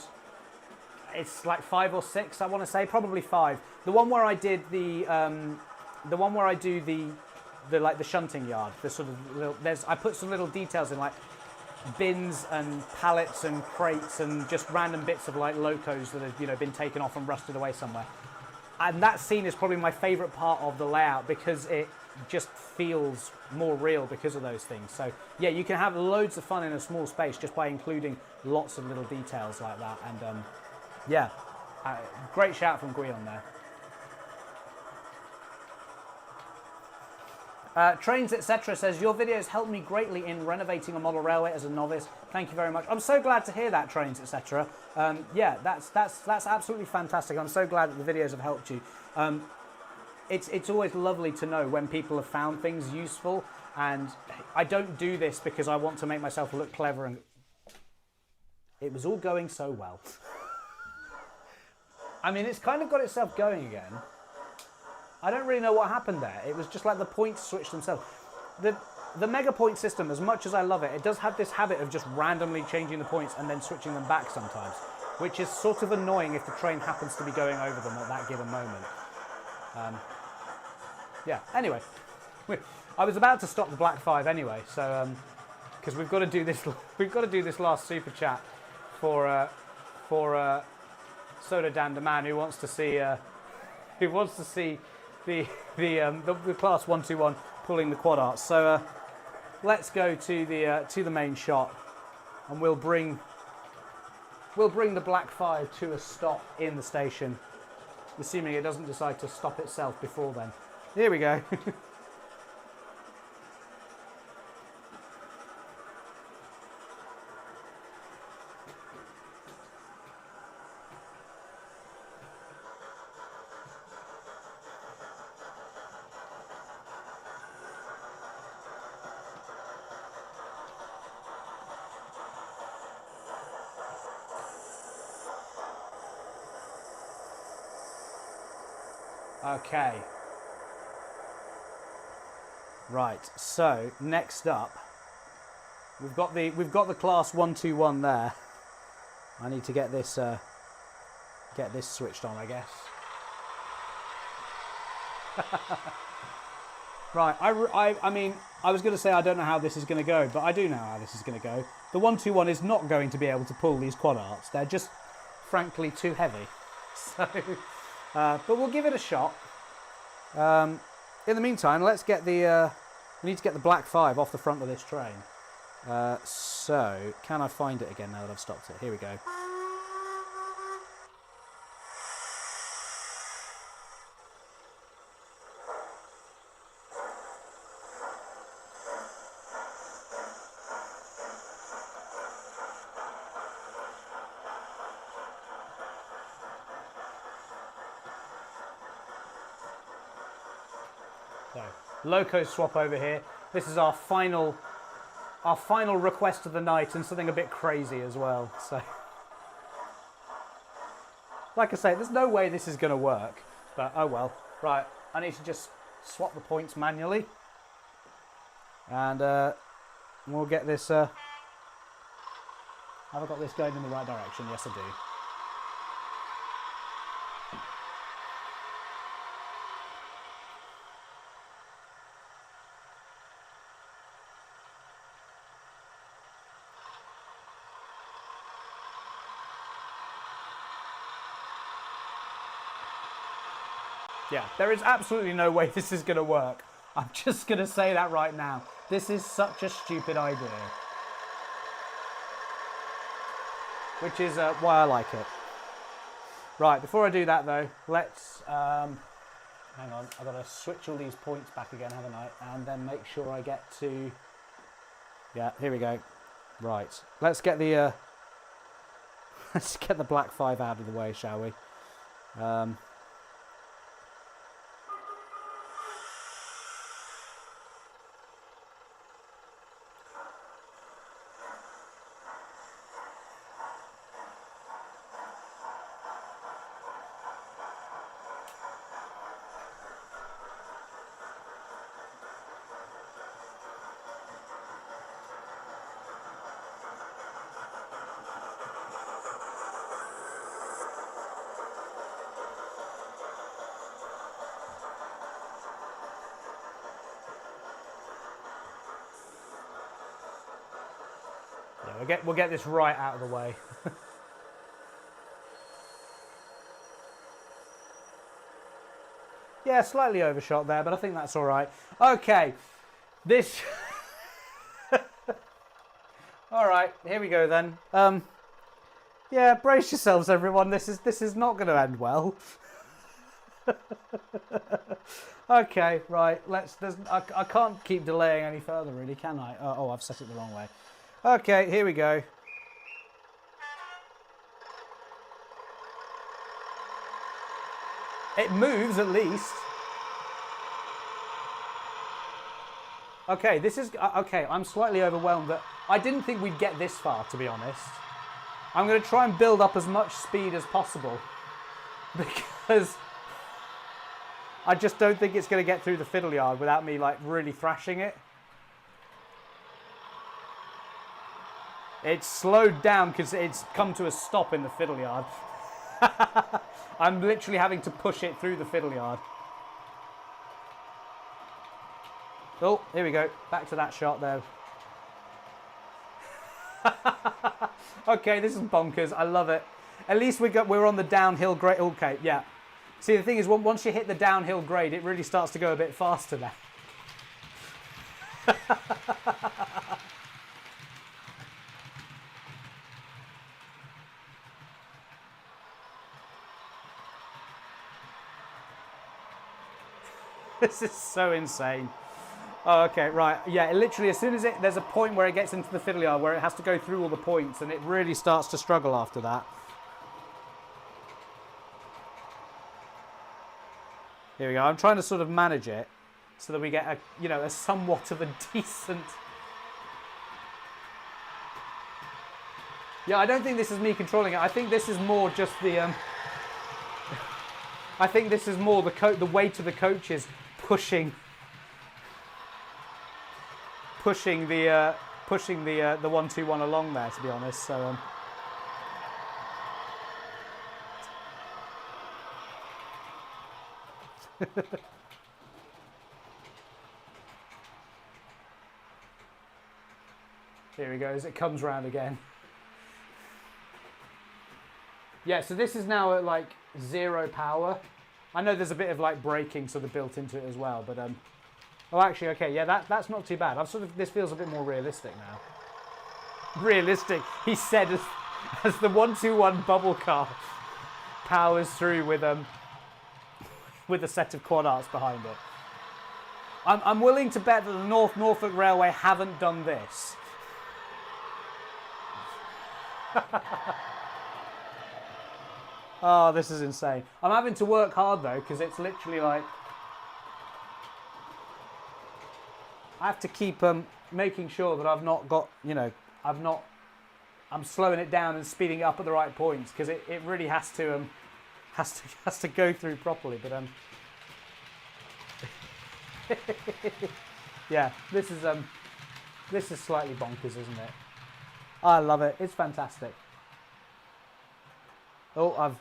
it's like 5 or 6, I want to say, probably 5. The one where I did the one where I do the like the shunting yard. The sort of little, I put some little details in, like bins and pallets and crates and just random bits of like locos that have, you know, been taken off and rusted away somewhere. And that scene is probably my favourite part of the layout because it just feels more real because of those things. So yeah, you can have loads of fun in a small space just by including lots of little details like that. And yeah, great shout from Gwion there. Trains Etc. says, your videos helped me greatly in renovating a model railway as a novice. Thank you very much. I'm so glad to hear that, Trains Etc. Yeah, that's absolutely fantastic. I'm so glad that the videos have helped you. It's always lovely to know when people have found things useful, and I don't do this because I want to make myself look clever, and it was all going so well. I mean, it's kind of got itself going again. I don't really know what happened there. It was just like the points switched themselves. The mega point system, as much as I love it, it does have this habit of just randomly changing the points and then switching them back sometimes, which is sort of annoying if the train happens to be going over them at that given moment. Yeah, anyway, I was about to stop the Black 5 anyway, so because we've got to do this last super chat for Soda Dan, the man who wants to see the class 121 pulling the quad arts. So let's go to the main shot, and we'll bring the Black 5 to a stop in the station, assuming it doesn't decide to stop itself before then. Here we go. Okay. Right. So next up, we've got the class 121 there. I need to get this switched on, I guess. Right, I mean, I was going to say I don't know how this is going to go, but I do know how this is going to go. The 121 is not going to be able to pull these quad arts. They're just, frankly, too heavy. So, but we'll give it a shot. In the meantime, let's get the... we need to get the black 5 off the front of this train. So, can I find it again now that I've stopped it? Here we go. So, loco swap over here. This is our final request of the night, and something a bit crazy as well. So, like I say, there's no way this is going to work, but oh well. Right, I need to just swap the points manually, and we'll get this. Have I got this going in the right direction? Yes, I do. Yeah, there is absolutely no way this is going to work. I'm just going to say that right now. This is such a stupid idea. Which is why I like it. Right, before I do that though, let's... hang on, I've got to switch all these points back again, haven't I? And then make sure I get to... Yeah, here we go. Right, let's get the... let's get the black 5 out of the way, shall we? Yeah, we'll get this right out of the way. Yeah, slightly overshot there, but I think that's all right. Okay, this... all right, here we go then. Yeah, brace yourselves, everyone. This is not going to end well. Okay, right. I can't keep delaying any further, really, can I? Oh, I've set it the wrong way. Okay, here we go. It moves at least. Okay, this is... Okay, I'm slightly overwhelmed that... I didn't think we'd get this far, to be honest. I'm going to try and build up as much speed as possible. Because... I just don't think it's going to get through the fiddle yard without me, like, really thrashing it. It's slowed down because it's come to a stop in the fiddle yard. I'm literally having to push it through the fiddle yard. Oh, here we go. Back to that shot there. Okay, this is bonkers. I love it. At least we're on the downhill grade. Okay, yeah. See, the thing is, once you hit the downhill grade, it really starts to go a bit faster now. This is so insane. Oh, okay, right. Yeah, literally, as soon as there's a point where it gets into the fiddle yard where it has to go through all the points, and it really starts to struggle after that. Here we go. I'm trying to sort of manage it so that we get a somewhat of a decent... Yeah, I don't think this is me controlling it. I think this is more just the... I think this is more the weight of the coaches pushing the 121 along there, to be honest. So Here he goes. It comes round again. Yeah, so this is now at like 0 power. I know there's a bit of like braking sort of built into it as well, but oh, actually, okay, yeah, that's not too bad. This feels a bit more realistic now. Realistic, he said as the 121 bubble car powers through with a set of quad arts behind it. I'm willing to bet that the North Norfolk Railway haven't done this. Oh, this is insane. I'm having to work hard though, because it's literally like I have to keep making sure that I've not got, you know, I'm slowing it down and speeding it up at the right points, because it really has to go through properly. But yeah, this is slightly bonkers, isn't it? I love it. It's fantastic. Oh,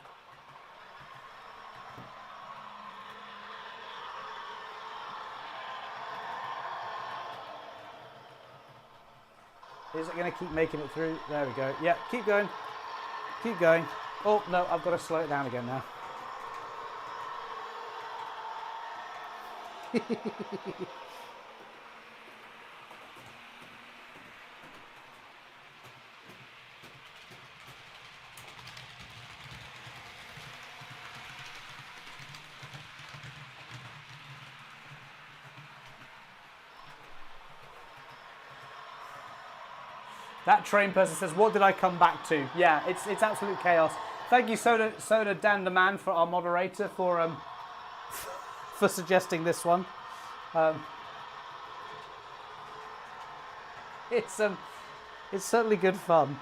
is it going to keep making it through? There we go. Yeah, keep going. Keep going. Oh, no, I've got to slow it down again now. That train person says, what did I come back to? Yeah, it's absolute chaos. Thank you, Soda Dan the Man, for our moderator, for suggesting this one. It's certainly good fun.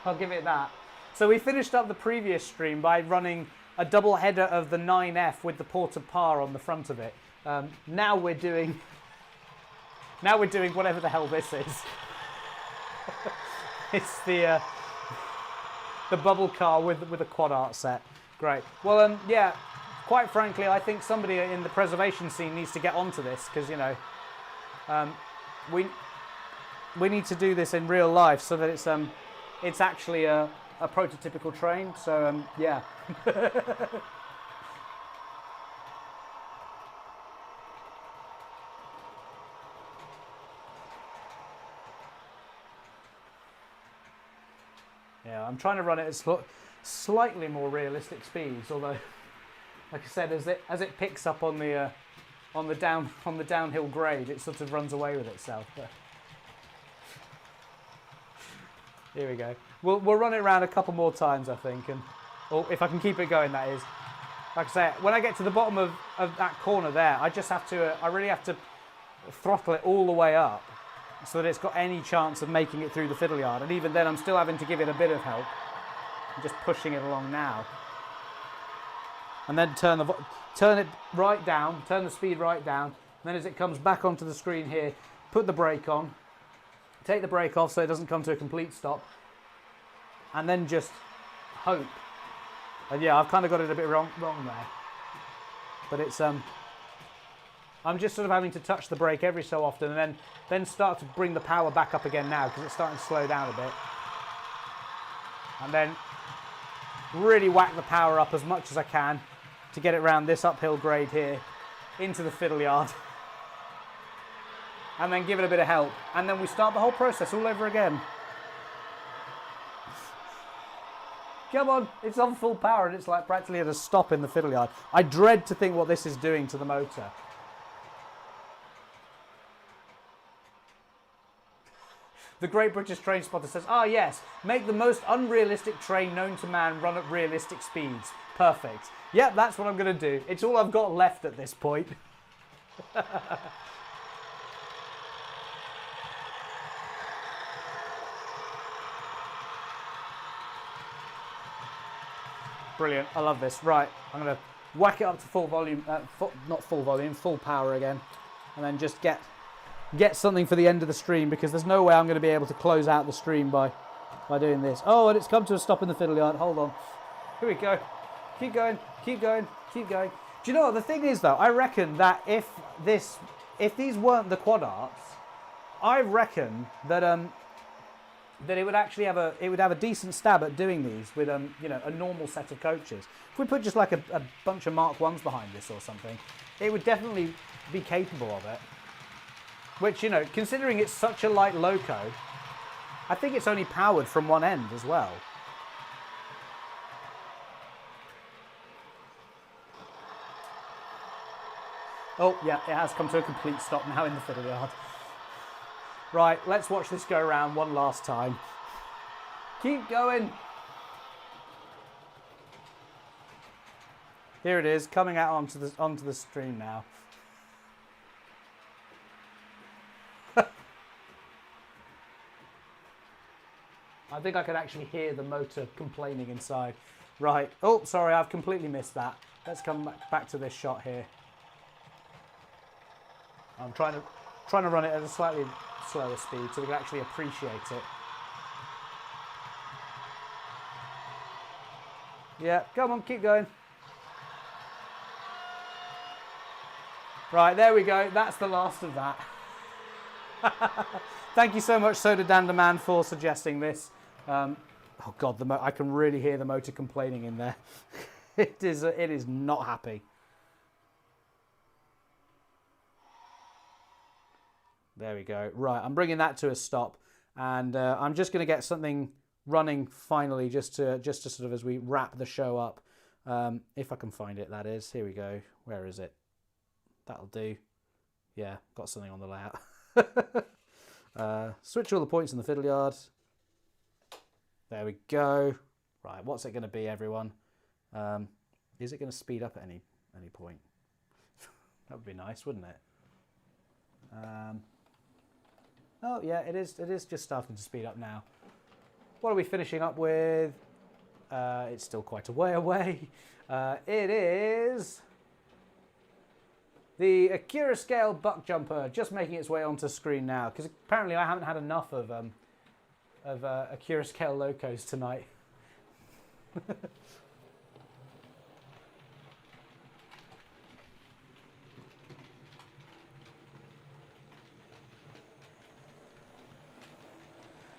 I'll give it that. So we finished up the previous stream by running a double header of the 9F with the Porter Par on the front of it. Now we're doing whatever the hell this is. It's the bubble car with a quad art set. Great. Well, yeah. Quite frankly, I think somebody in the preservation scene needs to get onto this, because you know, we need to do this in real life so that it's actually a prototypical train. So yeah. Yeah, I'm trying to run it at slightly more realistic speeds, although, like I said, as it picks up on the downhill grade, it sort of runs away with itself. But here we go. We'll run it around a couple more times, I think, and if I can keep it going, that is. Like I say, when I get to the bottom of that corner there, I really have to throttle it all the way up, so that it's got any chance of making it through the fiddle yard. And even then, I'm still having to give it a bit of help. I'm just pushing it along now. And then turn it right down, turn the speed right down. And then as it comes back onto the screen here, put the brake on, take the brake off so it doesn't come to a complete stop. And then just hope. And yeah, I've kind of got it a bit wrong there. But it's I'm just sort of having to touch the brake every so often, and then start to bring the power back up again now, because it's starting to slow down a bit. And then really whack the power up as much as I can to get it around this uphill grade here into the fiddle yard. And then give it a bit of help. And then we start the whole process all over again. Come on, it's on full power and it's like practically at a stop in the fiddle yard. I dread to think what this is doing to the motor. The Great British Train Spotter says, ah yes, make the most unrealistic train known to man run at realistic speeds. Perfect. Yep, that's what I'm going to do. It's all I've got left at this point. Brilliant, I love this. Right, I'm going to whack it up to full volume, not full volume, full power again. And then just get something for the end of the stream, because there's no way I'm going to be able to close out the stream by doing this. Oh, and it's come to a stop in the fiddle yard. Hold on. Here we go. Keep going, keep going, keep going. Do you know what the thing is though? I reckon that if these weren't the quad arts, I reckon that that it would actually have a decent stab at doing these with you know, a normal set of coaches. If we put just like a bunch of Mark 1s behind this or something, it would definitely be capable of it. Which, you know, considering it's such a light loco, I think it's only powered from one end as well. Oh, yeah, it has come to a complete stop now in the fiddle yard. Right, let's watch this go around one last time. Keep going. Here it is, coming out onto the stream now. I think I could actually hear the motor complaining inside. Right. Oh, sorry, I've completely missed that. Let's come back to this shot here. I'm trying to run it at a slightly slower speed so we can actually appreciate it. Yeah, come on, keep going. Right, there we go. That's the last of that. Thank you so much, Soda Danderman, for suggesting this. Oh God, I can really hear the motor complaining in there. It is not happy. There we go. Right, I'm bringing that to a stop, and I'm just going to get something running finally, just to sort of as we wrap the show up. If I can find it, that is. Here we go. Where is it? That'll do. Yeah, got something on the layout. Switch all the points in the fiddle yard. There we go. Right, what's it going to be, everyone? Is it going to speed up at any point? That would be nice, wouldn't it? Oh yeah, it is just starting to speed up now. What are we finishing up with? It's still quite a way away. It is the Accurascale Buckjumper, just making its way onto screen now, because apparently I haven't had enough of Accurascale locos tonight.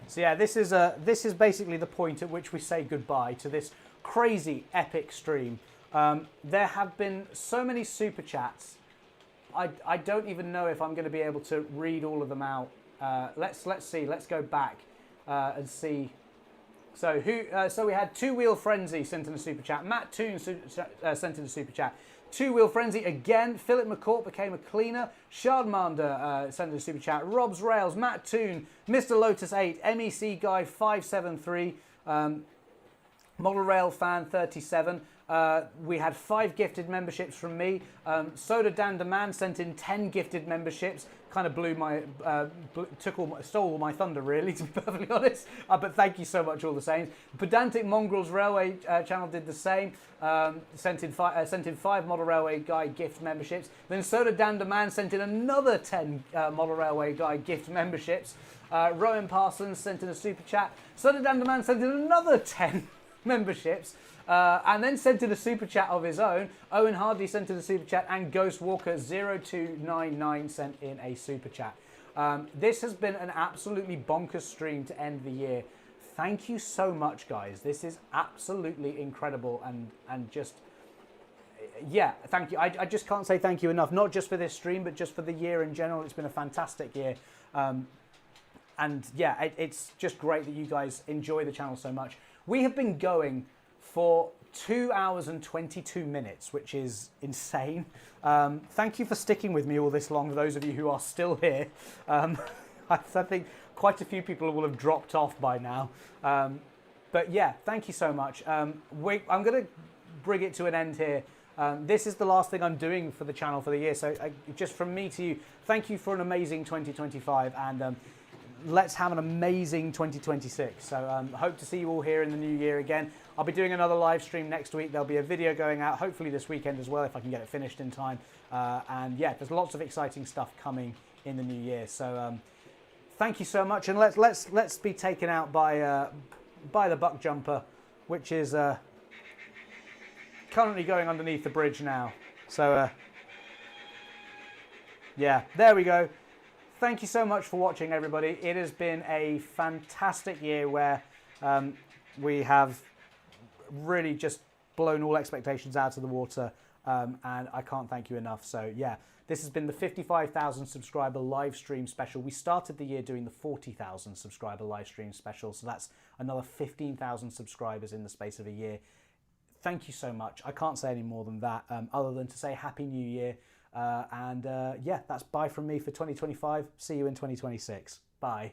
So yeah, this is basically the point at which we say goodbye to this crazy epic stream. There have been so many super chats. I don't even know if I'm going to be able to read all of them out. Let's see. Let's go back and see. So so we had Two Wheel Frenzy sent in a super chat. Matt Toon sent in a super chat. Two Wheel Frenzy again. Philip McCourt became a cleaner. Shardmander sent in a super chat. Rob's Rails, Matt Toon, Mr. Lotus 8, MEC Guy 573, Model Rail Fan 37. We had 5 gifted memberships from me. Soda Danderman sent in 10 gifted memberships. Kind of stole all my thunder, really, to be perfectly honest. But thank you so much all the same. Pedantic Mongrels Railway channel did the same. Sent in 5 Model Railway Guy gift memberships. Then Soda Danderman sent in another 10 Model Railway Guy gift memberships. Rowan Parsons sent in a super chat. Soda Danderman sent in another 10 memberships. And then sent in a super chat of his own. Owen Hardy sent in a super chat, and Ghost Walker 0299 sent in a super chat. This has been an absolutely bonkers stream to end the year. Thank you so much, guys. This is absolutely incredible, and just, yeah, thank you. I just can't say thank you enough, not just for this stream, but just for the year in general. It's been a fantastic year. And yeah, it's just great that you guys enjoy the channel so much. We have been going for 2 hours and 22 minutes, which is insane. Thank you for sticking with me all this long, for those of you who are still here. I think quite a few people will have dropped off by now. But yeah, thank you so much. I'm going to bring it to an end here. This is the last thing I'm doing for the channel for the year. So just from me to you, thank you for an amazing 2025, and let's have an amazing 2026. So hope to see you all here in the new year again. I'll be doing another live stream next week. There'll be a video going out, hopefully this weekend as well, if I can get it finished in time. And yeah, there's lots of exciting stuff coming in the new year. So thank you so much, and let's be taken out by the Buckjumper, which is currently going underneath the bridge now. So yeah, there we go. thank you so much for watching, everybody. It has been a fantastic year where we have really just blown all expectations out of the water, and I can't thank you enough. So yeah, this has been the 55,000 subscriber live stream special. We started the year doing the 40,000 subscriber live stream special, so that's another 15,000 subscribers in the space of a year. Thank you so much. I can't say any more than that, other than to say Happy New Year. Yeah, that's bye from me for 2025. See you in 2026. Bye.